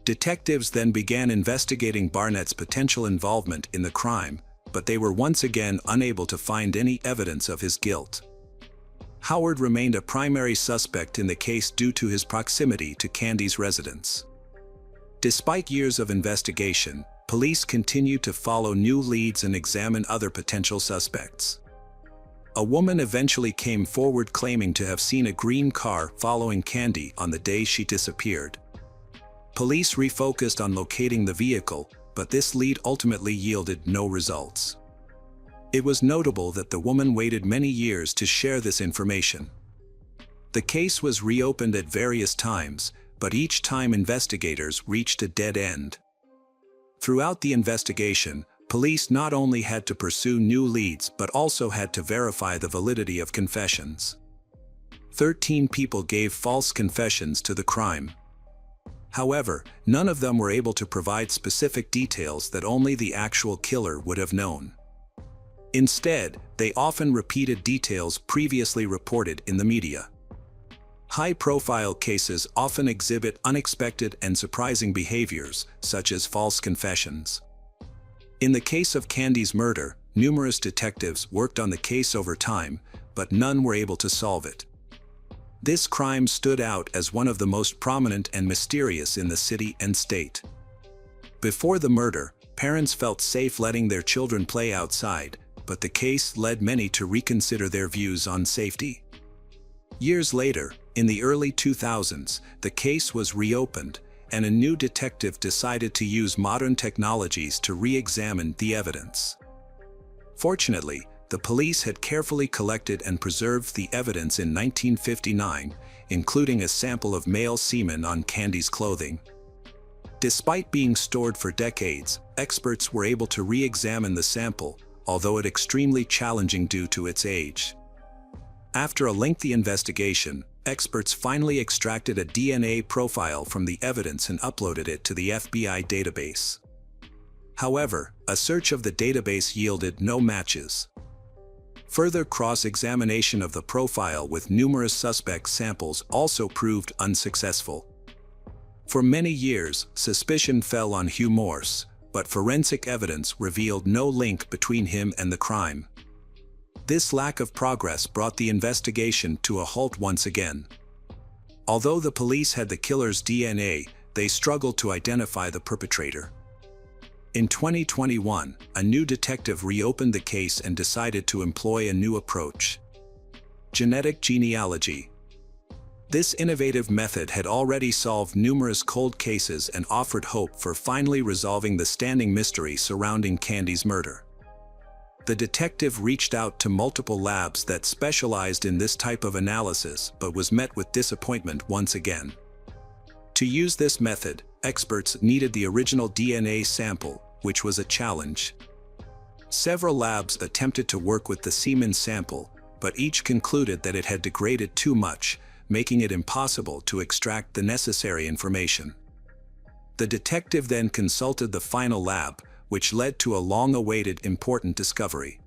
Detectives then began investigating Barnett's potential involvement in the crime, but they were once again unable to find any evidence of his guilt. Howard remained a primary suspect in the case due to his proximity to Candy's residence. Despite years of investigation, police continued to follow new leads and examine other potential suspects. A woman eventually came forward claiming to have seen a green car following Candy on the day she disappeared. Police refocused on locating the vehicle, but this lead ultimately yielded no results. It was notable that the woman waited many years to share this information. The case was reopened at various times, but each time investigators reached a dead end. Throughout the investigation, police not only had to pursue new leads but also had to verify the validity of confessions. 13 people gave false confessions to the crime. However, none of them were able to provide specific details that only the actual killer would have known. Instead, they often repeated details previously reported in the media. High-profile cases often exhibit unexpected and surprising behaviors, such as false confessions. In the case of Candy's murder, numerous detectives worked on the case over time, but none were able to solve it. This crime stood out as one of the most prominent and mysterious in the city and state. Before the murder, parents felt safe letting their children play outside, but the case led many to reconsider their views on safety. Years later, in the early 2000s, the case was reopened, and a new detective decided to use modern technologies to re-examine the evidence. Fortunately, the police had carefully collected and preserved the evidence in 1959, including a sample of male semen on Candy's clothing. Despite being stored for decades, experts were able to re-examine the sample, although it extremely challenging due to its age. After a lengthy investigation, experts finally extracted a DNA profile from the evidence and uploaded it to the FBI database. However, a search of the database yielded no matches. Further cross-examination of the profile with numerous suspect samples also proved unsuccessful. For many years, suspicion fell on Hugh Morse, but forensic evidence revealed no link between him and the crime. This lack of progress brought the investigation to a halt once again. Although the police had the killer's DNA, they struggled to identify the perpetrator. In 2021, a new detective reopened the case and decided to employ a new approach: genetic genealogy. This innovative method had already solved numerous cold cases and offered hope for finally resolving the standing mystery surrounding Candy's murder. The detective reached out to multiple labs that specialized in this type of analysis but was met with disappointment once again. To use this method, experts needed the original DNA sample, which was a challenge. Several labs attempted to work with the semen sample, but each concluded that it had degraded too much, making it impossible to extract the necessary information. The detective then consulted the final lab, which led to a long-awaited important discovery.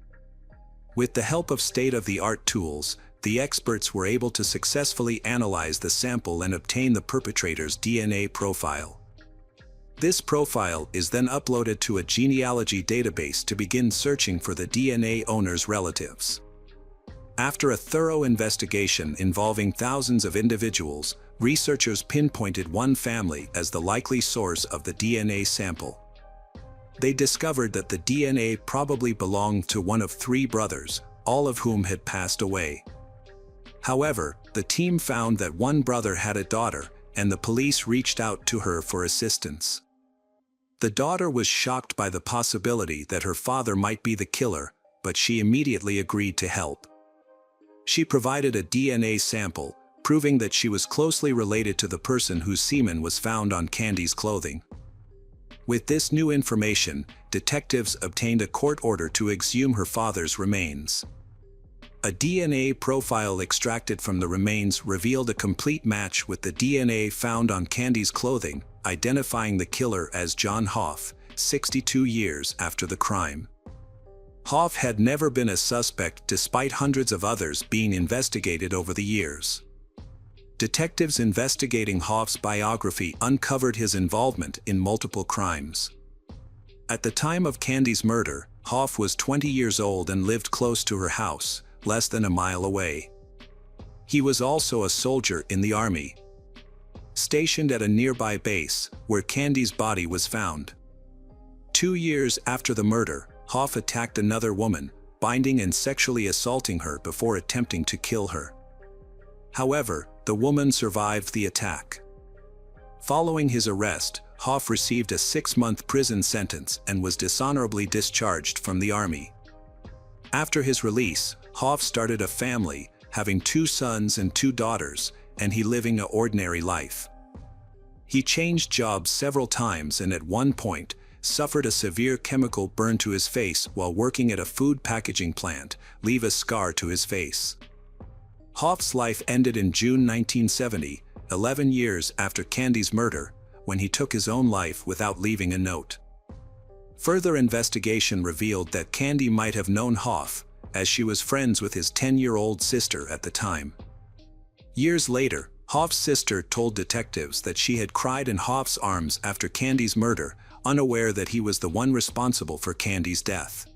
With the help of state-of-the-art tools, the experts were able to successfully analyze the sample and obtain the perpetrator's DNA profile. This profile is then uploaded to a genealogy database to begin searching for the DNA owner's relatives. After a thorough investigation involving thousands of individuals, researchers pinpointed one family as the likely source of the DNA sample. They discovered that the DNA probably belonged to one of 3 brothers, all of whom had passed away. However, the team found that one brother had a daughter, and the police reached out to her for assistance. The daughter was shocked by the possibility that her father might be the killer, but she immediately agreed to help. She provided a DNA sample, proving that she was closely related to the person whose semen was found on Candy's clothing. With this new information, detectives obtained a court order to exhume her father's remains. A DNA profile extracted from the remains revealed a complete match with the DNA found on Candy's clothing, identifying the killer as John Hoff, 62 years after the crime. Hoff had never been a suspect despite hundreds of others being investigated over the years. Detectives investigating Hoff's biography uncovered his involvement in multiple crimes. At the time of Candy's murder, Hoff was 20 years old and lived close to her house, less than a mile away. He was also a soldier in the army, stationed at a nearby base, where Candy's body was found. 2 years after the murder, Hoff attacked another woman, binding and sexually assaulting her before attempting to kill her. However, the woman survived the attack. Following his arrest, Hoff received a 6-month prison sentence and was dishonorably discharged from the army. After his release, Hoff started a family, having 2 sons and 2 daughters, and he living an ordinary life. He changed jobs several times and at one point, suffered a severe chemical burn to his face while working at a food packaging plant, leaving a scar to his face. Hoff's life ended in June 1970, 11 years after Candy's murder, when he took his own life without leaving a note. Further investigation revealed that Candy might have known Hoff, as she was friends with his 10-year-old sister at the time. Years later, Hoff's sister told detectives that she had cried in Hoff's arms after Candy's murder, unaware that he was the one responsible for Candy's death.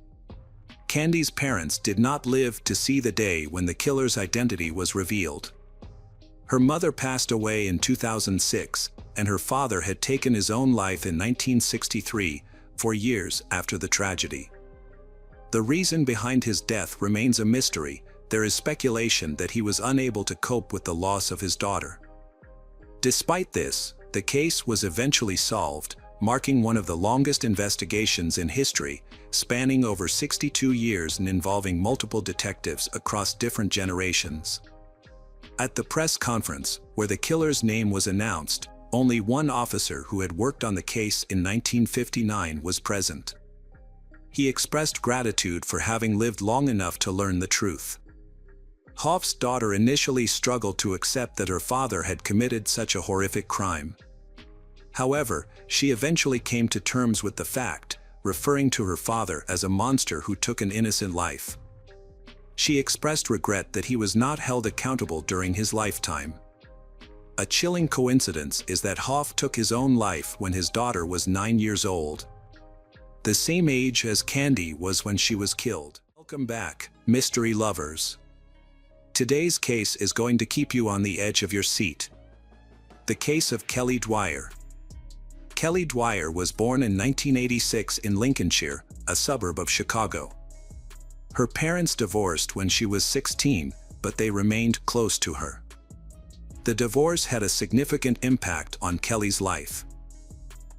Candy's parents did not live to see the day when the killer's identity was revealed. Her mother passed away in 2006, and her father had taken his own life in 1963, 4 years after the tragedy. The reason behind his death remains a mystery. There is speculation that he was unable to cope with the loss of his daughter. Despite this, the case was eventually solved, marking one of the longest investigations in history, spanning over 62 years and involving multiple detectives across different generations. At the press conference, where the killer's name was announced, only one officer who had worked on the case in 1959 was present. He expressed gratitude for having lived long enough to learn the truth. Hoff's daughter initially struggled to accept that her father had committed such a horrific crime. However, she eventually came to terms with the fact, referring to her father as a monster who took an innocent life. She expressed regret that he was not held accountable during his lifetime. A chilling coincidence is that Hoff took his own life when his daughter was 9 years old, the same age as Candy was when she was killed. Welcome back, mystery lovers. Today's case is going to keep you on the edge of your seat. The case of Kelly Dwyer. Kelly Dwyer was born in 1986 in Lincolnshire, a suburb of Chicago. Her parents divorced when she was 16, but they remained close to her. The divorce had a significant impact on Kelly's life.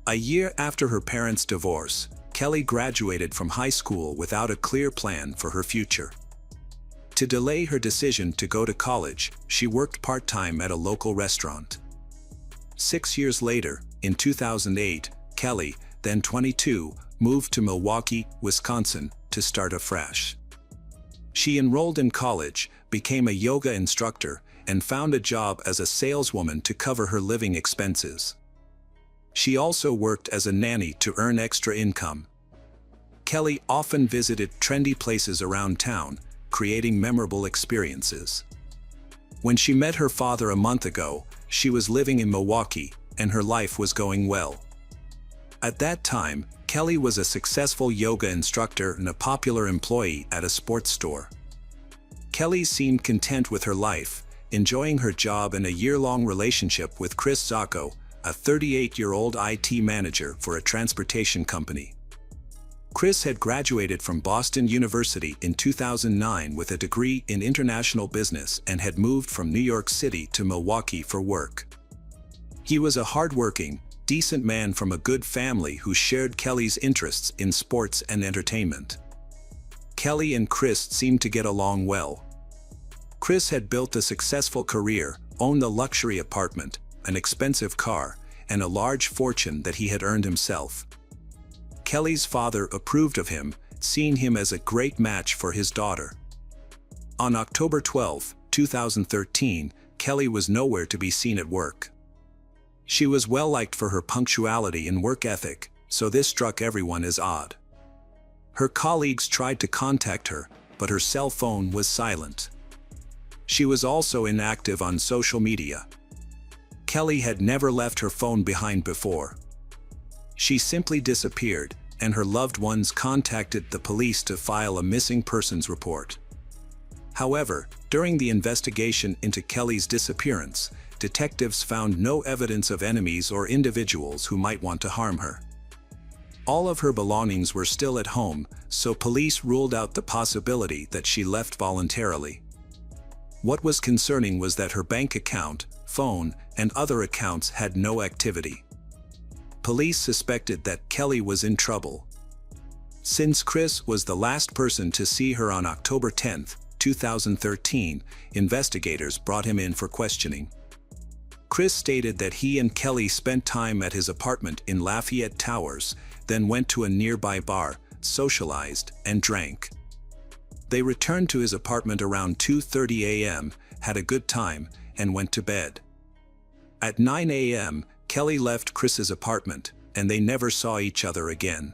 A year after her parents' divorce, Kelly graduated from high school without a clear plan for her future. To delay her decision to go to college, she worked part-time at a local restaurant. 6 years later, in 2008, Kelly, then 22, moved to Milwaukee, Wisconsin, to start afresh. She enrolled in college, became a yoga instructor, and found a job as a saleswoman to cover her living expenses. She also worked as a nanny to earn extra income. Kelly often visited trendy places around town, creating memorable experiences. When she met her father a month ago, she was living in Milwaukee, and her life was going well. At that time, Kelly was a successful yoga instructor and a popular employee at a sports store. Kelly seemed content with her life, enjoying her job and a year-long relationship with Chris Zacco, a 38-year-old IT manager for a transportation company. Chris had graduated from Boston University in 2009 with a degree in international business and had moved from New York City to Milwaukee for work. He was a hardworking, decent man from a good family who shared Kelly's interests in sports and entertainment. Kelly and Chris seemed to get along well. Chris had built a successful career, owned a luxury apartment, an expensive car, and a large fortune that he had earned himself. Kelly's father approved of him, seeing him as a great match for his daughter. On October 12, 2013, Kelly was nowhere to be seen at work. She was well liked for her punctuality and work ethic, so this struck everyone as odd. Her colleagues tried to contact her, but her cell phone was silent. She was also inactive on social media. Kelly had never left her phone behind before. She simply disappeared, and her loved ones contacted the police to file a missing persons report. However, during the investigation into Kelly's disappearance, detectives found no evidence of enemies or individuals who might want to harm her. All of her belongings were still at home, so police ruled out the possibility that she left voluntarily. What was concerning was that her bank account, phone, and other accounts had no activity. Police suspected that Kelly was in trouble. Since Chris was the last person to see her on October 10, 2013, investigators brought him in for questioning. Chris stated that he and Kelly spent time at his apartment in Lafayette Towers, then went to a nearby bar, socialized, and drank. They returned to his apartment around 2:30 a.m., had a good time, and went to bed. At 9 a.m., Kelly left Chris's apartment, and they never saw each other again.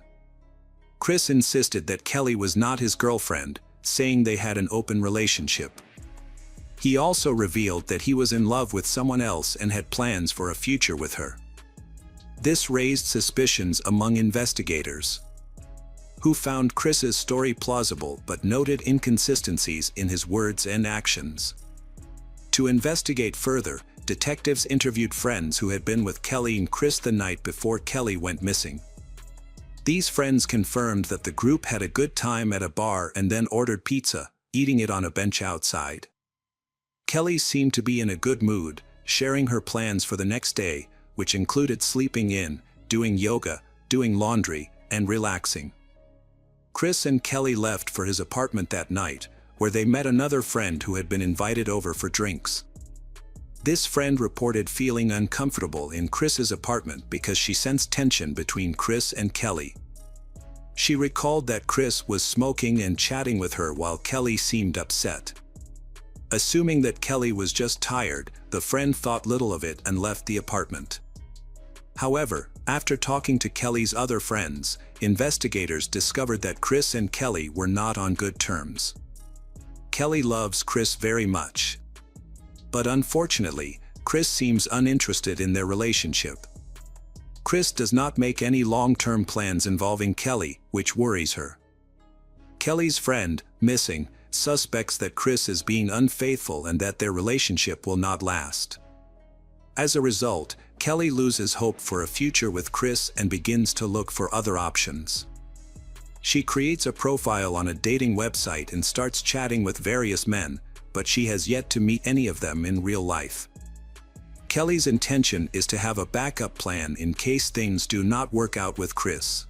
Chris insisted that Kelly was not his girlfriend, saying they had an open relationship. He also revealed that he was in love with someone else and had plans for a future with her. This raised suspicions among investigators, who found Chris's story plausible but noted inconsistencies in his words and actions. To investigate further, detectives interviewed friends who had been with Kelly and Chris the night before Kelly went missing. These friends confirmed that the group had a good time at a bar and then ordered pizza, eating it on a bench outside. Kelly seemed to be in a good mood, sharing her plans for the next day, which included sleeping in, doing yoga, doing laundry, and relaxing. Chris and Kelly left for his apartment that night, where they met another friend who had been invited over for drinks. This friend reported feeling uncomfortable in Chris's apartment because she sensed tension between Chris and Kelly. She recalled that Chris was smoking and chatting with her while Kelly seemed upset. Assuming that Kelly was just tired, the friend thought little of it and left the apartment. However, after talking to Kelly's other friends, investigators discovered that Chris and Kelly were not on good terms. Kelly loves Chris very much. But unfortunately, Chris seems uninterested in their relationship. Chris does not make any long-term plans involving Kelly, which worries her. Kelly's friend, missing, suspects that Chris is being unfaithful and that their relationship will not last. As a result, Kelly loses hope for a future with Chris and begins to look for other options. She creates a profile on a dating website and starts chatting with various men, but she has yet to meet any of them in real life. Kelly's intention is to have a backup plan in case things do not work out with Chris.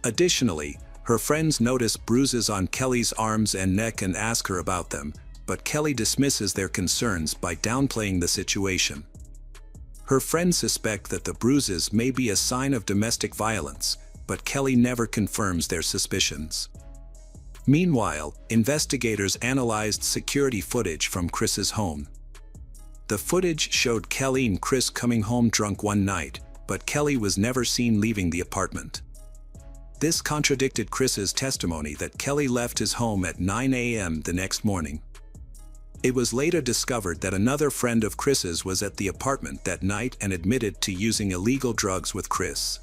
Additionally, her friends notice bruises on Kelly's arms and neck and ask her about them, but Kelly dismisses their concerns by downplaying the situation. Her friends suspect that the bruises may be a sign of domestic violence, but Kelly never confirms their suspicions. Meanwhile, investigators analyzed security footage from Chris's home. The footage showed Kelly and Chris coming home drunk one night, but Kelly was never seen leaving the apartment. This contradicted Chris's testimony that Kelly left his home at 9 a.m. the next morning. It was later discovered that another friend of Chris's was at the apartment that night and admitted to using illegal drugs with Chris.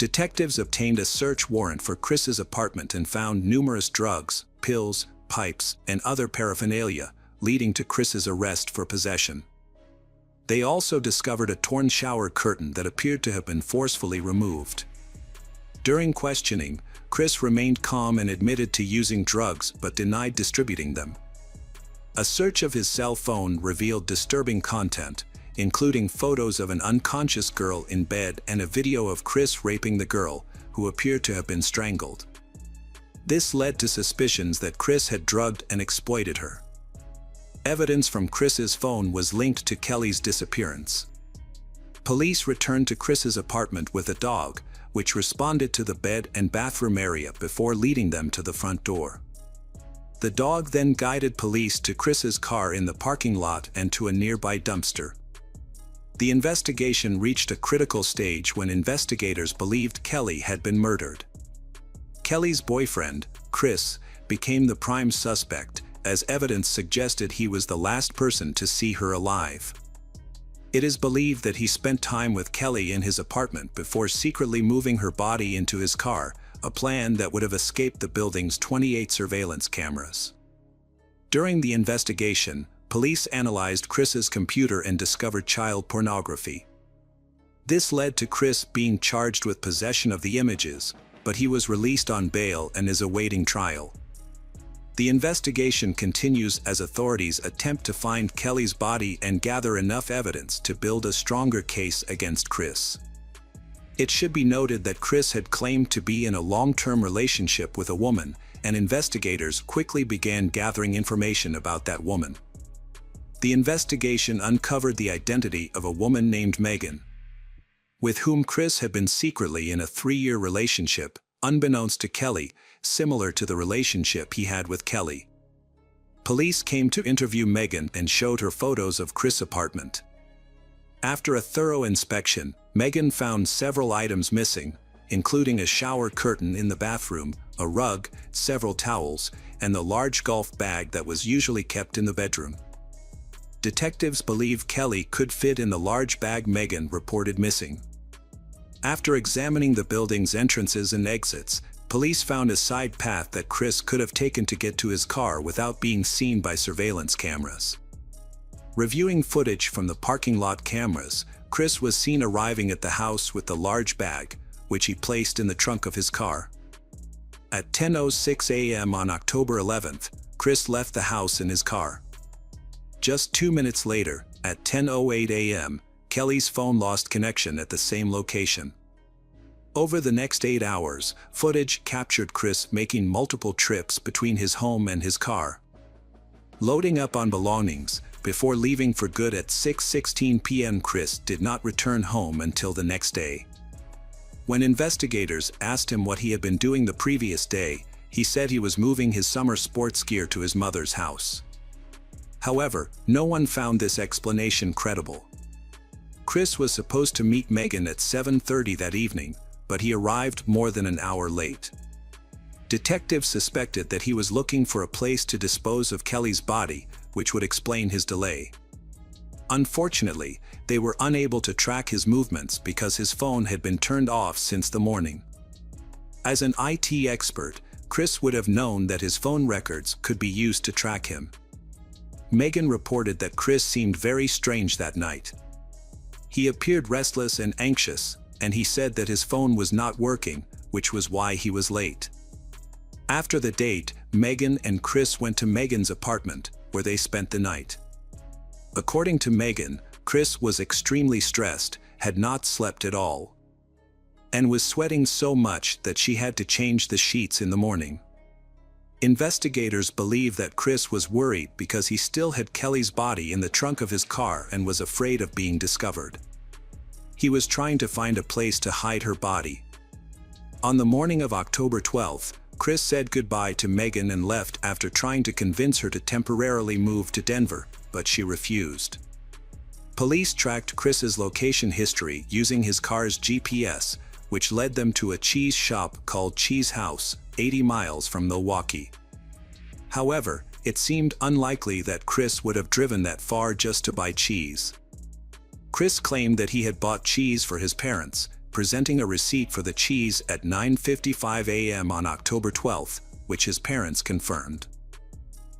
Detectives obtained a search warrant for Chris's apartment and found numerous drugs, pills, pipes, and other paraphernalia, leading to Chris's arrest for possession. They also discovered a torn shower curtain that appeared to have been forcefully removed. During questioning, Chris remained calm and admitted to using drugs but denied distributing them. A search of his cell phone revealed disturbing content, including photos of an unconscious girl in bed and a video of Chris raping the girl, who appeared to have been strangled. This led to suspicions that Chris had drugged and exploited her. Evidence from Chris's phone was linked to Kelly's disappearance. Police returned to Chris's apartment with a dog, which responded to the bed and bathroom area before leading them to the front door. The dog then guided police to Chris's car in the parking lot and to a nearby dumpster. The investigation reached a critical stage when investigators believed Kelly had been murdered. Kelly's boyfriend, Chris, became the prime suspect, as evidence suggested he was the last person to see her alive. It is believed that he spent time with Kelly in his apartment before secretly moving her body into his car, a plan that would have escaped the building's 28 surveillance cameras. During the investigation, police analyzed Chris's computer and discovered child pornography. This led to Chris being charged with possession of the images, but he was released on bail and is awaiting trial. The investigation continues as authorities attempt to find Kelly's body and gather enough evidence to build a stronger case against Chris. It should be noted that Chris had claimed to be in a long-term relationship with a woman, and investigators quickly began gathering information about that woman. The investigation uncovered the identity of a woman named Megan, with whom Chris had been secretly in a 3-year relationship, unbeknownst to Kelly, similar to the relationship he had with Kelly. Police came to interview Megan and showed her photos of Chris' apartment. After a thorough inspection, Megan found several items missing, including a shower curtain in the bathroom, a rug, several towels, and the large golf bag that was usually kept in the bedroom. Detectives believe Kelly could fit in the large bag Megan reported missing. After examining the building's entrances and exits, police found a side path that Chris could have taken to get to his car without being seen by surveillance cameras. Reviewing footage from the parking lot cameras, Chris was seen arriving at the house with the large bag, which he placed in the trunk of his car. At 10:06 a.m. on October 11th, Chris left the house in his car. Just 2 minutes later, at 10:08 a.m., Kelly's phone lost connection at the same location. Over the next 8 hours, footage captured Chris making multiple trips between his home and his car, loading up on belongings, before leaving for good at 6:16 p.m. Chris did not return home until the next day. When investigators asked him what he had been doing the previous day, he said he was moving his summer sports gear to his mother's house. However, no one found this explanation credible. Chris was supposed to meet Megan at 7:30 that evening, but he arrived more than an hour late. Detectives suspected that he was looking for a place to dispose of Kelly's body, which would explain his delay. Unfortunately, they were unable to track his movements because his phone had been turned off since the morning. As an IT expert, Chris would have known that his phone records could be used to track him. Megan reported that Chris seemed very strange that night. He appeared restless and anxious, and he said that his phone was not working, which was why he was late. After the date, Megan and Chris went to Megan's apartment, where they spent the night. According to Megan, Chris was extremely stressed, had not slept at all, and was sweating so much that she had to change the sheets in the morning. Investigators believe that Chris was worried because he still had Kelly's body in the trunk of his car and was afraid of being discovered. He was trying to find a place to hide her body. On the morning of October 12th, Chris said goodbye to Megan and left after trying to convince her to temporarily move to Denver, but she refused. Police tracked Chris's location history using his car's GPS, which led them to a cheese shop called Cheese House, 80 miles from Milwaukee. However, it seemed unlikely that Chris would have driven that far just to buy cheese. Chris claimed that he had bought cheese for his parents, presenting a receipt for the cheese at 9:55 a.m. on October 12, which his parents confirmed.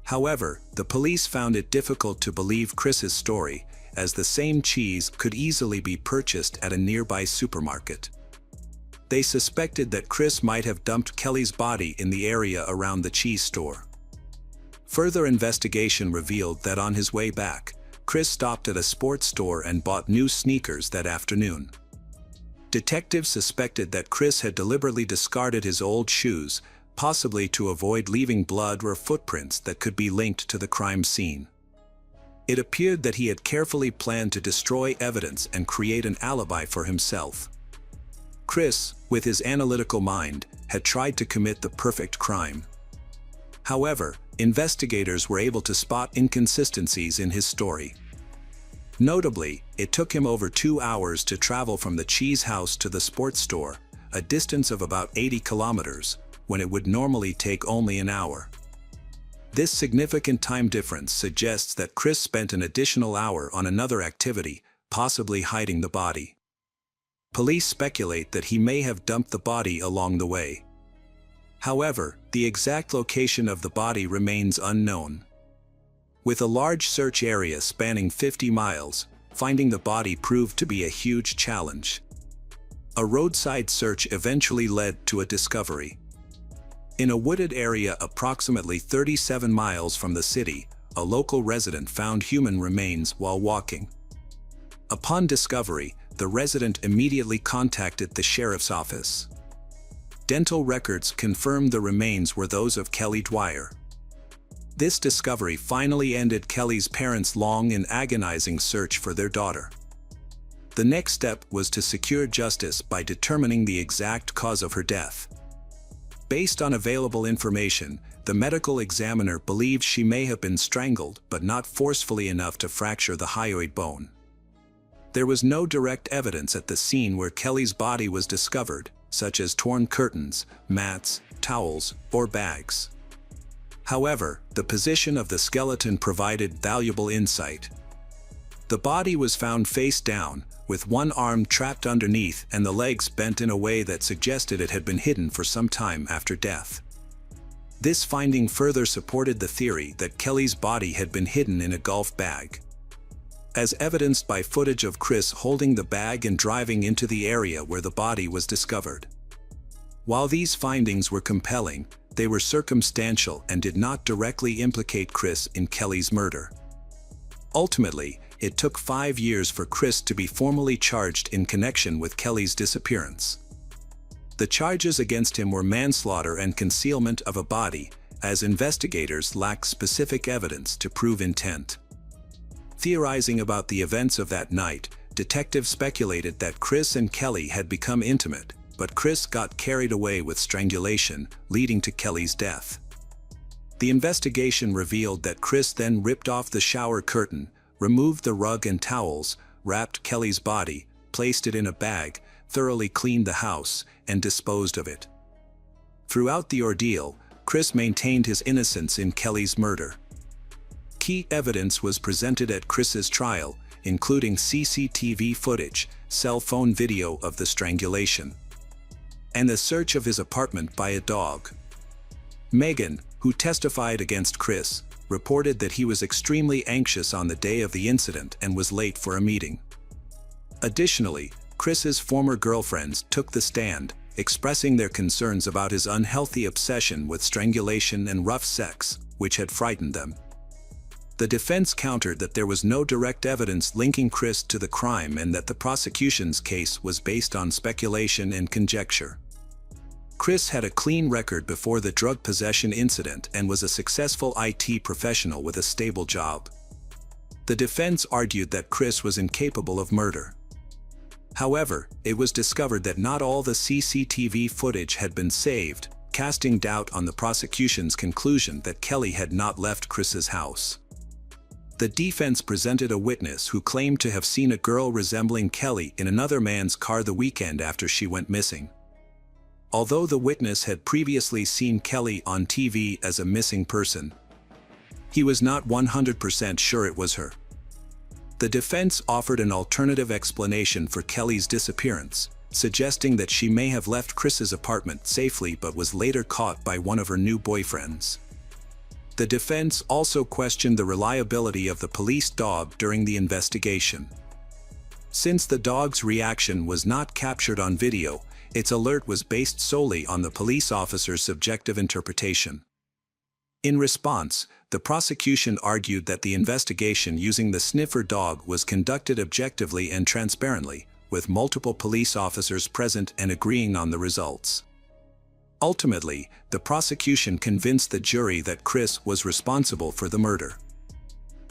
However, the police found it difficult to believe Chris's story, as the same cheese could easily be purchased at a nearby supermarket. They suspected that Chris might have dumped Kelly's body in the area around the cheese store. Further investigation revealed that on his way back, Chris stopped at a sports store and bought new sneakers that afternoon. Detectives suspected that Chris had deliberately discarded his old shoes, possibly to avoid leaving blood or footprints that could be linked to the crime scene. It appeared that he had carefully planned to destroy evidence and create an alibi for himself. Chris, with his analytical mind, had tried to commit the perfect crime. However, investigators were able to spot inconsistencies in his story. Notably, it took him over 2 hours to travel from the cheese house to the sports store, a distance of about 80 kilometers, when it would normally take only an hour. This significant time difference suggests that Chris spent an additional hour on another activity, possibly hiding the body. Police speculate that he may have dumped the body along the way. However, the exact location of the body remains unknown. With a large search area spanning 50 miles, finding the body proved to be a huge challenge. A roadside search eventually led to a discovery. In a wooded area approximately 37 miles from the city, a local resident found human remains while walking. Upon discovery, the resident immediately contacted the sheriff's office. Dental records confirmed the remains were those of Kelly Dwyer. This discovery finally ended Kelly's parents' long and agonizing search for their daughter. The next step was to secure justice by determining the exact cause of her death. Based on available information, the medical examiner believed she may have been strangled but not forcefully enough to fracture the hyoid bone. There was no direct evidence at the scene where Kelly's body was discovered, such as torn curtains, mats, towels, or bags. However, the position of the skeleton provided valuable insight. The body was found face down, with one arm trapped underneath and the legs bent in a way that suggested it had been hidden for some time after death. This finding further supported the theory that Kelly's body had been hidden in a golf bag. As evidenced by footage of Chris holding the bag and driving into the area where the body was discovered. While these findings were compelling, they were circumstantial and did not directly implicate Chris in Kelly's murder. Ultimately, it took 5 years for Chris to be formally charged in connection with Kelly's disappearance. The charges against him were manslaughter and concealment of a body, as investigators lacked specific evidence to prove intent. Theorizing about the events of that night, detectives speculated that Chris and Kelly had become intimate, but Chris got carried away with strangulation, leading to Kelly's death. The investigation revealed that Chris then ripped off the shower curtain, removed the rug and towels, wrapped Kelly's body, placed it in a bag, thoroughly cleaned the house, and disposed of it. Throughout the ordeal, Chris maintained his innocence in Kelly's murder. Key evidence was presented at Chris's trial, including CCTV footage, cell phone video of the strangulation, and the search of his apartment by a dog. Megan, who testified against Chris, reported that he was extremely anxious on the day of the incident and was late for a meeting. Additionally, Chris's former girlfriends took the stand, expressing their concerns about his unhealthy obsession with strangulation and rough sex, which had frightened them. The defense countered that there was no direct evidence linking Chris to the crime and that the prosecution's case was based on speculation and conjecture. Chris had a clean record before the drug possession incident and was a successful IT professional with a stable job. The defense argued that Chris was incapable of murder. However, it was discovered that not all the CCTV footage had been saved, casting doubt on the prosecution's conclusion that Kelly had not left Chris's house. The defense presented a witness who claimed to have seen a girl resembling Kelly in another man's car the weekend after she went missing. Although the witness had previously seen Kelly on TV as a missing person, he was not 100% sure it was her. The defense offered an alternative explanation for Kelly's disappearance, suggesting that she may have left Chris's apartment safely but was later caught by one of her new boyfriends. The defense also questioned the reliability of the police dog during the investigation. Since the dog's reaction was not captured on video, its alert was based solely on the police officer's subjective interpretation. In response, the prosecution argued that the investigation using the sniffer dog was conducted objectively and transparently, with multiple police officers present and agreeing on the results. Ultimately, the prosecution convinced the jury that Chris was responsible for the murder.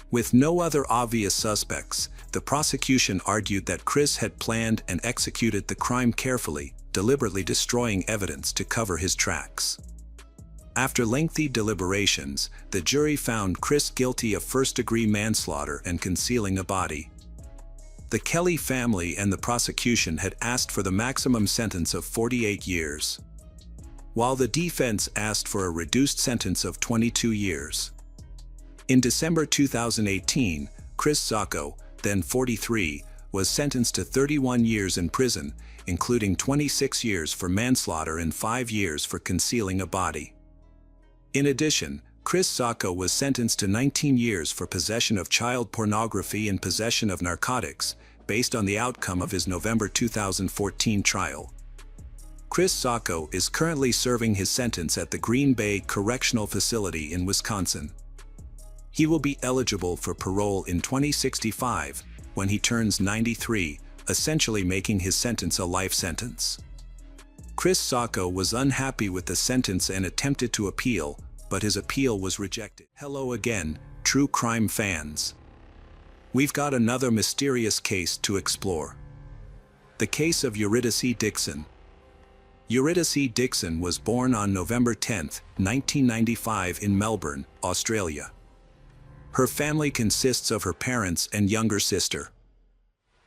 With no other obvious suspects, the prosecution argued that Chris had planned and executed the crime carefully, deliberately destroying evidence to cover his tracks. After lengthy deliberations, the jury found Chris guilty of first-degree manslaughter and concealing a body. The Kelly family and the prosecution had asked for the maximum sentence of 48 years, while the defense asked for a reduced sentence of 22 years. In December 2018, Chris Sacco, then 43, was sentenced to 31 years in prison, including 26 years for manslaughter and 5 years for concealing a body. In addition, Chris Sacco was sentenced to 19 years for possession of child pornography and possession of narcotics, based on the outcome of his November 2014 trial. Chris Sacco is currently serving his sentence at the Green Bay Correctional Facility in Wisconsin. He will be eligible for parole in 2065, when he turns 93, essentially making his sentence a life sentence. Chris Sacco was unhappy with the sentence and attempted to appeal, but his appeal was rejected. Hello again, true crime fans. We've got another mysterious case to explore. The case of Eurydice Dixon. Eurydice Dixon was born on November 10, 1995 in Melbourne, Australia. Her family consists of her parents and younger sister.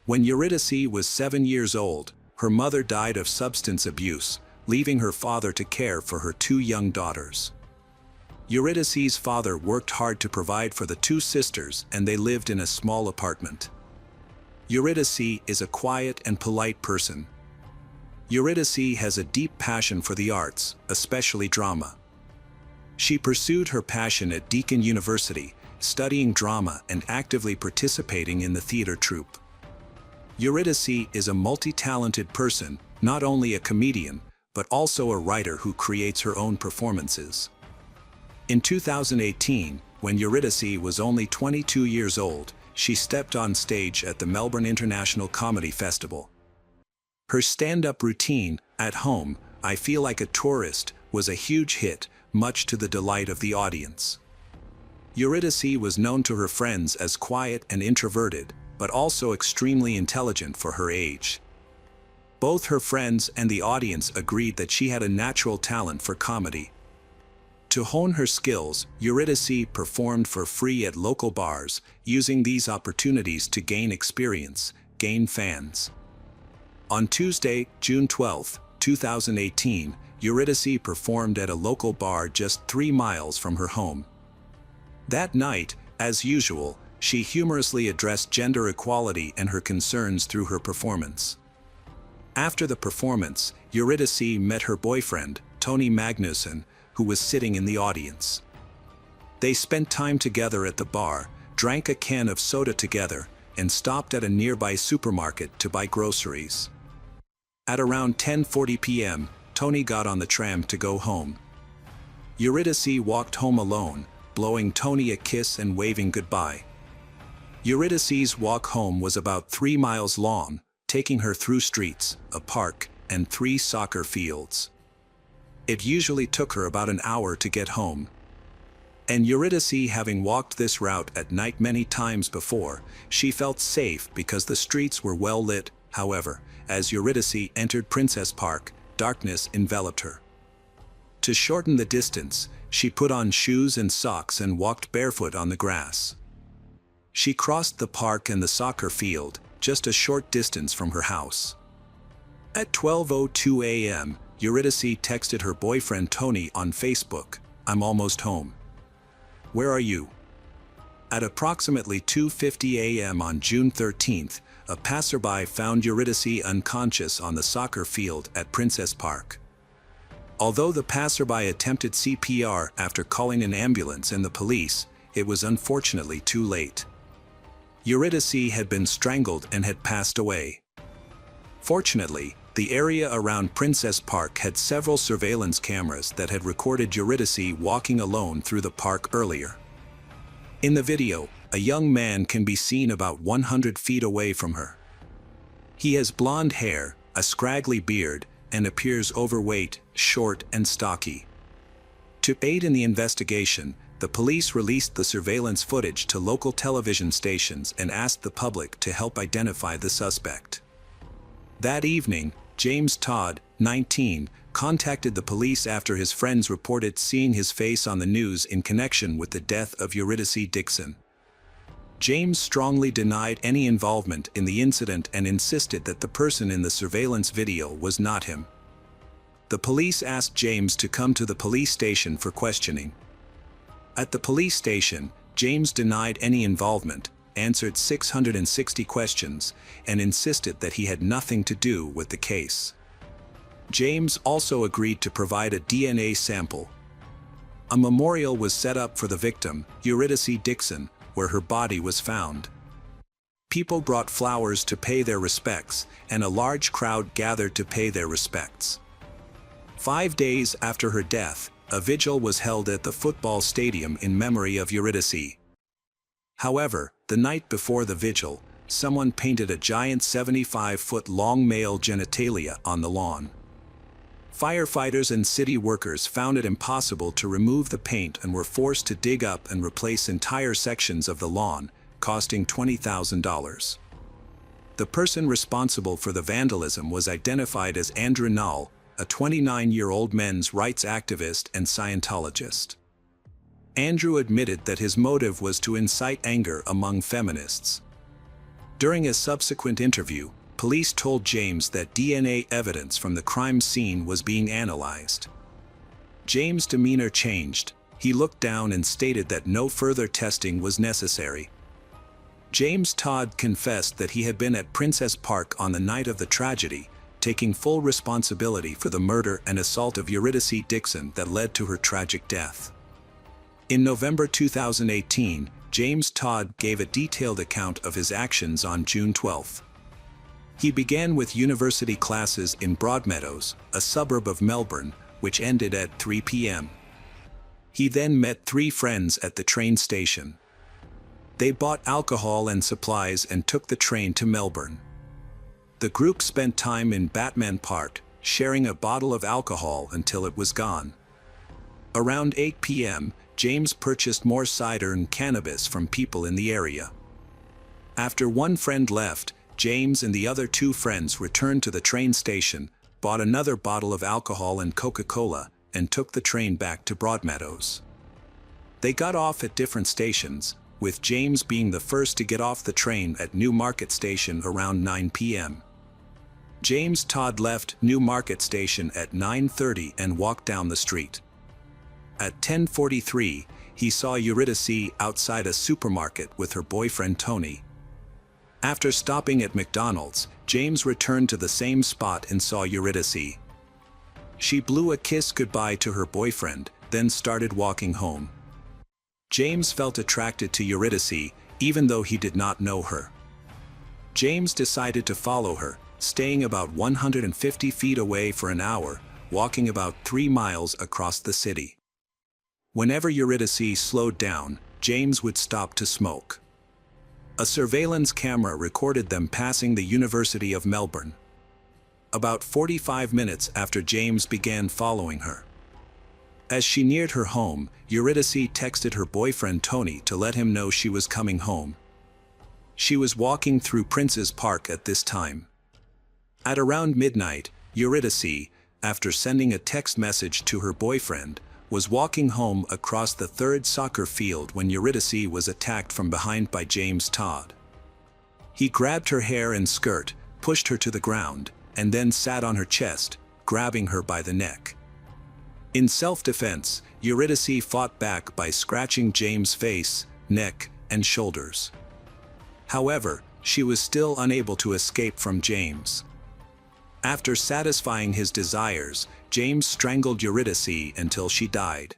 When Eurydice was 7 years old, her mother died of substance abuse, leaving her father to care for her 2 young daughters. Eurydice's father worked hard to provide for the 2 sisters, and they lived in a small apartment. Eurydice is a quiet and polite person. Eurydice has a deep passion for the arts, especially drama. She pursued her passion at Deakin University, studying drama and actively participating in the theater troupe. Eurydice is a multi-talented person, not only a comedian, but also a writer who creates her own performances. In 2018, when Eurydice was only 22 years old, she stepped on stage at the Melbourne International Comedy Festival. Her stand-up routine, "At Home, I Feel Like a Tourist," was a huge hit, much to the delight of the audience. Eurydice was known to her friends as quiet and introverted, but also extremely intelligent for her age. Both her friends and the audience agreed that she had a natural talent for comedy. To hone her skills, Eurydice performed for free at local bars, using these opportunities to gain experience, gain fans. On Tuesday, June 12, 2018, Eurydice performed at a local bar just 3 miles from her home. That night, as usual, she humorously addressed gender equality and her concerns through her performance. After the performance, Eurydice met her boyfriend, Tony Magnuson, who was sitting in the audience. They spent time together at the bar, drank a can of soda together, and stopped at a nearby supermarket to buy groceries. At around 10:40 p.m., Tony got on the tram to go home. Eurydice walked home alone, blowing Tony a kiss and waving goodbye. Eurydice's walk home was about 3 miles long, taking her through streets, a park, and 3 soccer fields. It usually took her about an hour to get home. And Eurydice, having walked this route at night many times before, she felt safe because the streets were well lit. However, as Eurydice entered Princess Park, darkness enveloped her. To shorten the distance, she put on shoes and socks and walked barefoot on the grass. She crossed the park and the soccer field, just a short distance from her house. At 12:02 a.m., Eurydice texted her boyfriend Tony on Facebook, "I'm almost home. Where are you?" At approximately 2:50 a.m. on June 13th, a passerby found Eurydice unconscious on the soccer field at Princess Park. Although the passerby attempted CPR after calling an ambulance and the police, it was unfortunately too late. Eurydice had been strangled and had passed away. Fortunately, the area around Princess Park had several surveillance cameras that had recorded Eurydice walking alone through the park earlier. In the video, a young man can be seen about 100 feet away from her. He has blonde hair, a scraggly beard, and appears overweight, short, and stocky. To aid in the investigation, the police released the surveillance footage to local television stations and asked the public to help identify the suspect. That evening, James Todd, 19, contacted the police after his friends reported seeing his face on the news in connection with the death of Eurydice Dixon. James strongly denied any involvement in the incident and insisted that the person in the surveillance video was not him. The police asked James to come to the police station for questioning. At the police station, James denied any involvement, answered 660 questions, and insisted that he had nothing to do with the case. James also agreed to provide a DNA sample. A memorial was set up for the victim, Eurydice Dixon, where her body was found. People brought flowers to pay their respects, and a large crowd gathered to pay their respects. 5 days after her death, a vigil was held at the football stadium in memory of Eurydice. However, the night before the vigil, someone painted a giant 75-foot-long male genitalia on the lawn. Firefighters and city workers found it impossible to remove the paint and were forced to dig up and replace entire sections of the lawn, costing $20,000. The person responsible for the vandalism was identified as Andrew Null, a 29-year-old men's rights activist and Scientologist. Andrew admitted that his motive was to incite anger among feminists. During a subsequent interview, police told James that DNA evidence from the crime scene was being analyzed. James' demeanor changed. He looked down and stated that no further testing was necessary. James Todd confessed that he had been at Princess Park on the night of the tragedy, taking full responsibility for the murder and assault of Eurydice Dixon that led to her tragic death. In November 2018, James Todd gave a detailed account of his actions on June 12. He began with university classes in Broadmeadows, a suburb of Melbourne, which ended at 3 p.m. He then met 3 friends at the train station. They bought alcohol and supplies and took the train to Melbourne. The group spent time in Batman Park, sharing a bottle of alcohol until it was gone. Around 8 p.m., James purchased more cider and cannabis from people in the area. After one friend left, James and the other 2 friends returned to the train station, bought another bottle of alcohol and Coca-Cola, and took the train back to Broadmeadows. They got off at different stations, with James being the first to get off the train at Newmarket Station around 9 p.m. James Todd left Newmarket Station at 9:30 and walked down the street. At 10:43, he saw Eurydice outside a supermarket with her boyfriend Tony. After stopping at McDonald's, James returned to the same spot and saw Eurydice. She blew a kiss goodbye to her boyfriend, then started walking home. James felt attracted to Eurydice, even though he did not know her. James decided to follow her, staying about 150 feet away for an hour, walking about 3 miles across the city. Whenever Eurydice slowed down, James would stop to smoke. A surveillance camera recorded them passing the University of Melbourne. About 45 minutes after James began following her. As she neared her home, Eurydice texted her boyfriend Tony to let him know she was coming home. She was walking through Prince's Park at this time. At around midnight, Eurydice, after sending a text message to her boyfriend, was walking home across the 3rd soccer field when Eurydice was attacked from behind by James Todd. He grabbed her hair and skirt, pushed her to the ground, and then sat on her chest, grabbing her by the neck. In self-defense, Eurydice fought back by scratching James' face, neck, and shoulders. However, she was still unable to escape from James. After satisfying his desires, James strangled Eurydice until she died.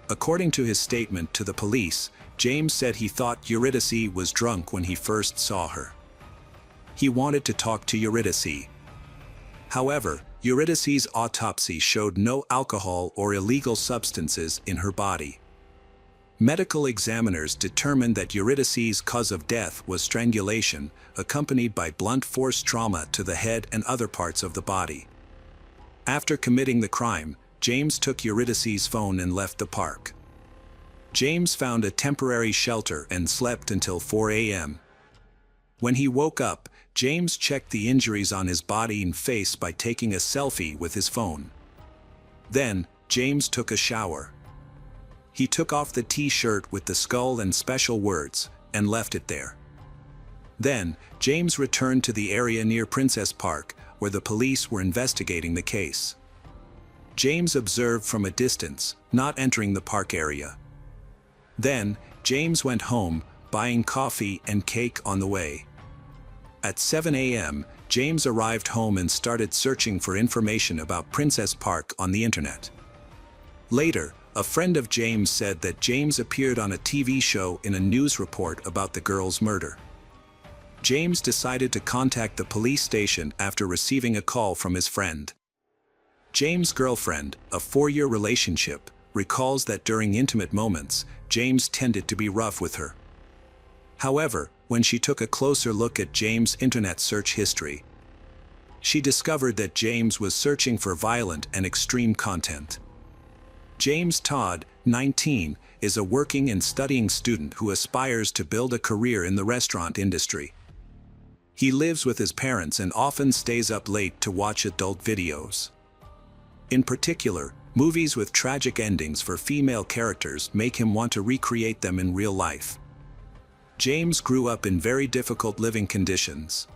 According to his statement to the police, James said he thought Eurydice was drunk when he first saw her. He wanted to talk to Eurydice. However, Eurydice's autopsy showed no alcohol or illegal substances in her body. Medical examiners determined that Eurydice's cause of death was strangulation, accompanied by blunt force trauma to the head and other parts of the body. After committing the crime, James took Eurydice's phone and left the park. James found a temporary shelter and slept until 4 a.m. When he woke up, James checked the injuries on his body and face by taking a selfie with his phone. Then, James took a shower. He took off the t-shirt with the skull and special words, and left it there. Then, James returned to the area near Princess Park, where the police were investigating the case. James observed from a distance, not entering the park area. Then, James went home, buying coffee and cake on the way. At 7 a.m., James arrived home and started searching for information about Princess Park on the internet. Later, a friend of James said that James appeared on a TV show in a news report about the girl's murder. James decided to contact the police station after receiving a call from his friend. James' girlfriend, a 4-year relationship, recalls that during intimate moments, James tended to be rough with her. However, when she took a closer look at James' internet search history, she discovered that James was searching for violent and extreme content. James Todd, 19, is a working and studying student who aspires to build a career in the restaurant industry. He lives with his parents and often stays up late to watch adult videos. In particular, movies with tragic endings for female characters make him want to recreate them in real life. James grew up in very difficult living conditions.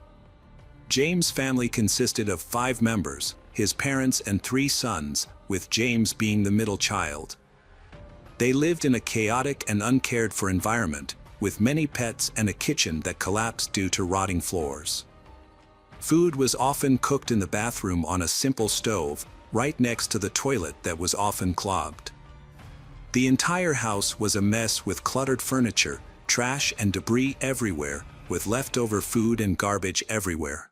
James' family consisted of 5 members, his parents and 3 sons, with James being the middle child. They lived in a chaotic and uncared-for environment, with many pets and a kitchen that collapsed due to rotting floors. Food was often cooked in the bathroom on a simple stove, right next to the toilet that was often clogged. The entire house was a mess with cluttered furniture, trash and debris everywhere, with leftover food and garbage everywhere.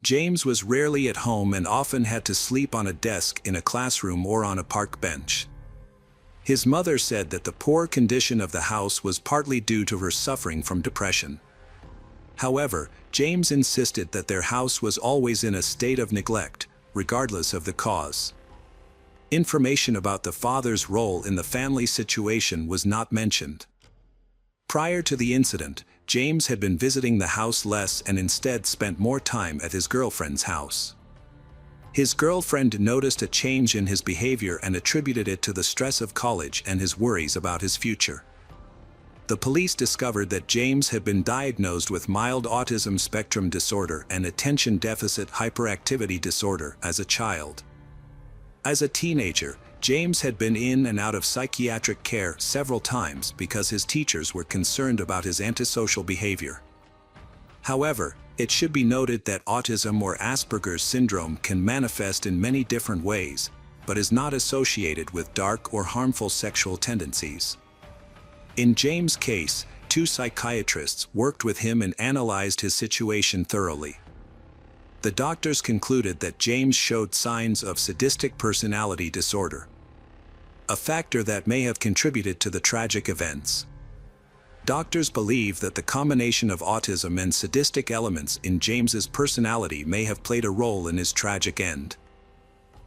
James was rarely at home and often had to sleep on a desk in a classroom or on a park bench. His mother said that the poor condition of the house was partly due to her suffering from depression. However, James insisted that their house was always in a state of neglect, regardless of the cause. Information about the father's role in the family situation was not mentioned. Prior to the incident, James had been visiting the house less and instead spent more time at his girlfriend's house. His girlfriend noticed a change in his behavior and attributed it to the stress of college and his worries about his future. The police discovered that James had been diagnosed with mild autism spectrum disorder and attention deficit hyperactivity disorder as a child. As a teenager, James had been in and out of psychiatric care several times because his teachers were concerned about his antisocial behavior. However, it should be noted that autism or Asperger's syndrome can manifest in many different ways, but is not associated with dark or harmful sexual tendencies. In James' case, 2 psychiatrists worked with him and analyzed his situation thoroughly. The doctors concluded that James showed signs of sadistic personality disorder, a factor that may have contributed to the tragic events. Doctors believe that the combination of autism and sadistic elements in James's personality may have played a role in his tragic end.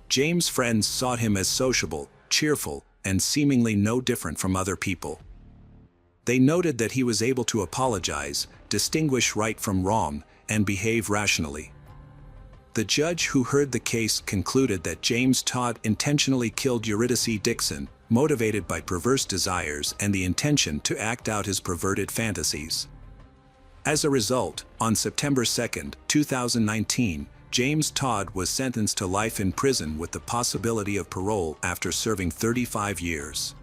James' friends saw him as sociable, cheerful, and seemingly no different from other people. They noted that he was able to apologize, distinguish right from wrong, and behave rationally. The judge who heard the case concluded that James Todd intentionally killed Eurydice Dixon, motivated by perverse desires and the intention to act out his perverted fantasies. As a result, on September 2, 2019, James Todd was sentenced to life in prison with the possibility of parole after serving 35 years.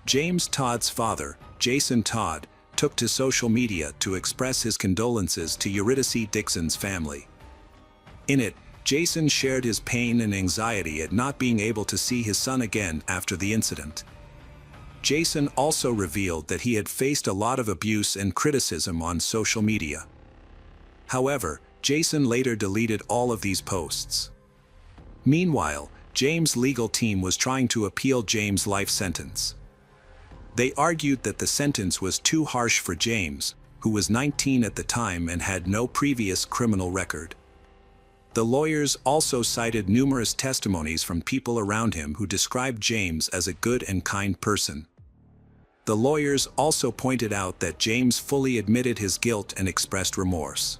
James Todd's father, Jason Todd, took to social media to express his condolences to Eurydice Dixon's family. In it, Jason shared his pain and anxiety at not being able to see his son again after the incident. Jason also revealed that he had faced a lot of abuse and criticism on social media. However, Jason later deleted all of these posts. Meanwhile, James' legal team was trying to appeal James' life sentence. They argued that the sentence was too harsh for James, who was 19 at the time and had no previous criminal record. The lawyers also cited numerous testimonies from people around him who described James as a good and kind person. The lawyers also pointed out that James fully admitted his guilt and expressed remorse.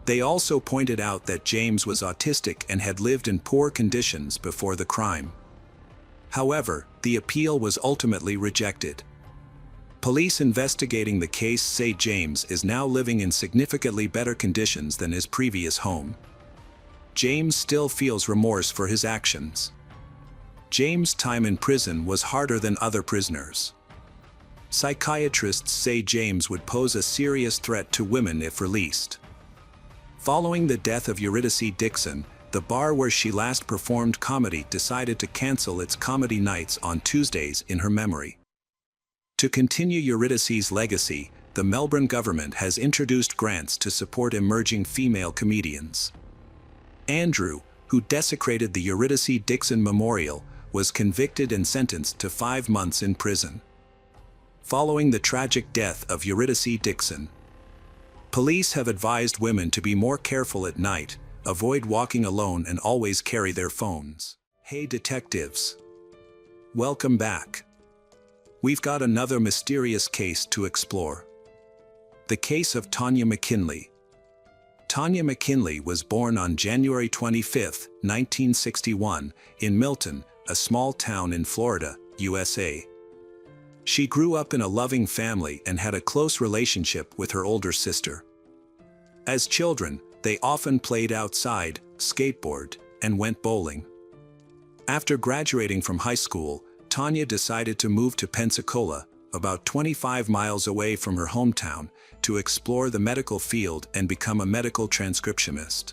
They also pointed out that James was autistic and had lived in poor conditions before the crime. However, the appeal was ultimately rejected. Police investigating the case say James is now living in significantly better conditions than his previous home. James still feels remorse for his actions. James' time in prison was harder than other prisoners. Psychiatrists say James would pose a serious threat to women if released. Following the death of Eurydice Dixon, the bar where she last performed comedy decided to cancel its comedy nights on Tuesdays in her memory. To continue Eurydice's legacy, the Melbourne government has introduced grants to support emerging female comedians. Andrew, who desecrated the Eurydice Dixon Memorial, was convicted and sentenced to 5 months in prison. Following the tragic death of Eurydice Dixon, police have advised women to be more careful at night, avoid walking alone and always carry their phones. Hey detectives! Welcome back. We've got another mysterious case to explore. The case of Tanya McKinley. Tanya McKinley was born on January 25, 1961, in Milton, a small town in Florida, USA. She grew up in a loving family and had a close relationship with her older sister. As children, they often played outside, skateboarded, and went bowling. After graduating from high school, Tanya decided to move to Pensacola, about 25 miles away from her hometown, to explore the medical field and become a medical transcriptionist.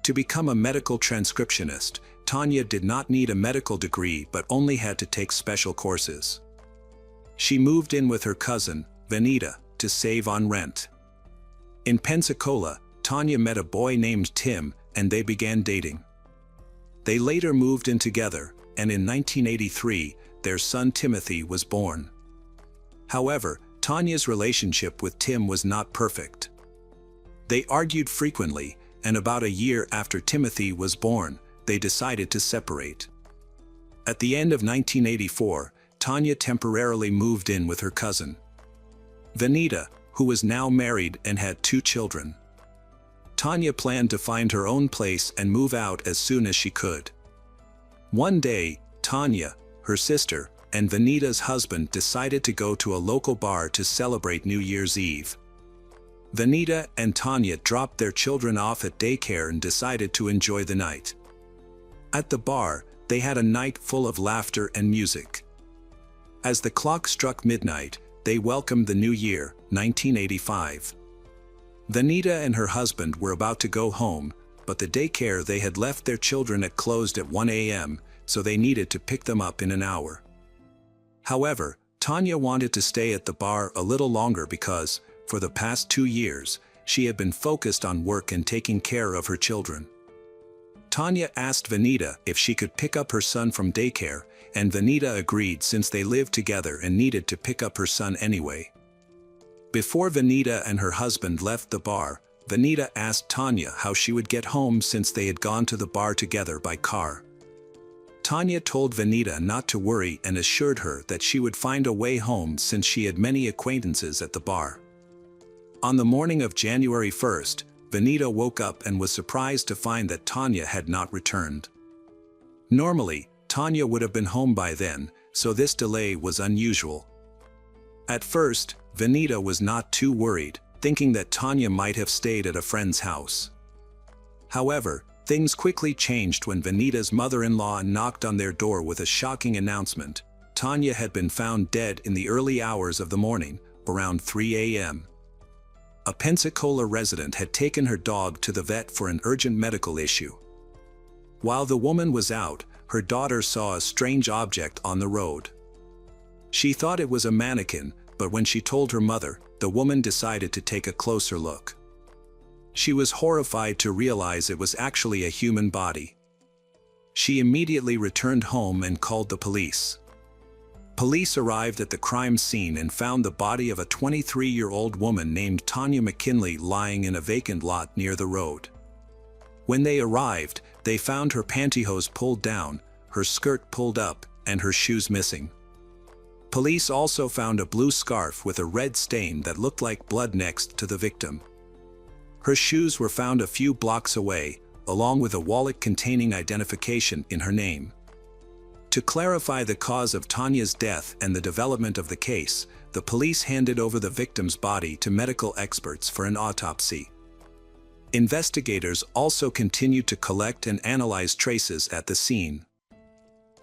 To become a medical transcriptionist, Tanya did not need a medical degree but only had to take special courses. She moved in with her cousin, Vanita, to save on rent. In Pensacola, Tanya met a boy named Tim, and they began dating. They later moved in together, and in 1983, their son Timothy was born. However, Tanya's relationship with Tim was not perfect. They argued frequently, and about a year after Timothy was born, they decided to separate. At the end of 1984, Tanya temporarily moved in with her cousin, Vanita, who was now married and had 2 children. Tanya planned to find her own place and move out as soon as she could. One day, Tanya, her sister, and Vanita's husband decided to go to a local bar to celebrate New Year's Eve. Vanita and Tanya dropped their children off at daycare and decided to enjoy the night. At the bar, they had a night full of laughter and music. As the clock struck midnight, they welcomed the new year, 1985. Vanita and her husband were about to go home, but the daycare they had left their children at closed at 1 a.m., so they needed to pick them up in an hour. However, Tanya wanted to stay at the bar a little longer because, for the past 2 years, she had been focused on work and taking care of her children. Tanya asked Vanita if she could pick up her son from daycare, and Vanita agreed since they lived together and needed to pick up her son anyway. Before Vanita and her husband left the bar, Vanita asked Tanya how she would get home since they had gone to the bar together by car. Tanya told Vanita not to worry and assured her that she would find a way home since she had many acquaintances at the bar. On the morning of January 1st, Vanita woke up and was surprised to find that Tanya had not returned. Normally, Tanya would have been home by then, so this delay was unusual. At first, Vanita was not too worried, thinking that Tanya might have stayed at a friend's house. However, things quickly changed when Vanita's mother-in-law knocked on their door with a shocking announcement: Tanya had been found dead in the early hours of the morning, around 3 a.m. A Pensacola resident had taken her dog to the vet for an urgent medical issue. While the woman was out, her daughter saw a strange object on the road. She thought it was a mannequin, but when she told her mother, the woman decided to take a closer look. She was horrified to realize it was actually a human body. She immediately returned home and called the police. Police arrived at the crime scene and found the body of a 23-year-old woman named Tanya McKinley lying in a vacant lot near the road. When they arrived, they found her pantyhose pulled down, her skirt pulled up, and her shoes missing. Police also found a blue scarf with a red stain that looked like blood next to the victim. Her shoes were found a few blocks away, along with a wallet containing identification in her name. To clarify the cause of Tanya's death and the development of the case, the police handed over the victim's body to medical experts for an autopsy. Investigators also continued to collect and analyze traces at the scene.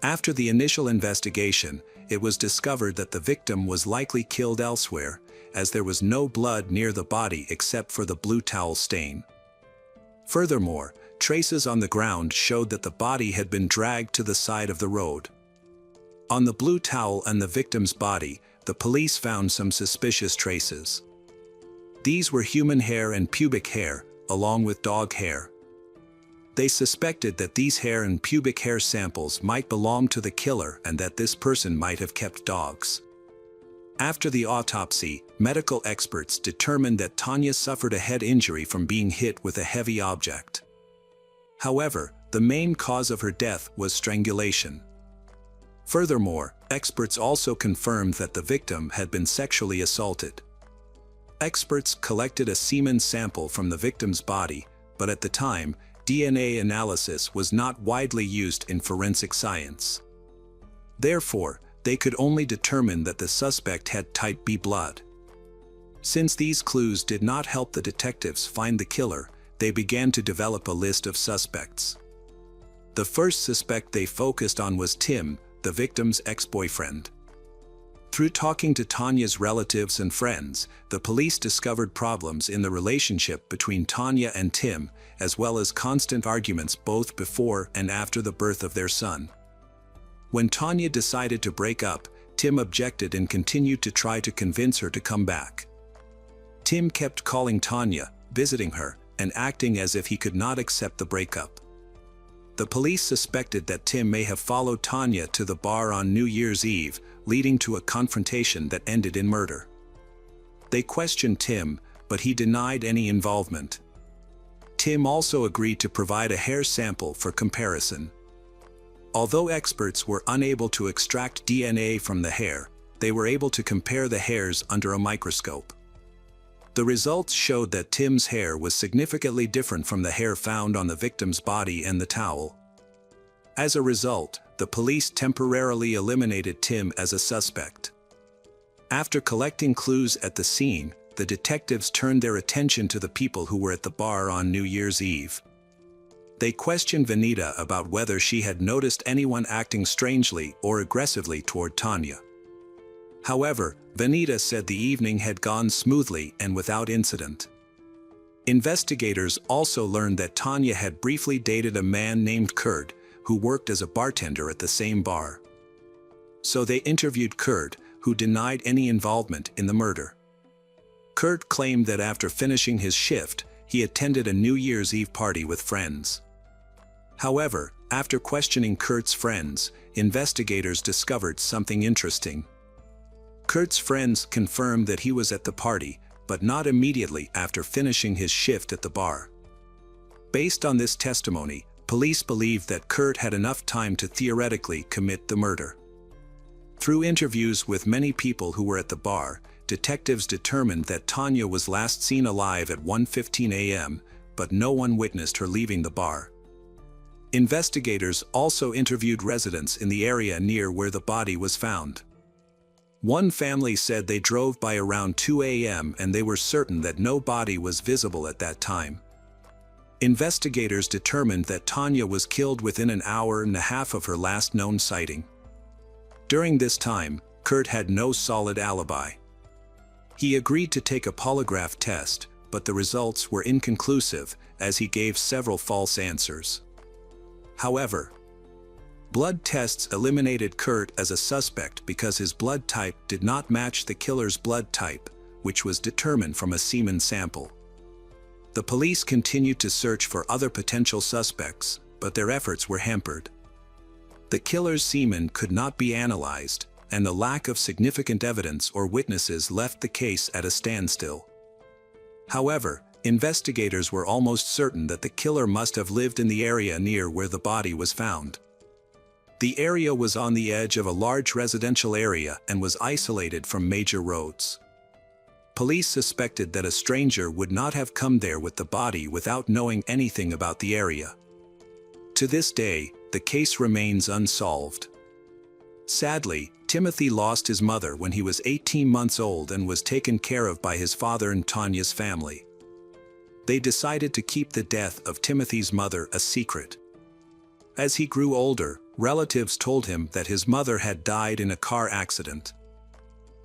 After the initial investigation, it was discovered that the victim was likely killed elsewhere, as there was no blood near the body except for the blue towel stain. Furthermore, traces on the ground showed that the body had been dragged to the side of the road. On the blue towel and the victim's body, the police found some suspicious traces. These were human hair and pubic hair, along with dog hair. They suspected that these hair and pubic hair samples might belong to the killer and that this person might have kept dogs. After the autopsy, medical experts determined that Tanya suffered a head injury from being hit with a heavy object. However, the main cause of her death was strangulation. Furthermore, experts also confirmed that the victim had been sexually assaulted. Experts collected a semen sample from the victim's body, but at the time, DNA analysis was not widely used in forensic science. Therefore, they could only determine that the suspect had type B blood. Since these clues did not help the detectives find the killer, they began to develop a list of suspects. The first suspect they focused on was Tim, the victim's ex-boyfriend. Through talking to Tanya's relatives and friends, the police discovered problems in the relationship between Tanya and Tim, as well as constant arguments both before and after the birth of their son. When Tanya decided to break up, Tim objected and continued to try to convince her to come back. Tim kept calling Tanya, visiting her, and acting as if he could not accept the breakup. The police suspected that Tim may have followed Tanya to the bar on New Year's Eve, leading to a confrontation that ended in murder. They questioned Tim, but he denied any involvement. Tim also agreed to provide a hair sample for comparison. Although experts were unable to extract DNA from the hair, they were able to compare the hairs under a microscope. The results showed that Tim's hair was significantly different from the hair found on the victim's body and the towel. As a result, the police temporarily eliminated Tim as a suspect. After collecting clues at the scene, the detectives turned their attention to the people who were at the bar on New Year's Eve. They questioned Vanita about whether she had noticed anyone acting strangely or aggressively toward Tanya. However, Vanita said the evening had gone smoothly and without incident. Investigators also learned that Tanya had briefly dated a man named Kurt, who worked as a bartender at the same bar. So they interviewed Kurt, who denied any involvement in the murder. Kurt claimed that after finishing his shift, he attended a New Year's Eve party with friends. However, after questioning Kurt's friends, investigators discovered something interesting. Kurt's friends confirmed that he was at the party, but not immediately after finishing his shift at the bar. Based on this testimony, police believed that Kurt had enough time to theoretically commit the murder. Through interviews with many people who were at the bar, detectives determined that Tanya was last seen alive at 1:15 a.m., but no one witnessed her leaving the bar. Investigators also interviewed residents in the area near where the body was found. One family said they drove by around 2 a.m. and they were certain that no body was visible at that time. Investigators determined that Tanya was killed within an hour and a half of her last known sighting. During this time, Kurt had no solid alibi. He agreed to take a polygraph test, but the results were inconclusive as he gave several false answers. However, blood tests eliminated Kurt as a suspect because his blood type did not match the killer's blood type, which was determined from a semen sample. The police continued to search for other potential suspects, but their efforts were hampered. The killer's semen could not be analyzed, and the lack of significant evidence or witnesses left the case at a standstill. However, investigators were almost certain that the killer must have lived in the area near where the body was found. The area was on the edge of a large residential area and was isolated from major roads. Police suspected that a stranger would not have come there with the body without knowing anything about the area. To this day, the case remains unsolved. Sadly, Timothy lost his mother when he was 18 months old and was taken care of by his father and Tanya's family. They decided to keep the death of Timothy's mother a secret. As he grew older, relatives told him that his mother had died in a car accident.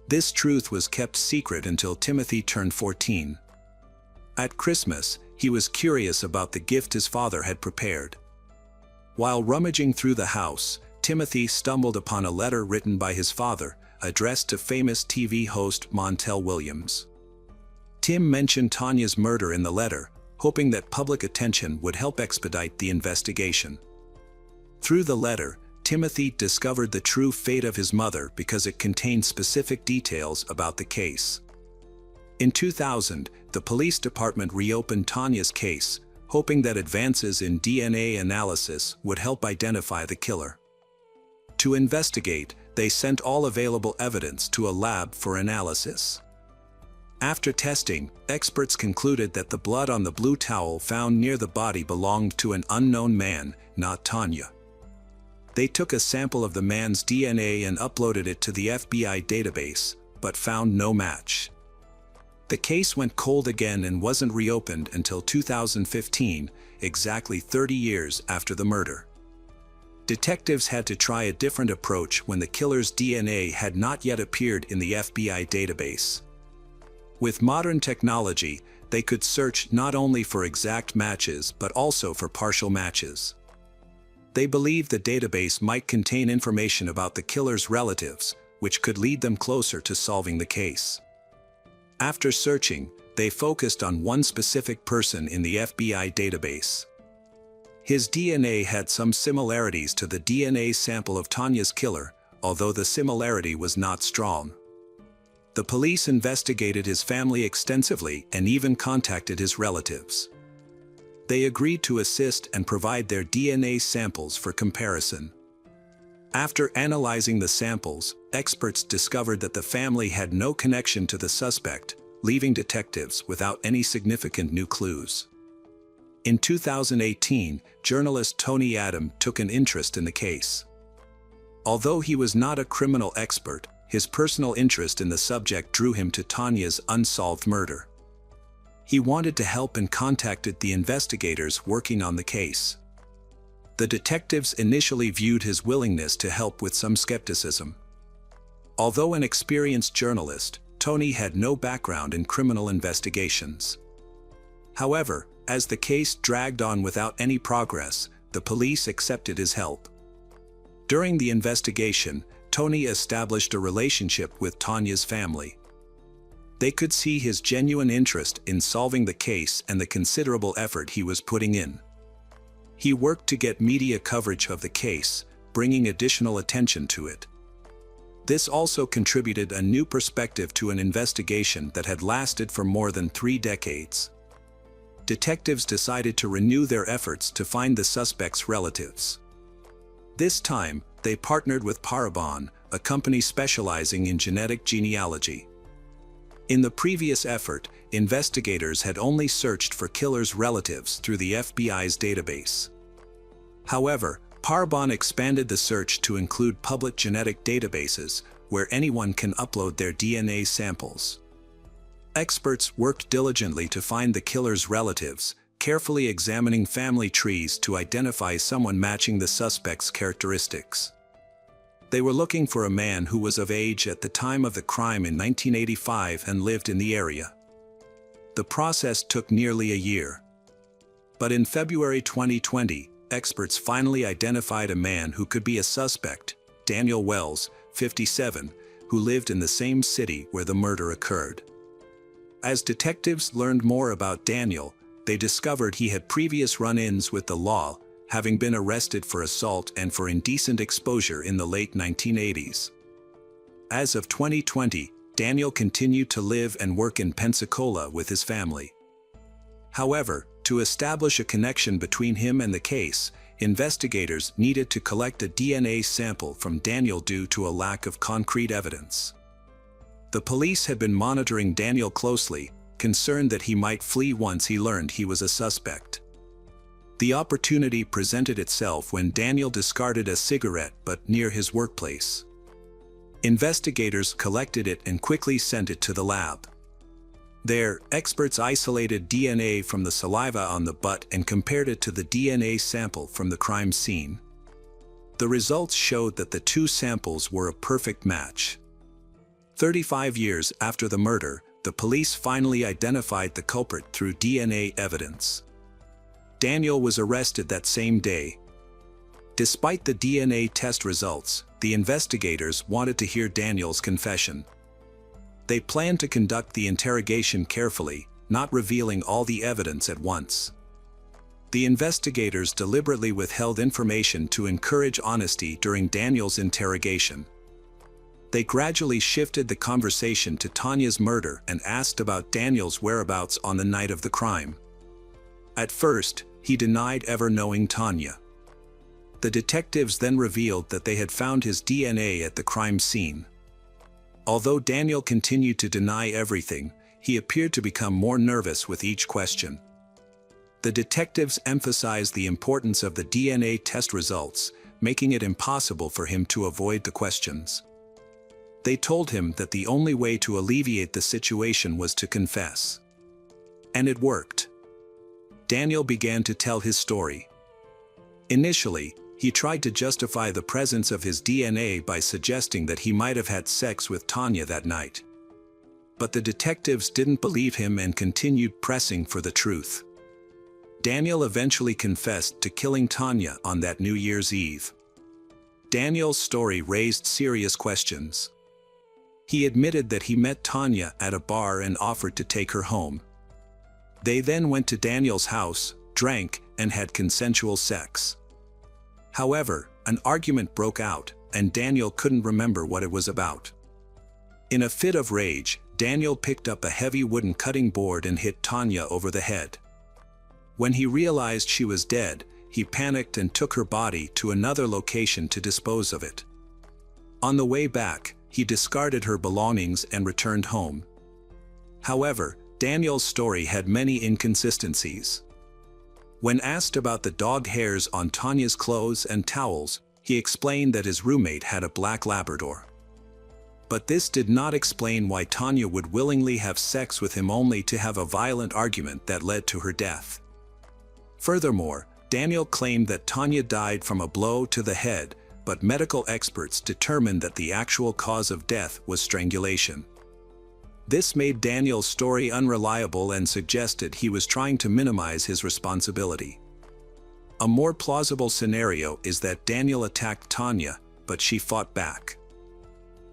This truth was kept secret until Timothy turned 14. At Christmas, he was curious about the gift his father had prepared. While rummaging through the house, Timothy stumbled upon a letter written by his father, addressed to famous TV host Montel Williams. Tim mentioned Tanya's murder in the letter, hoping that public attention would help expedite the investigation. Through the letter, Timothy discovered the true fate of his mother because it contained specific details about the case. In 2000, the police department reopened Tanya's case, hoping that advances in DNA analysis would help identify the killer. To investigate, they sent all available evidence to a lab for analysis. After testing, experts concluded that the blood on the blue towel found near the body belonged to an unknown man, not Tanya. They took a sample of the man's DNA and uploaded it to the FBI database, but found no match. The case went cold again and wasn't reopened until 2015, exactly 30 years after the murder. Detectives had to try a different approach when the killer's DNA had not yet appeared in the FBI database. With modern technology, they could search not only for exact matches but also for partial matches. They believed the database might contain information about the killer's relatives, which could lead them closer to solving the case. After searching, they focused on one specific person in the FBI database. His DNA had some similarities to the DNA sample of Tanya's killer, although the similarity was not strong. The police investigated his family extensively and even contacted his relatives. They agreed to assist and provide their DNA samples for comparison. After analyzing the samples, experts discovered that the family had no connection to the suspect, leaving detectives without any significant new clues. In 2018, journalist Tony Adam took an interest in the case. Although he was not a criminal expert, his personal interest in the subject drew him to Tanya's unsolved murder. He wanted to help and contacted the investigators working on the case. The detectives initially viewed his willingness to help with some skepticism. Although an experienced journalist, Tony had no background in criminal investigations. However, as the case dragged on without any progress, the police accepted his help. During the investigation, Tony established a relationship with Tanya's family. They could see his genuine interest in solving the case and the considerable effort he was putting in. He worked to get media coverage of the case, bringing additional attention to it. This also contributed a new perspective to an investigation that had lasted for more than 3 decades. Detectives decided to renew their efforts to find the suspect's relatives. This time, they partnered with Parabon, a company specializing in genetic genealogy. In the previous effort, investigators had only searched for killers' relatives through the FBI's database. However, Parabon expanded the search to include public genetic databases, where anyone can upload their DNA samples. Experts worked diligently to find the killer's relatives, carefully examining family trees to identify someone matching the suspect's characteristics. They were looking for a man who was of age at the time of the crime in 1985 and lived in the area. The process took nearly a year. But in February 2020, experts finally identified a man who could be a suspect, Daniel Wells, 57, who lived in the same city where the murder occurred. As detectives learned more about Daniel, they discovered he had previous run-ins with the law, having been arrested for assault and for indecent exposure in the late 1980s. As of 2020, Daniel continued to live and work in Pensacola with his family. However, to establish a connection between him and the case, investigators needed to collect a DNA sample from Daniel due to a lack of concrete evidence. The police had been monitoring Daniel closely, concerned that he might flee once he learned he was a suspect. The opportunity presented itself when Daniel discarded a cigarette butt near his workplace. Investigators collected it and quickly sent it to the lab. There, experts isolated DNA from the saliva on the butt and compared it to the DNA sample from the crime scene. The results showed that the two samples were a perfect match. 35 years after the murder, the police finally identified the culprit through DNA evidence. Daniel was arrested that same day. Despite the DNA test results, the investigators wanted to hear Daniel's confession. They planned to conduct the interrogation carefully, not revealing all the evidence at once. The investigators deliberately withheld information to encourage honesty during Daniel's interrogation. They gradually shifted the conversation to Tanya's murder and asked about Daniel's whereabouts on the night of the crime. At first, he denied ever knowing Tanya. The detectives then revealed that they had found his DNA at the crime scene. Although Daniel continued to deny everything, he appeared to become more nervous with each question. The detectives emphasized the importance of the DNA test results, making it impossible for him to avoid the questions. They told him that the only way to alleviate the situation was to confess. And it worked. Daniel began to tell his story. Initially, he tried to justify the presence of his DNA by suggesting that he might have had sex with Tanya that night. But the detectives didn't believe him and continued pressing for the truth. Daniel eventually confessed to killing Tanya on that New Year's Eve. Daniel's story raised serious questions. He admitted that he met Tanya at a bar and offered to take her home. They then went to Daniel's house, drank, and had consensual sex. However, an argument broke out, and Daniel couldn't remember what it was about. In a fit of rage, Daniel picked up a heavy wooden cutting board and hit Tanya over the head. When he realized she was dead, he panicked and took her body to another location to dispose of it. On the way back, he discarded her belongings and returned home. However, Daniel's story had many inconsistencies. When asked about the dog hairs on Tanya's clothes and towels, he explained that his roommate had a black Labrador. But this did not explain why Tanya would willingly have sex with him only to have a violent argument that led to her death. Furthermore, Daniel claimed that Tanya died from a blow to the head, but medical experts determined that the actual cause of death was strangulation. This made Daniel's story unreliable and suggested he was trying to minimize his responsibility. A more plausible scenario is that Daniel attacked Tanya, but she fought back.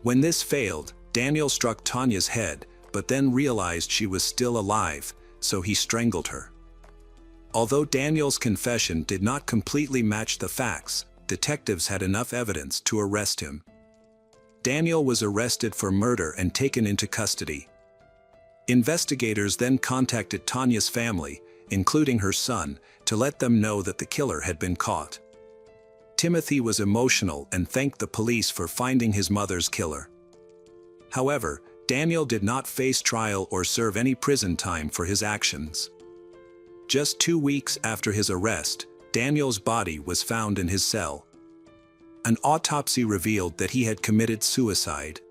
When this failed, Daniel struck Tanya's head, but then realized she was still alive, so he strangled her. Although Daniel's confession did not completely match the facts, detectives had enough evidence to arrest him. Daniel was arrested for murder and taken into custody. Investigators then contacted Tanya's family, including her son, to let them know that the killer had been caught. Timothy was emotional and thanked the police for finding his mother's killer. However, Daniel did not face trial or serve any prison time for his actions. Just 2 weeks after his arrest, Daniel's body was found in his cell. An autopsy revealed that he had committed suicide.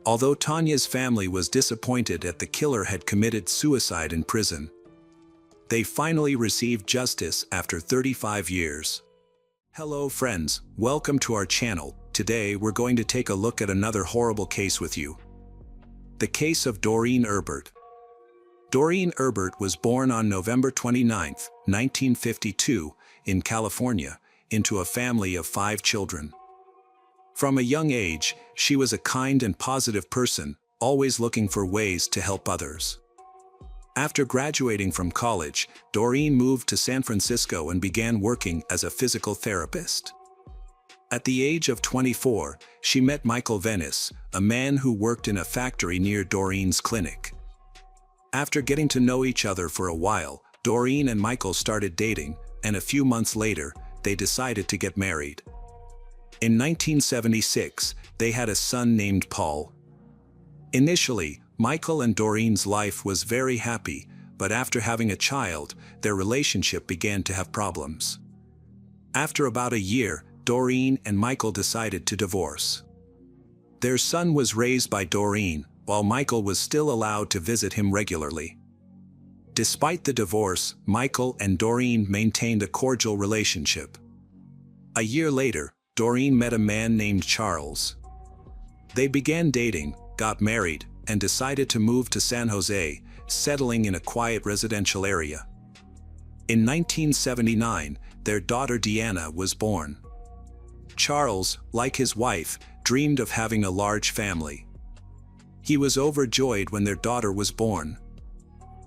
Although Tanya's family was disappointed that the killer had committed suicide in prison, they finally received justice after 35 years. Hello friends, welcome to our channel. Today we're going to take a look at another horrible case with you. The case of Doreen Erbert. Doreen Erbert was born on November 29, 1952, in California, into a family of 5 children. From a young age, she was a kind and positive person, always looking for ways to help others. After graduating from college, Doreen moved to San Francisco and began working as a physical therapist. At the age of 24, she met Michael Venice, a man who worked in a factory near Doreen's clinic. After getting to know each other for a while, Doreen and Michael started dating, and a few months later, they decided to get married. In 1976, they had a son named Paul. Initially, Michael and Doreen's life was very happy, but after having a child, their relationship began to have problems. After about a year, Doreen and Michael decided to divorce. Their son was raised by Doreen, while Michael was still allowed to visit him regularly. Despite the divorce, Michael and Doreen maintained a cordial relationship. A year later, Doreen met a man named Charles. They began dating, got married, and decided to move to San Jose, settling in a quiet residential area. In 1979, their daughter Deanna was born. Charles, like his wife, dreamed of having a large family. He was overjoyed when their daughter was born.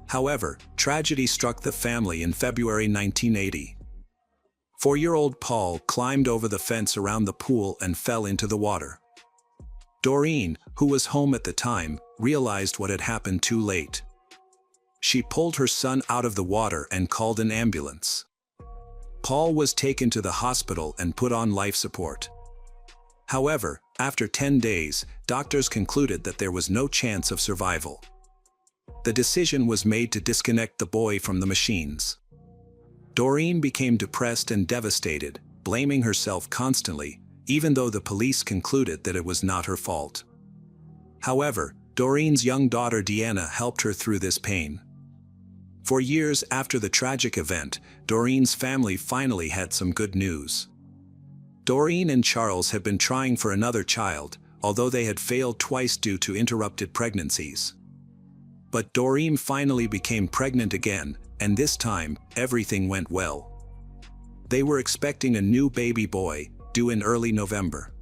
However, tragedy struck the family in February 1980. 4-year-old Paul climbed over the fence around the pool and fell into the water. Doreen, who was home at the time, realized what had happened too late. She pulled her son out of the water and called an ambulance. Paul was taken to the hospital and put on life support. However, after 10 days, doctors concluded that there was no chance of survival. The decision was made to disconnect the boy from the machines. Doreen became depressed and devastated, blaming herself constantly, even though the police concluded that it was not her fault. However, Doreen's young daughter Deanna helped her through this pain. For years after the tragic event, Doreen's family finally had some good news. Doreen and Charles had been trying for another child, although they had failed twice due to interrupted pregnancies. But Doreen finally became pregnant again, and this time, everything went well. They were expecting a new baby boy, due in early November.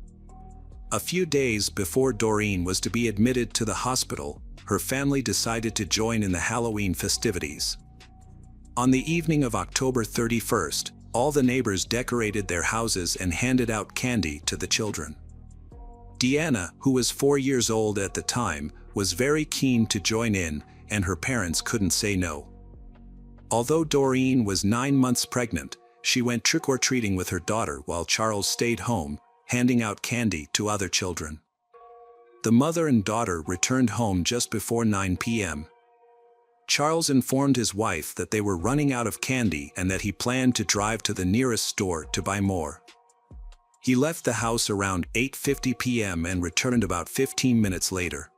A few days before Doreen was to be admitted to the hospital, her family decided to join in the Halloween festivities. On the evening of October 31st, all the neighbors decorated their houses and handed out candy to the children. Deanna, who was 4 years old at the time, was very keen to join in, and her parents couldn't say no. Although Doreen was 9 months pregnant, she went trick-or-treating with her daughter while Charles stayed home, handing out candy to other children. The mother and daughter returned home just before 9 p.m. Charles informed his wife that they were running out of candy and that he planned to drive to the nearest store to buy more. He left the house around 8:50 p.m. and returned about 15 minutes later.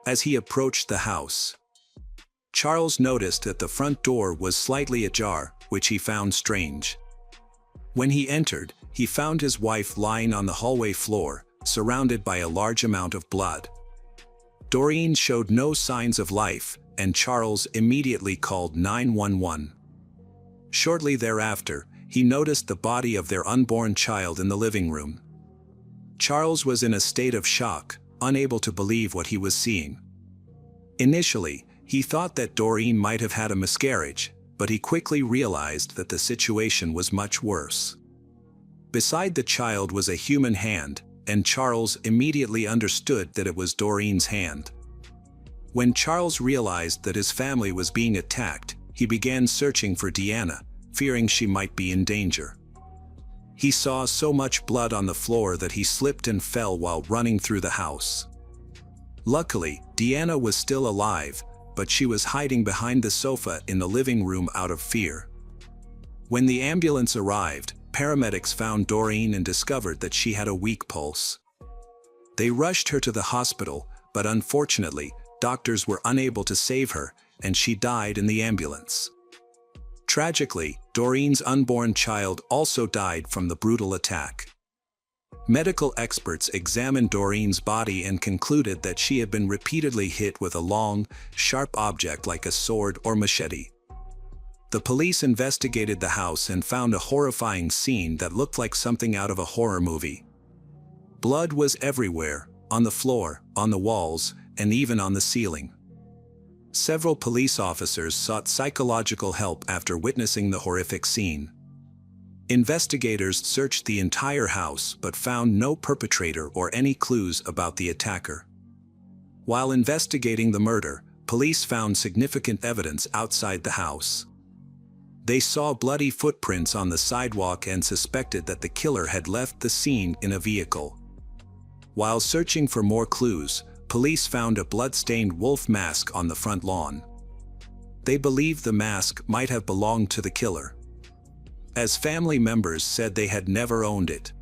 As he approached the house, Charles noticed that the front door was slightly ajar, which he found strange. When he entered, he found his wife lying on the hallway floor, surrounded by a large amount of blood. Doreen showed no signs of life, and Charles immediately called 911. Shortly thereafter, he noticed the body of their unborn child in the living room. Charles was in a state of shock, unable to believe what he was seeing. Initially, he thought that Doreen might have had a miscarriage, but he quickly realized that the situation was much worse. Beside the child was a human hand, and Charles immediately understood that it was Doreen's hand. When Charles realized that his family was being attacked, he began searching for Deanna, fearing she might be in danger. He saw so much blood on the floor that he slipped and fell while running through the house. Luckily, Deanna was still alive, but she was hiding behind the sofa in the living room out of fear. When the ambulance arrived, paramedics found Doreen and discovered that she had a weak pulse. They rushed her to the hospital, but unfortunately, doctors were unable to save her, and she died in the ambulance. Tragically, Doreen's unborn child also died from the brutal attack. Medical experts examined Doreen's body and concluded that she had been repeatedly hit with a long, sharp object like a sword or machete. The police investigated the house and found a horrifying scene that looked like something out of a horror movie. Blood was everywhere, on the floor, on the walls, and even on the ceiling. Several police officers sought psychological help after witnessing the horrific scene. Investigators searched the entire house but found no perpetrator or any clues about the attacker. While investigating the murder, police found significant evidence outside the house. They saw bloody footprints on the sidewalk and suspected that the killer had left the scene in a vehicle. While searching for more clues, police found a blood-stained wolf mask on the front lawn. They believed the mask might have belonged to the killer, as family members said they had never owned it.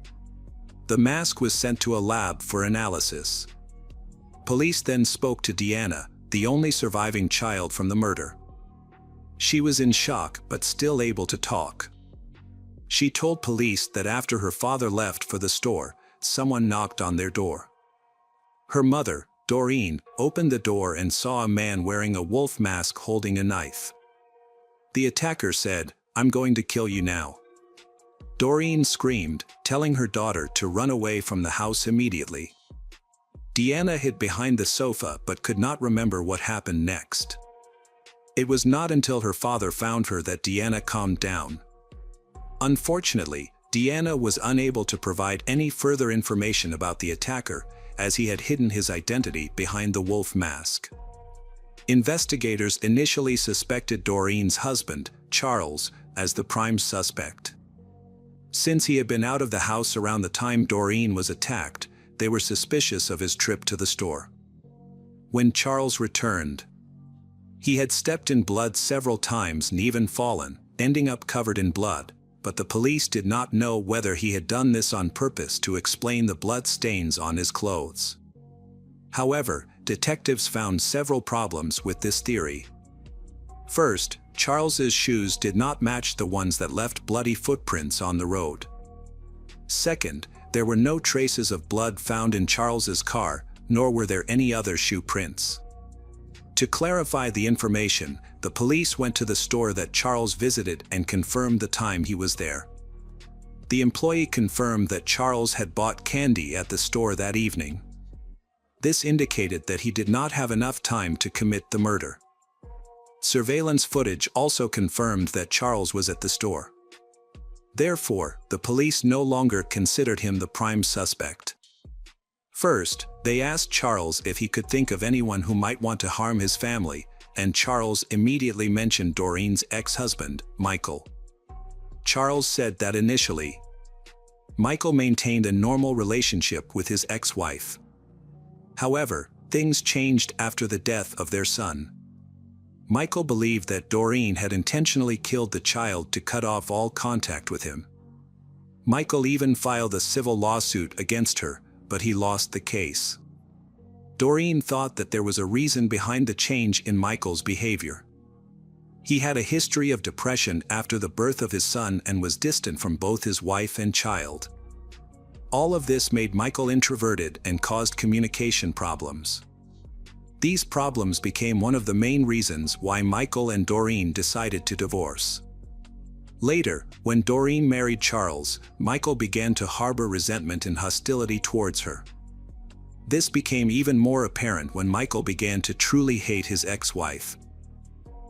The mask was sent to a lab for analysis. Police then spoke to Deanna, the only surviving child from the murder. She was in shock but still able to talk. She told police that after her father left for the store, someone knocked on their door. Her mother, Doreen, opened the door and saw a man wearing a wolf mask holding a knife. The attacker said, "I'm going to kill you now." Doreen screamed, telling her daughter to run away from the house immediately. Deanna hid behind the sofa but could not remember what happened next. It was not until her father found her that Deanna calmed down. Unfortunately, Deanna was unable to provide any further information about the attacker, as he had hidden his identity behind the wolf mask. Investigators initially suspected Doreen's husband, Charles, as the prime suspect. Since he had been out of the house around the time Doreen was attacked, they were suspicious of his trip to the store. When Charles returned, he had stepped in blood several times and even fallen, ending up covered in blood, but the police did not know whether he had done this on purpose to explain the blood stains on his clothes. However, detectives found several problems with this theory. First, Charles's shoes did not match the ones that left bloody footprints on the road. Second, there were no traces of blood found in Charles's car, nor were there any other shoe prints. To clarify the information, the police went to the store that Charles visited and confirmed the time he was there. The employee confirmed that Charles had bought candy at the store that evening. This indicated that he did not have enough time to commit the murder. Surveillance footage also confirmed that Charles was at the store. Therefore, the police no longer considered him the prime suspect. First, they asked Charles if he could think of anyone who might want to harm his family, and Charles immediately mentioned Doreen's ex-husband, Michael. Charles said that initially, Michael maintained a normal relationship with his ex-wife. However, things changed after the death of their son. Michael believed that Doreen had intentionally killed the child to cut off all contact with him. Michael even filed a civil lawsuit against her, but he lost the case. Doreen thought that there was a reason behind the change in Michael's behavior. He had a history of depression after the birth of his son and was distant from both his wife and child. All of this made Michael introverted and caused communication problems. These problems became one of the main reasons why Michael and Doreen decided to divorce. Later, when Doreen married Charles, Michael began to harbor resentment and hostility towards her. This became even more apparent when Michael began to truly hate his ex-wife.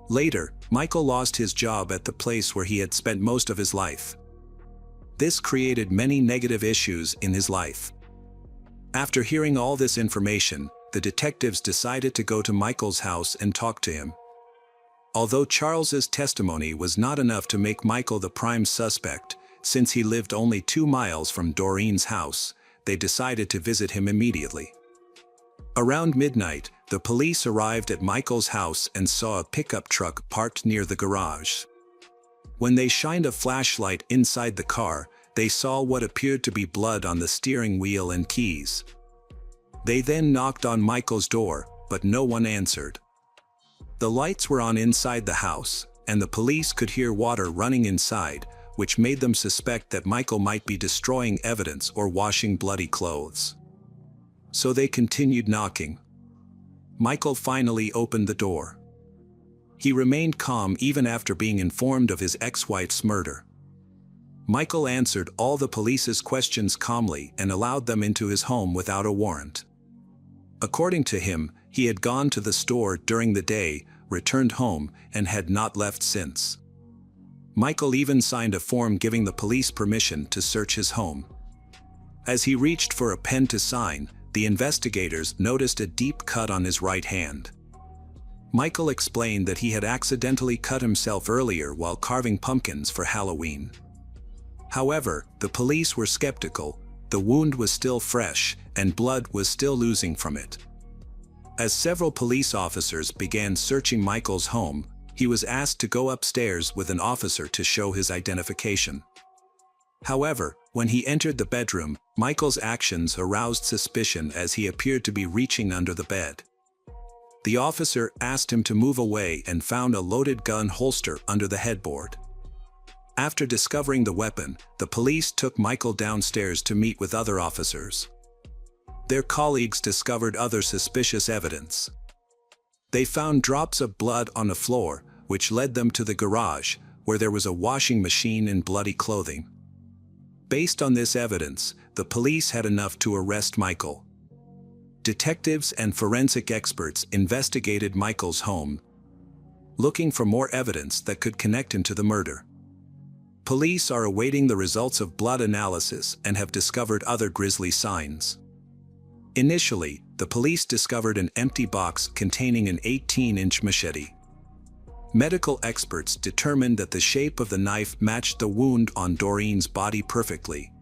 Later, Michael lost his job at the place where he had spent most of his life. This created many negative issues in his life. After hearing all this information, the detectives decided to go to Michael's house and talk to him. Although Charles's testimony was not enough to make Michael the prime suspect, since he lived only 2 miles from Doreen's house, they decided to visit him immediately. Around midnight, the police arrived at Michael's house and saw a pickup truck parked near the garage. When they shined a flashlight inside the car, they saw what appeared to be blood on the steering wheel and keys. They then knocked on Michael's door, but no one answered. The lights were on inside the house, and the police could hear water running inside, which made them suspect that Michael might be destroying evidence or washing bloody clothes. So they continued knocking. Michael finally opened the door. He remained calm even after being informed of his ex-wife's murder. Michael answered all the police's questions calmly and allowed them into his home without a warrant. According to him, he had gone to the store during the day, returned home, and had not left since. Michael even signed a form giving the police permission to search his home. As he reached for a pen to sign, the investigators noticed a deep cut on his right hand. Michael explained that he had accidentally cut himself earlier while carving pumpkins for Halloween. However, the police were skeptical. The wound was still fresh, and blood was still oozing from it. As several police officers began searching Michael's home, he was asked to go upstairs with an officer to show his identification. However, when he entered the bedroom, Michael's actions aroused suspicion as he appeared to be reaching under the bed. The officer asked him to move away and found a loaded gun holster under the headboard. After discovering the weapon, the police took Michael downstairs to meet with other officers. Their colleagues discovered other suspicious evidence. They found drops of blood on the floor, which led them to the garage, where there was a washing machine and bloody clothing. Based on this evidence, the police had enough to arrest Michael. Detectives and forensic experts investigated Michael's home, looking for more evidence that could connect him to the murder. Police are awaiting the results of blood analysis and have discovered other grisly signs. Initially, the police discovered an empty box containing an 18-inch machete. Medical experts determined that the shape of the knife matched the wound on Doreen's body perfectly.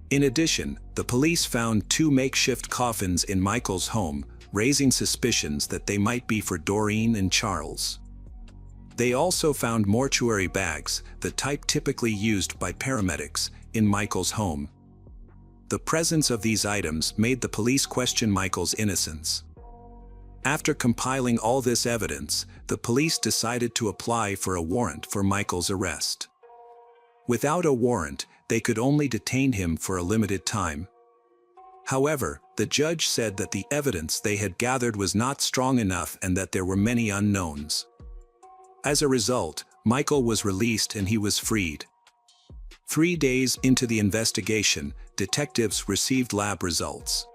In addition, the police found 2 makeshift coffins in Michael's home, raising suspicions that they might be for Doreen and Charles. They also found mortuary bags, the type typically used by paramedics, in Michael's home. The presence of these items made the police question Michael's innocence. After compiling all this evidence, the police decided to apply for a warrant for Michael's arrest. Without a warrant, they could only detain him for a limited time. However, the judge said that the evidence they had gathered was not strong enough and that there were many unknowns. As a result, Michael was released and he was freed. 3 days into the investigation, detectives received lab results.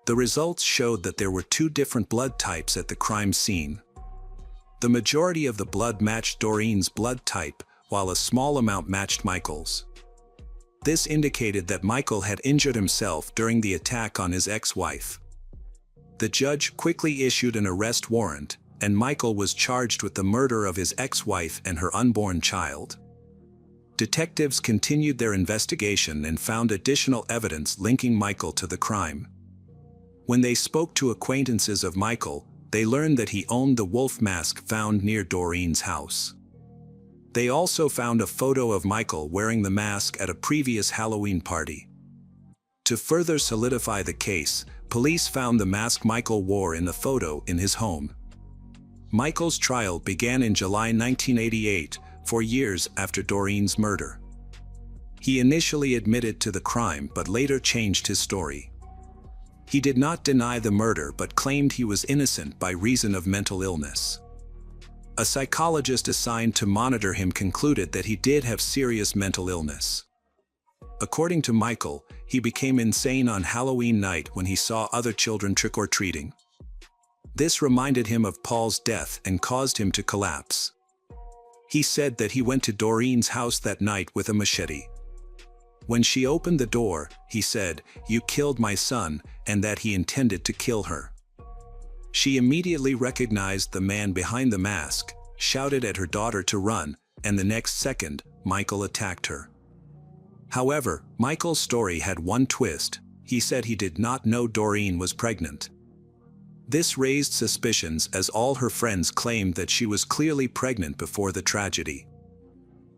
The results showed that there were 2 different blood types at the crime scene. The majority of the blood matched Doreen's blood type, while a small amount matched Michael's. This indicated that Michael had injured himself during the attack on his ex-wife. The judge quickly issued an arrest warrant, and Michael was charged with the murder of his ex-wife and her unborn child. Detectives continued their investigation and found additional evidence linking Michael to the crime. When they spoke to acquaintances of Michael, they learned that he owned the wolf mask found near Doreen's house. They also found a photo of Michael wearing the mask at a previous Halloween party. To further solidify the case, police found the mask Michael wore in the photo in his home. Michael's trial began in July 1988, 4 years after Doreen's murder. He initially admitted to the crime but later changed his story. He did not deny the murder but claimed he was innocent by reason of mental illness. A psychologist assigned to monitor him concluded that he did have serious mental illness. According to Michael, he became insane on Halloween night when he saw other children trick-or-treating. This reminded him of Paul's death and caused him to collapse. He said that he went to Doreen's house that night with a machete. When she opened the door, he said, "You killed my son," and that he intended to kill her. She immediately recognized the man behind the mask, shouted at her daughter to run, and the next second, Michael attacked her. However, Michael's story had one twist. He said he did not know Doreen was pregnant. This raised suspicions as all her friends claimed that she was clearly pregnant before the tragedy.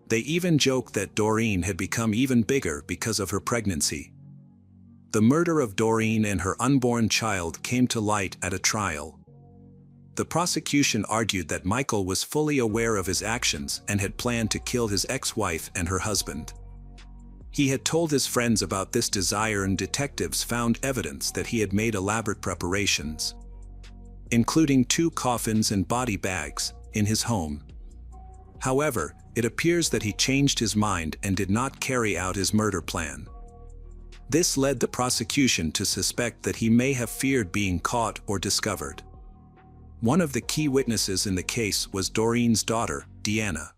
They even joked that Doreen had become even bigger because of her pregnancy. The murder of Doreen and her unborn child came to light at a trial. The prosecution argued that Michael was fully aware of his actions and had planned to kill his ex-wife and her husband. He had told his friends about this desire, and detectives found evidence that he had made elaborate preparations, including 2 coffins and body bags, in his home. However, it appears that he changed his mind and did not carry out his murder plan. This led the prosecution to suspect that he may have feared being caught or discovered. One of the key witnesses in the case was Doreen's daughter, Deanna.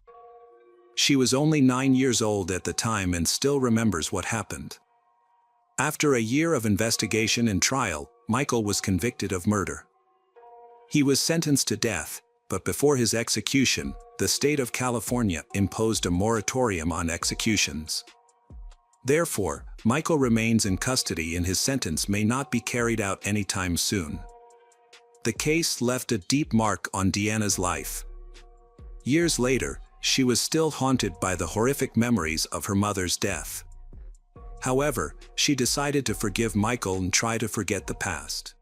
She was only 9 years old at the time and still remembers what happened. After a year of investigation and trial, Michael was convicted of murder. He was sentenced to death, but before his execution, the state of California imposed a moratorium on executions. Therefore, Michael remains in custody and his sentence may not be carried out anytime soon. The case left a deep mark on Deanna's life. Years later, she was still haunted by the horrific memories of her mother's death. However, she decided to forgive Michael and try to forget the past.